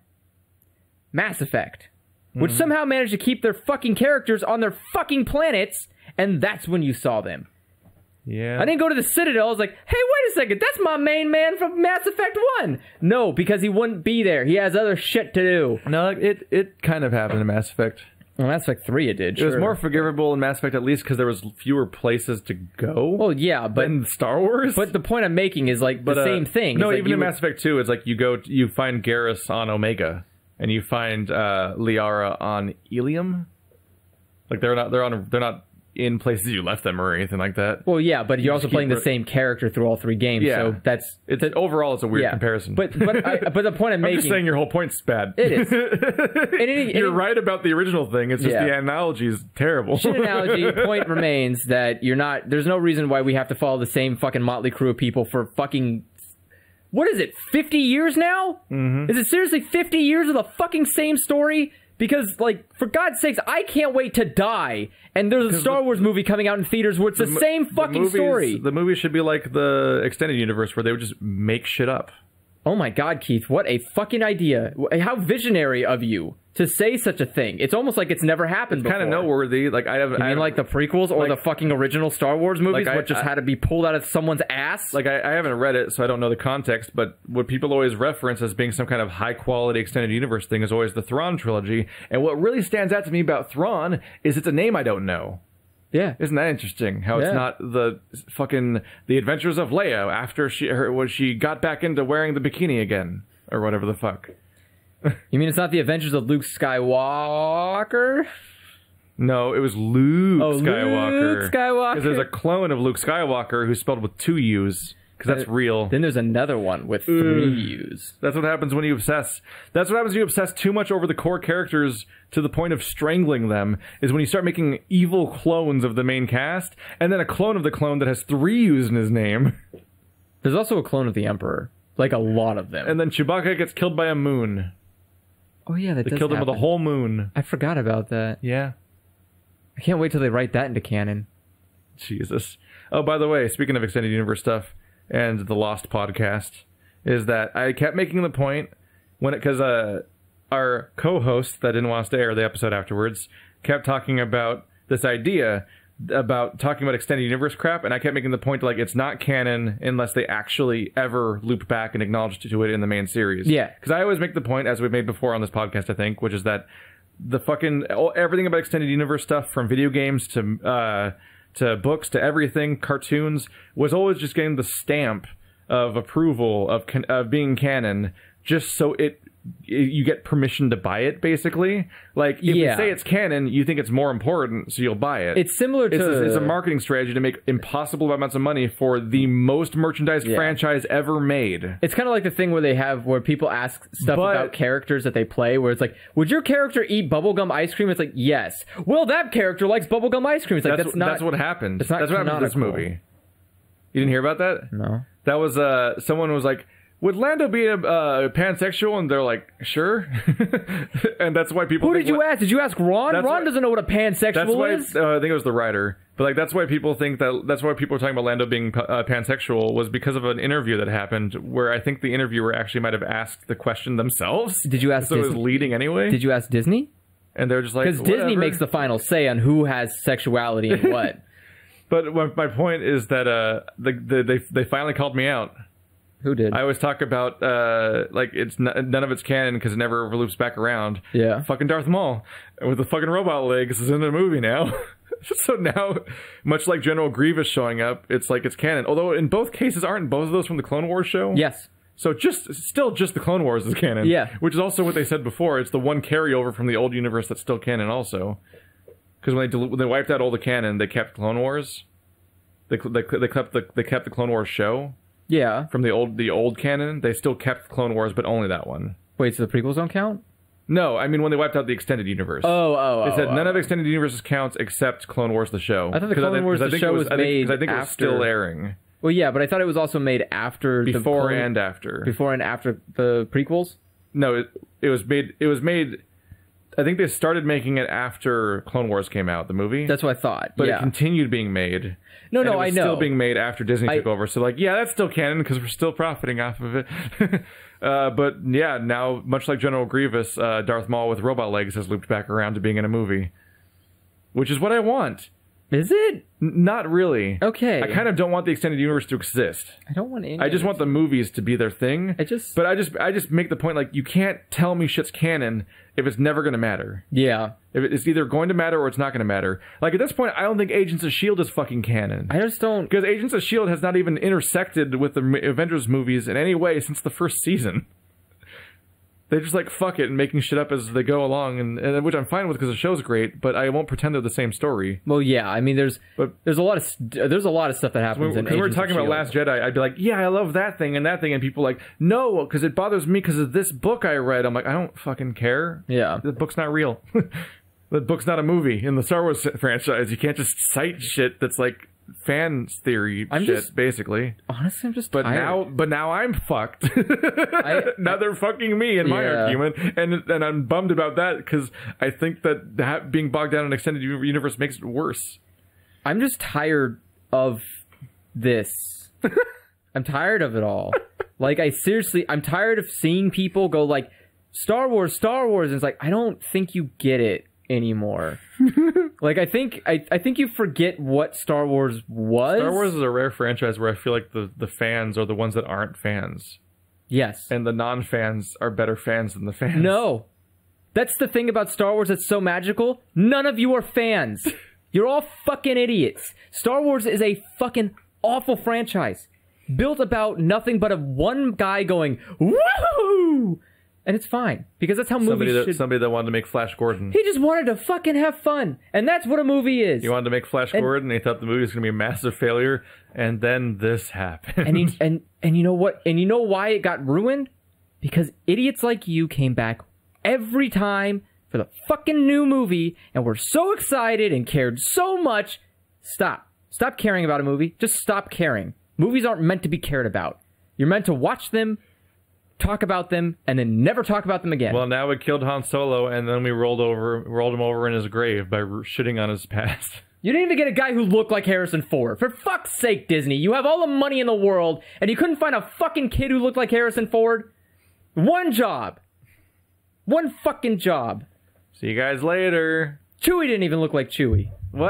S2: Mass Effect. Which somehow managed to keep their fucking characters on their fucking planets, and that's when you saw them.
S1: Yeah.
S2: I didn't go to the Citadel. I was like, hey, wait a second. That's my main man from Mass Effect 1. No, because he wouldn't be there. He has other shit to do.
S1: No, it kind of happened in Mass Effect.
S2: Well, Mass Effect 3 it did,
S1: It was more forgivable in Mass Effect, at least, because there was fewer places to go.
S2: Well, yeah, but...
S1: in Star Wars?
S2: But the point I'm making is, like, the same thing.
S1: No,
S2: it's
S1: even in Mass Effect 2, it's like you find Garrus on Omega, and you find Liara on Ilium. Like, they're not in places you left them or anything like that.
S2: Well, yeah, but you're also playing the same character through all 3 games, so that's...
S1: Overall, it's a weird comparison.
S2: But the point I'm making...
S1: I'm just saying your whole point's bad.
S2: It is.
S1: You're right about the original thing, it's just the analogy is terrible.
S2: Shit analogy, point remains that there's no reason why we have to follow the same fucking motley crew of people for fucking... What is it, 50 years now? Mm-hmm. Is it seriously 50 years of the fucking same story? Because, like, for God's sakes, I can't wait to die. And there's a Star Wars movie coming out in theaters where it's the same fucking story.
S1: The movie should be like the extended universe where they would just make shit up.
S2: Oh my God, Keith, what a fucking idea. How visionary of you to say such a thing. It's almost like it's never happened before.
S1: Kind of noteworthy. Like,
S2: You mean like the prequels or the fucking original Star Wars movies which just had to be pulled out of someone's ass?
S1: Like, I haven't read it, so I don't know the context, but what people always reference as being some kind of high-quality extended universe thing is always the Thrawn trilogy, and what really stands out to me about Thrawn is it's a name I don't know.
S2: Yeah.
S1: Isn't that interesting? How it's not the Adventures of Leia after she got back into wearing the bikini again, or whatever the fuck.
S2: You mean it's not the Adventures of Luke Skywalker?
S1: No, it was Luke Skywalker.
S2: Luke Skywalker.
S1: Because there's a clone of Luke Skywalker who's spelled with 2 U's. Because that's real.
S2: Then there's another one with 3 U's.
S1: That's what happens when you obsess. That's what happens when you obsess too much over the core characters to the point of strangling them, is when you start making evil clones of the main cast, and then a clone of the clone that has 3 U's in his name.
S2: There's also a clone of the Emperor. Like, a lot of them.
S1: And then Chewbacca gets killed by a moon.
S2: Oh, yeah, that does
S1: They killed him with a whole moon.
S2: I forgot about that.
S1: Yeah.
S2: I can't wait till they write that into canon.
S1: Jesus. Oh, by the way, speaking of Extended Universe stuff and the Lost podcast, is that I kept making the point because our co-host that didn't want us to air the episode afterwards kept talking about this idea about talking about extended universe crap, and I kept making the point like it's not canon unless they actually ever loop back and acknowledge to it in the main series.
S2: Yeah,
S1: because I always make the point, as we've made before on this podcast, I think, which is that the fucking everything about extended universe stuff, from video games to books to everything, cartoons, was always just getting the stamp of approval of being canon, just so you get permission to buy it, basically. Like, if you say it's canon, you think it's more important, so you'll buy it.
S2: It's similar to...
S1: It's a marketing strategy to make impossible amounts of money for the most merchandised franchise ever made.
S2: It's kind of like the thing where people ask stuff about characters that they play, where it's like, would your character eat bubblegum ice cream? It's like, yes. Well, that character likes bubblegum ice cream. It's like,
S1: that's what happened.
S2: That's what
S1: happened in this movie. You didn't hear about that?
S2: No.
S1: That was, someone was like, would Lando be a pansexual? And they're like, sure. And that's why people...
S2: Who did you ask? Did you ask Ron? Ron doesn't know what a pansexual is.
S1: I think it was the writer. But like, that's why people think that's why people are talking about Lando being pansexual, was because of an interview that happened where I think the interviewer actually might have asked the question themselves.
S2: Did you ask
S1: Disney? So it was leading anyway.
S2: Did you ask Disney?
S1: And they're just like...
S2: Because Disney makes the final say on who has sexuality and what.
S1: But my point is that they finally called me out.
S2: Who did?
S1: I always talk about, like, it's none of it's canon because it never loops back around.
S2: Yeah.
S1: Fucking Darth Maul with the fucking robot legs is in the movie now. So now, much like General Grievous showing up, it's like it's canon. Although in both cases, aren't both of those from the Clone Wars show?
S2: Yes.
S1: So still just the Clone Wars is canon.
S2: Yeah.
S1: Which is also what they said before. It's the one carryover from the old universe that's still canon also. Because when they wiped out all the canon, they kept Clone Wars. They kept the Clone Wars show.
S2: Yeah.
S1: From the old canon, they still kept Clone Wars, but only that one.
S2: Wait, so the prequels don't count?
S1: No, I mean when they wiped out the extended universe. They said none of extended universes counts except Clone Wars the show.
S2: I thought the Clone Wars the show was made
S1: I think it was still airing.
S2: Well, yeah, but I thought it was also made after
S1: Before and after
S2: the prequels.
S1: No, it was made. It was made. I think they started making it after Clone Wars came out, the movie.
S2: That's what I thought.
S1: But
S2: yeah.
S1: it continued being made.
S2: No,
S1: I know.
S2: I know.
S1: Still being made after Disney took over. So, like, yeah, that's still canon because we're still profiting off of it. But yeah, now, much like General Grievous, Darth Maul with robot legs has looped back around to being in a movie, which is what I want.
S2: Is it?
S1: Not really.
S2: Okay.
S1: I kind of don't want the extended universe to exist.
S2: I don't want any.
S1: I just want the movies to be their thing. But I just make the point, like, you can't tell me shit's canon if it's never going to matter.
S2: Yeah.
S1: If it's either going to matter or it's not going to matter. Like, at this point, I don't think Agents of S.H.I.E.L.D. is fucking canon.
S2: I just don't...
S1: Because Agents of S.H.I.E.L.D. has not even intersected with the Avengers movies in any way since the first season. They're just like, fuck it, and making shit up as they go along, and which I'm fine with because the show's great, but I won't pretend they're the same story.
S2: Well, yeah, I mean, there's a lot of stuff that happens in Agents of
S1: we're talking about Last Jedi, I'd be like, yeah, I love that thing, and people are like, no, because it bothers me because of this book I read. I'm like, I don't fucking care.
S2: Yeah.
S1: The book's not real. The book's not a movie. In the Star Wars franchise, you can't just cite shit that's like fans theory basically.
S2: Honestly, I'm just tired.
S1: But now I'm fucked. Now they're fucking me in my argument, and I'm bummed about that because I think that being bogged down in an extended universe makes it worse.
S2: I'm just tired of this. I'm tired of it all. Like, I'm tired of seeing people go like, Star Wars, and it's like, I don't think you get it anymore. Like, I think you forget what Star Wars was.
S1: Star Wars is a rare franchise where I feel like the fans are the ones that aren't fans.
S2: Yes.
S1: And the non-fans are better fans than the fans.
S2: No. That's the thing about Star Wars that's so magical. None of you are fans. You're all fucking idiots. Star Wars is a fucking awful franchise. Built about nothing but one guy going, woohoo! And it's fine, because that's how movies should...
S1: Somebody that wanted to make Flash Gordon.
S2: He just wanted to fucking have fun, and that's what a movie is.
S1: He wanted to make Flash Gordon, and he thought the movie was going to be a massive failure, and then this happened.
S2: And you know what? And you know why it got ruined? Because idiots like you came back every time for the fucking new movie, and were so excited and cared so much. Stop caring about a movie. Just stop caring. Movies aren't meant to be cared about. You're meant to watch them, talk about them, and then never talk about them again.
S1: Well, now we killed Han Solo, and then we rolled him over in his grave by shitting on his past.
S2: You didn't even get a guy who looked like Harrison Ford. For fuck's sake, Disney. You have all the money in the world, and you couldn't find a fucking kid who looked like Harrison Ford? One job. One fucking job.
S1: See you guys later.
S2: Chewie didn't even look like Chewie.